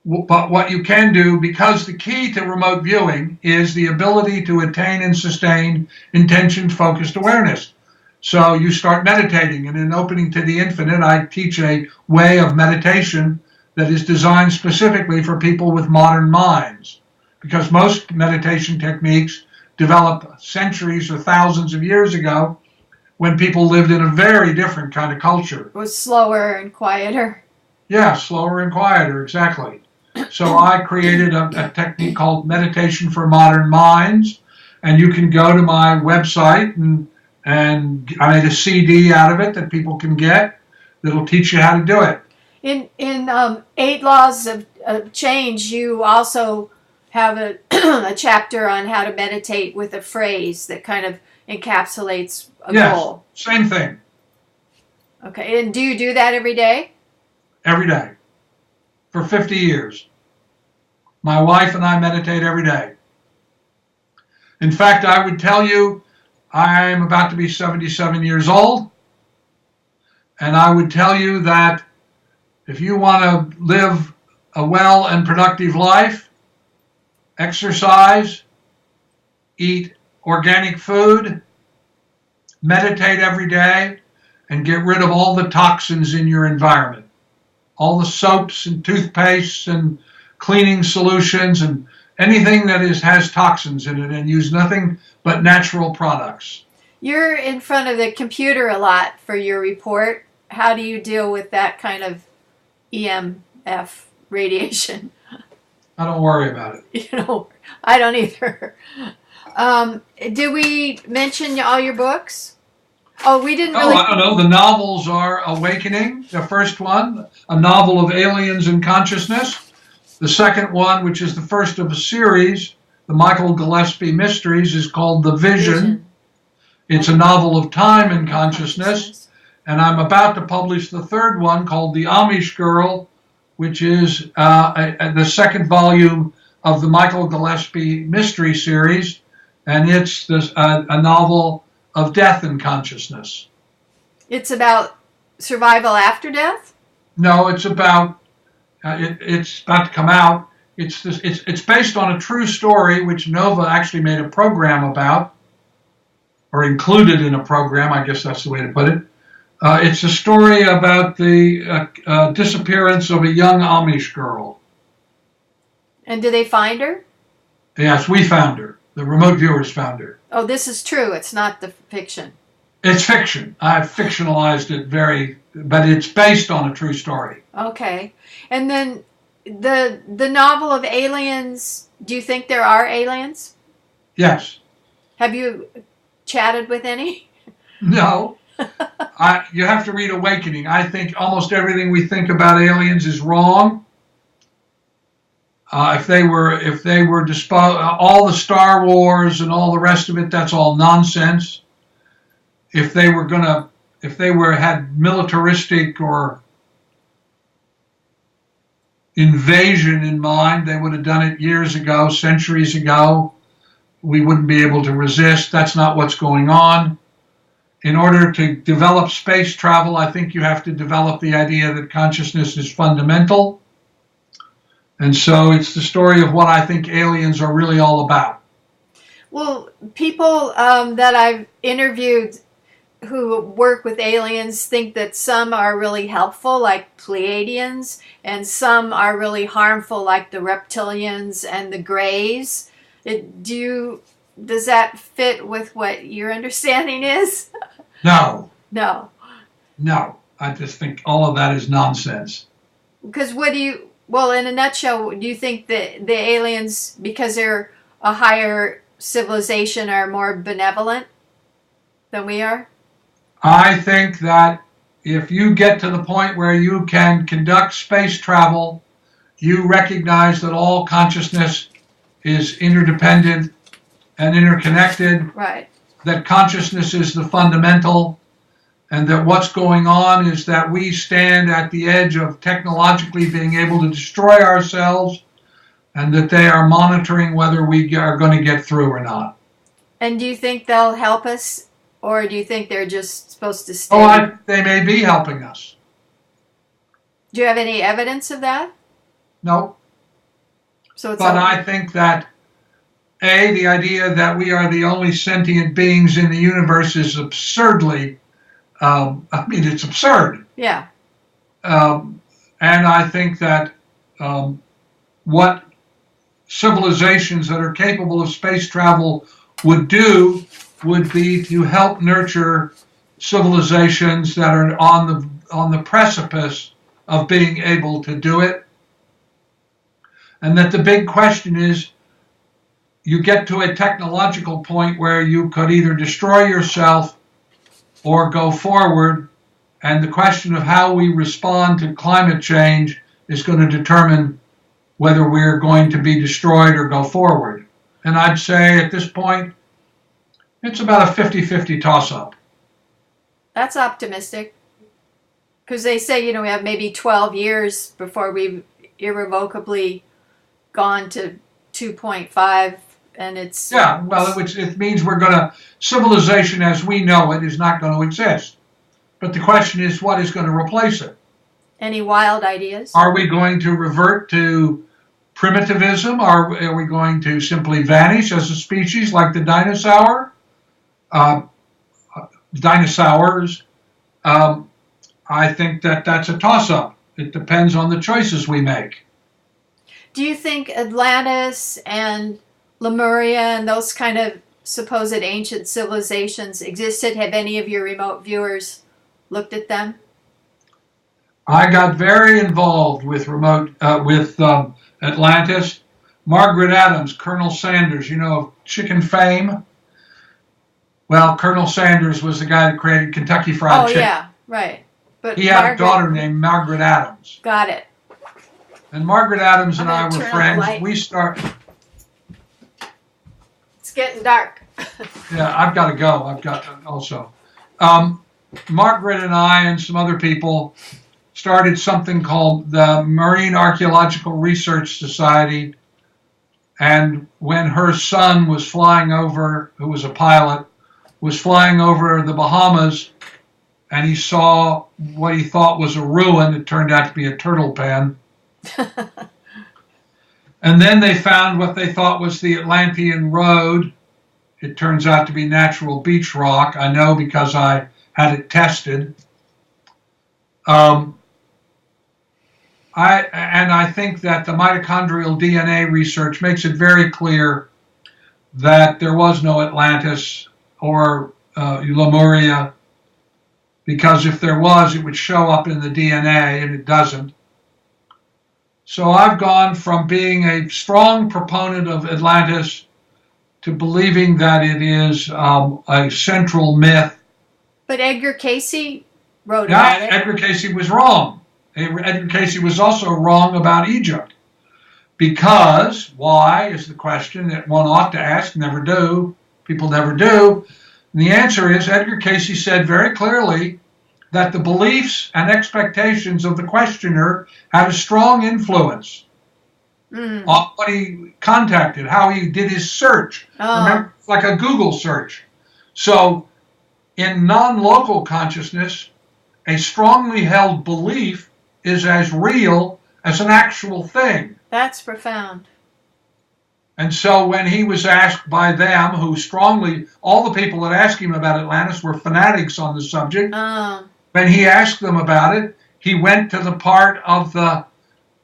But what you can do, because the key to remote viewing is the ability to attain and sustain intention-focused awareness. So you start meditating, and in Opening to the Infinite, I teach a way of meditation that is designed specifically for people with modern minds, because most meditation techniques developed centuries or thousands of years ago when people lived in a very different kind of culture. It was slower and quieter. Yeah, slower and quieter, exactly. So I created a technique called Meditation for Modern Minds, and you can go to my website, and I made a CD out of it that people can get that'll teach you how to do it. In 8 Laws of Change, you also have a chapter on how to meditate with a phrase that kind of encapsulates a goal. Yes, same thing. Okay, and do you do that every day? Every day. For 50 years. My wife and I meditate every day. In fact, I would tell you, I'm about to be 77 years old, and I would tell you that if you want to live a well and productive life, exercise, eat organic food, meditate every day, and get rid of all the toxins in your environment. All the soaps and toothpastes and cleaning solutions and anything that has toxins in it, and use nothing but natural products. You're in front of the computer a lot for your report. How do you deal with that kind of EMF radiation? I don't worry about it. I don't either. Did we mention all your books? Oh, we didn't really... I don't know. The novels are Awakening, the first one, a novel of aliens and consciousness. The second one, which is the first of a series, the Michael Gillespie Mysteries, is called The Vision. It's a novel of time and consciousness. And I'm about to publish the third one called The Amish Girl, which is the second volume of the Michael Gillespie Mystery Series. And it's a novel of death and consciousness. It's about survival after death? No, it's about, it's about to come out. It's based on a true story, which Nova actually made a program about, or included in a program, I guess that's the way to put it. It's a story about the disappearance of a young Amish girl. And did they find her? Yes, we found her. The remote viewers found her. Oh, this is true. It's not the fiction. It's fiction. I've fictionalized it but it's based on a true story. Okay. And then the novel of aliens, do you think there are aliens? Yes. Have you chatted with any? No. You have to read Awakening. I think almost everything we think about aliens is wrong. If they were all the Star Wars and all the rest of it, that's all nonsense. If they had militaristic or invasion in mind, they would have done it years ago, centuries ago. We wouldn't be able to resist. That's not what's going on. In order to develop space travel, I think you have to develop the idea that consciousness is fundamental. And so it's the story of what I think aliens are really all about. Well, people that I've interviewed who work with aliens think that some are really helpful, like Pleiadians, and some are really harmful, like the reptilians and the Greys. Does that fit with what your understanding is? No. No. No. I just think all of that is nonsense. Because well, in a nutshell, do you think that the aliens, because they're a higher civilization, are more benevolent than we are? I think that if you get to the point where you can conduct space travel, you recognize that all consciousness is interdependent and interconnected. Right. That consciousness is the fundamental, and that what's going on is that we stand at the edge of technologically being able to destroy ourselves, and that they are monitoring whether we are going to get through or not. And do you think they'll help us, or do you think they're just supposed to stay? Oh, they may be helping us. Do you have any evidence of that? No. So it's but I think that, A, the idea that we are the only sentient beings in the universe is absurdly, it's absurd. Yeah. And I think that what civilizations that are capable of space travel would do would be to help nurture civilizations that are on the precipice of being able to do it. And that the big question is, you get to a technological point where you could either destroy yourself or go forward, and the question of how we respond to climate change is going to determine whether we're going to be destroyed or go forward. And I'd say at this point, it's about a 50-50 toss-up. That's optimistic. Because they say, we have maybe 12 years before we've irrevocably gone to 2.5, and it's... Yeah, well, it means civilization as we know it is not going to exist. But the question is, what is going to replace it? Any wild ideas? Are we going to revert to primitivism? Are we going to simply vanish as a species like the dinosaurs? I think that's a toss-up. It depends on the choices we make. Do you think Atlantis and Lemuria and those kind of supposed ancient civilizations existed? Have any of your remote viewers looked at them? I got very involved with Atlantis. Margaret Adams, Colonel Sanders, of chicken fame. Well, Colonel Sanders was the guy that created Kentucky Fried Chicken. Oh, yeah, right. But he had a daughter named Margaret Adams. Got it. And Margaret Adams and I were friends. It's getting dark. Yeah, I've got to go. I've got to also. Margaret and I and some other people started something called the Marine Archaeological Research Society. And when her son was flying over, who was a pilot, was flying over the Bahamas, and he saw what he thought was a ruin. It turned out to be a turtle pen. And then they found what they thought was the Atlantean Road. It turns out to be natural beach rock. I know because I had it tested. I think that the mitochondrial DNA research makes it very clear that there was no Atlantis or Lemuria, because if there was, it would show up in the DNA, and it doesn't. So I've gone from being a strong proponent of Atlantis to believing that it is a central myth. But Edgar Cayce wrote about it. Edgar Cayce was wrong. Edgar Cayce was also wrong about Egypt. Because, why, is the question that one ought to ask, never do. People never do. And the answer is, Edgar Cayce said very clearly that the beliefs and expectations of the questioner had a strong influence on what he contacted, how he did his search. Remember, like a Google search. So, in non-local consciousness, a strongly held belief is as real as an actual thing. That's profound. And so when he was asked by them, all the people that asked him about Atlantis were fanatics on the subject. When he asked them about it, he went to the part of the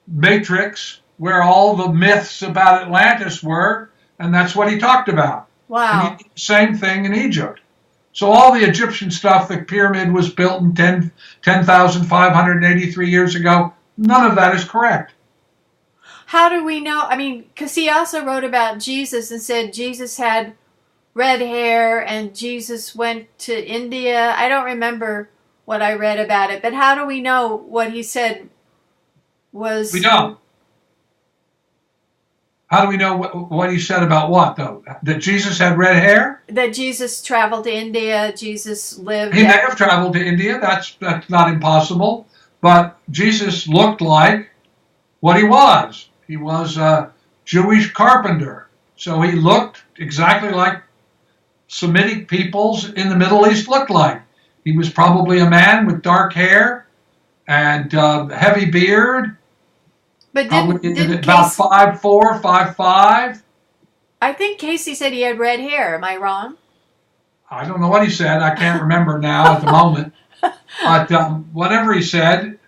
Matrix where all the myths about Atlantis were, and that's what he talked about. Wow. And he did the same thing in Egypt. So all the Egyptian stuff, the pyramid was built in 10,583 years ago, none of that is correct. How do we know? I mean, because he also wrote about Jesus and said Jesus had red hair and Jesus went to India. I don't remember what I read about it, but how do we know what he said was... We don't. How do we know what he said about what, though? That Jesus had red hair? That Jesus traveled to India, Jesus lived... He may have traveled to India, that's not impossible, but Jesus looked like what he was. He was a Jewish carpenter, so he looked exactly like Semitic peoples in the Middle East looked like. He was probably a man with dark hair and heavy beard. But didn't about Cayce, 5'4", 5'5". I think Cayce said he had red hair. Am I wrong? I don't know what he said. I can't remember now at the moment. But whatever he said,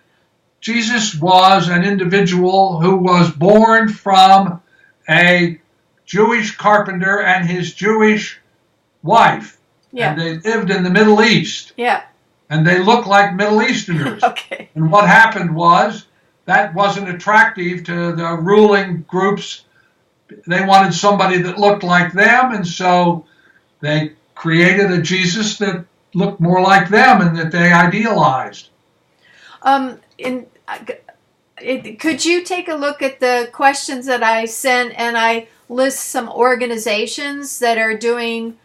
Jesus was an individual who was born from a Jewish carpenter and his Jewish wife. Yeah. And they lived in the Middle East. Yeah. And they looked like Middle Easterners. Okay. And what happened was that wasn't attractive to the ruling groups. They wanted somebody that looked like them, and so they created a Jesus that looked more like them and that they idealized. Could you take a look at the questions that I sent, and I list some organizations that are doing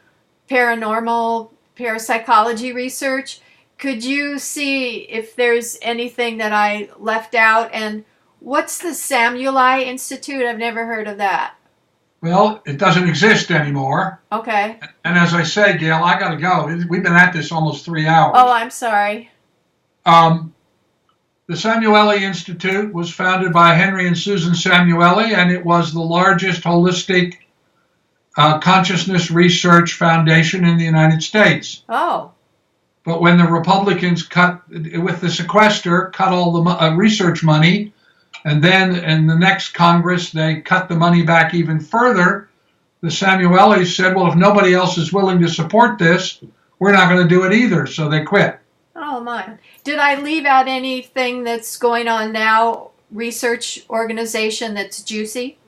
paranormal parapsychology research? Could you see if there's anything that I left out? And what's the Samueli Institute? I've never heard of that. Well, it doesn't exist anymore. Okay. And as I say, Gail, I got to go. We've been at this almost 3 hours. Oh, I'm sorry. The Samueli Institute was founded by Henry and Susan Samueli, and it was the largest holistic consciousness research foundation in the United States. Oh. But when the Republicans cut, with the sequester, cut all the research money, and then in the next Congress, they cut the money back even further, the Samuelis said, well, if nobody else is willing to support this, we're not going to do it either. So they quit. Oh, my. Did I leave out anything that's going on now, research organization that's juicy?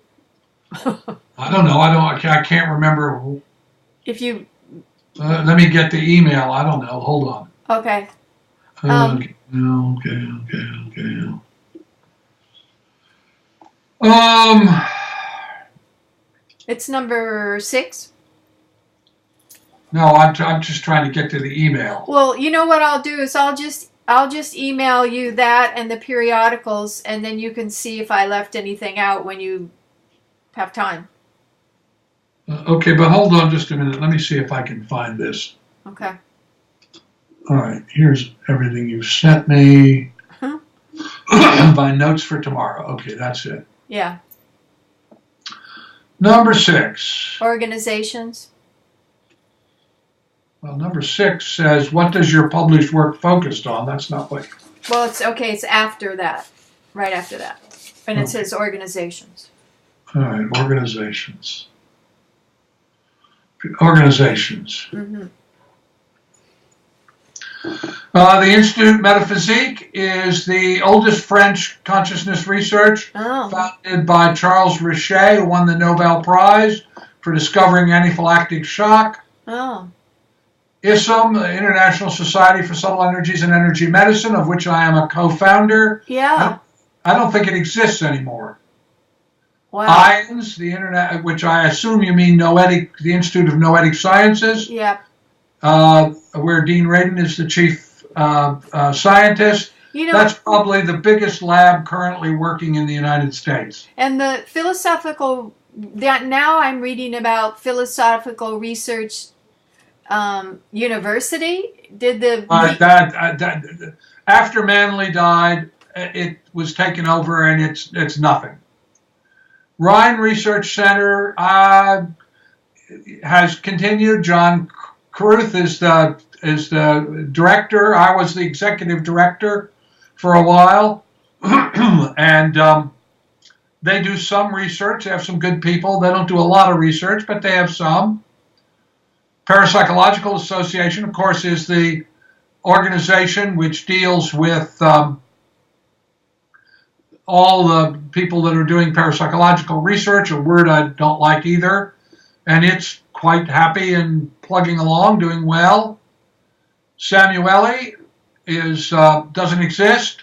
I don't know. I can't remember. If you... let me get the email. I don't know. Hold on. Okay. Okay. It's number 6. No, I'm just trying to get to the email. Well, you know what I'll do is I'll just email you that and the periodicals, and then you can see if I left anything out when you have time. Okay, but hold on just a minute. Let me see if I can find this. Okay. All right, here's everything you've sent me. My notes for tomorrow. Okay, that's it. Yeah. Number 6. Organizations. Well, number 6 says, what does your published work focused on? That's not what... Well, it's okay. It's after that. Right after that. And it says organizations. All right, organizations. Organizations. Mm-hmm. The Institut Metaphysique is the oldest French consciousness research, founded by Charles Richet, who won the Nobel Prize for discovering anaphylactic shock. Oh. ISM, the International Society for Subtle Energies and Energy Medicine, of which I am a co-founder. Yeah. I don't think it exists anymore. Wow. IONS, the Internet, which I assume you mean the Institute of Noetic Sciences. Yeah. Where Dean Radin is the chief scientist. You know, that's probably the biggest lab currently working in the United States. And the philosophical, that now I'm reading about Philosophical Research University. Did the after Manley died, it was taken over, and it's nothing. Rhine Research Center has continued. John Caruth is the director. I was the executive director for a while, and they do some research. They have some good people. They don't do a lot of research, but they have some. Parapsychological Association, of course, is the organization which deals with all the people that are doing parapsychological research, a word I don't like either, and it's quite happy and plugging along, doing well. Samueli doesn't exist.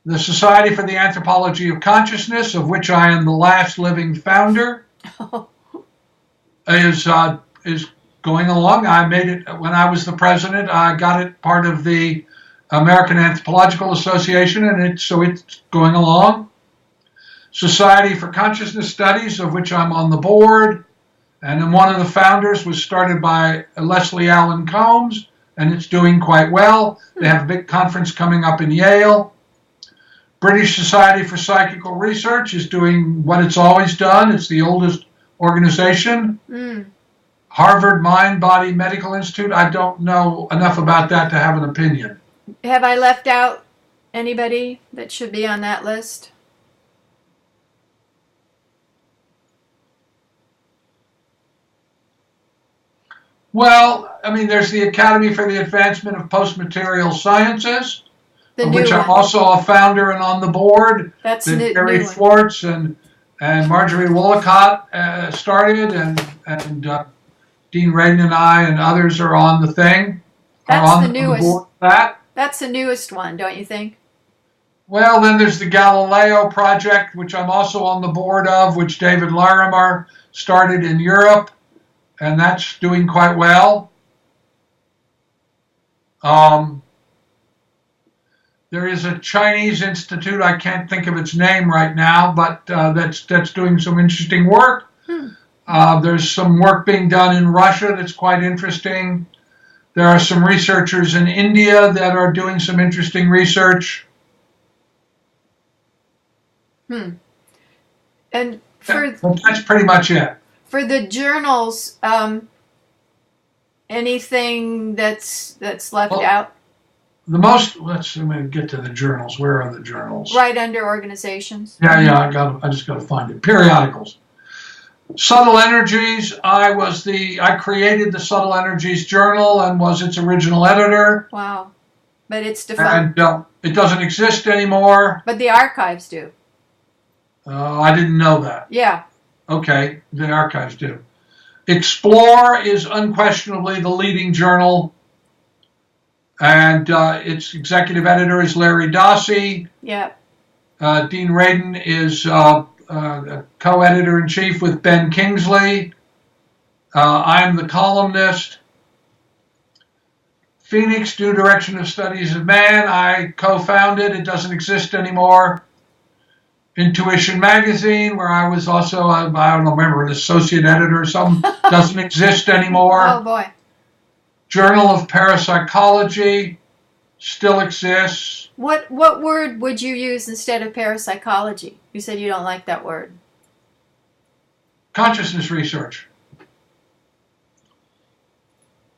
The Society for the Anthropology of Consciousness, of which I am the last living founder, is going along. I made it when I was the president. I got it part of the American Anthropological Association, and it's going along. Society for Consciousness Studies, of which I'm on the board, and then one of the founders was started by Leslie Allen Combs, and it's doing quite well. They have a big conference coming up in Yale. British Society for Psychical Research is doing what it's always done. It's the oldest organization. Harvard Mind Body Medical Institute. I don't know enough about that to have an opinion. Have I left out anybody that should be on that list? Well, I mean, there's the Academy for the Advancement of Post-Material Sciences, of which I'm also a founder and on the board. That's that Gary Schwartz and Marjorie Wollicott started, and Dean Radin and I and others are on the thing. That's the newest. That's the newest one, don't you think? Well, then there's the Galileo project, which I'm also on the board of, which David Larimer started in Europe, and that's doing quite well. There is a Chinese institute, I can't think of its name right now, but that's doing some interesting work. There's some work being done in Russia that's quite interesting. There are some researchers in India that are doing some interesting research. And that's pretty much it. For the journals, anything that's left out? The most, let me get to the journals. Where are the journals? Right under organizations. Yeah, I just got to find it. Periodicals. Subtle Energies, I created the Subtle Energies Journal and was its original editor. Wow. But it's defunct. And it doesn't exist anymore. But the archives do. I didn't know that. Yeah. Okay, the archives do. Explore is unquestionably the leading journal, and its executive editor is Larry Dossey. Yeah. Dean Radin is co-editor-in-chief with Ben Kingsley. I'm the columnist. Phoenix, New Direction of Studies of Man, I co-founded. It doesn't exist anymore. Intuition Magazine, where I was also, I don't remember, an associate editor or something, doesn't exist anymore. Oh, boy. Journal of Parapsychology still exists. What word would you use instead of parapsychology? You said you don't like that word. Consciousness research.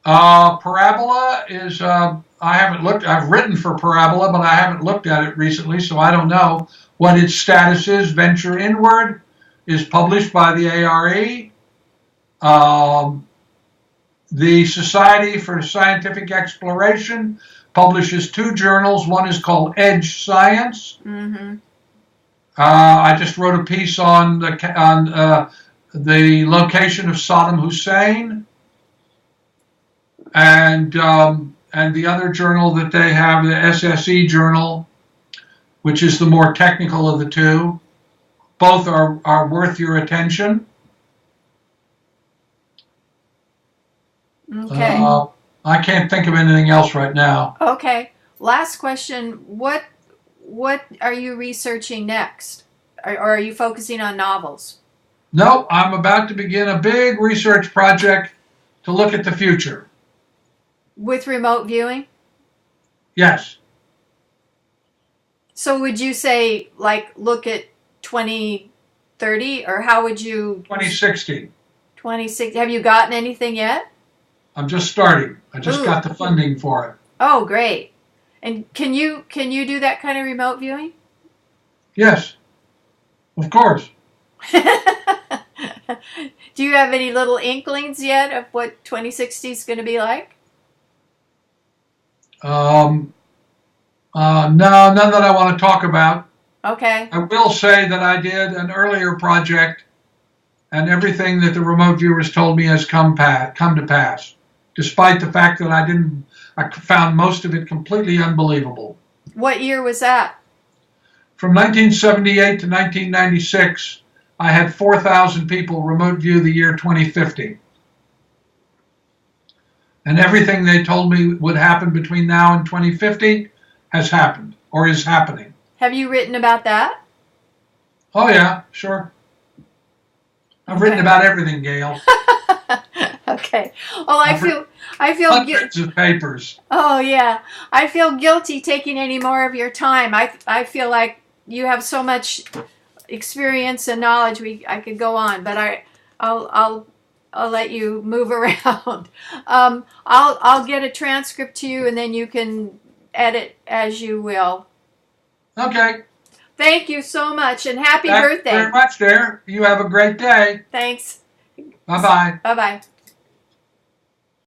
Parabola is, I've written for Parabola, but I haven't looked at it recently, so I don't know what its status is. Venture Inward is published by the ARE. The Society for Scientific Exploration publishes 2 journals. One is called Edge Science. I just wrote a piece on the location of Saddam Hussein, and the other journal that they have, the SSE journal, which is the more technical of the 2. Both are worth your attention. Okay. I can't think of anything else right now. Okay. Last question. What are you researching next? Or are you focusing on novels? No, I'm about to begin a big research project to look at the future. With remote viewing? Yes. So would you say, like, look at 2030, or how would you... 2060. 2060. Have you gotten anything yet? I'm just starting. I just got the funding for it. Oh, great. And can you do that kind of remote viewing? Yes. Of course. Do you have any little inklings yet of what 2060 is going to be like? No, none that I want to talk about. Okay. I will say that I did an earlier project, and everything that the remote viewers told me has come to pass, despite the fact that I found most of it completely unbelievable. What year was that? From 1978 to 1996, I had 4,000 people remote view the year 2050. And everything they told me would happen between now and 2050 has happened, or is happening. Have you written about that? Oh, yeah, sure. I've written about everything, Gail. Okay. Well, I feel hundreds of papers. Oh, yeah. I feel guilty taking any more of your time. I feel like you have so much experience and knowledge. I could go on, but I'll let you move around. I'll get a transcript to you, and then you can edit as you will. Okay. Thank you so much, and happy Thanks birthday. very much, dear. You have a great day. Thanks. Bye-bye. Bye-bye.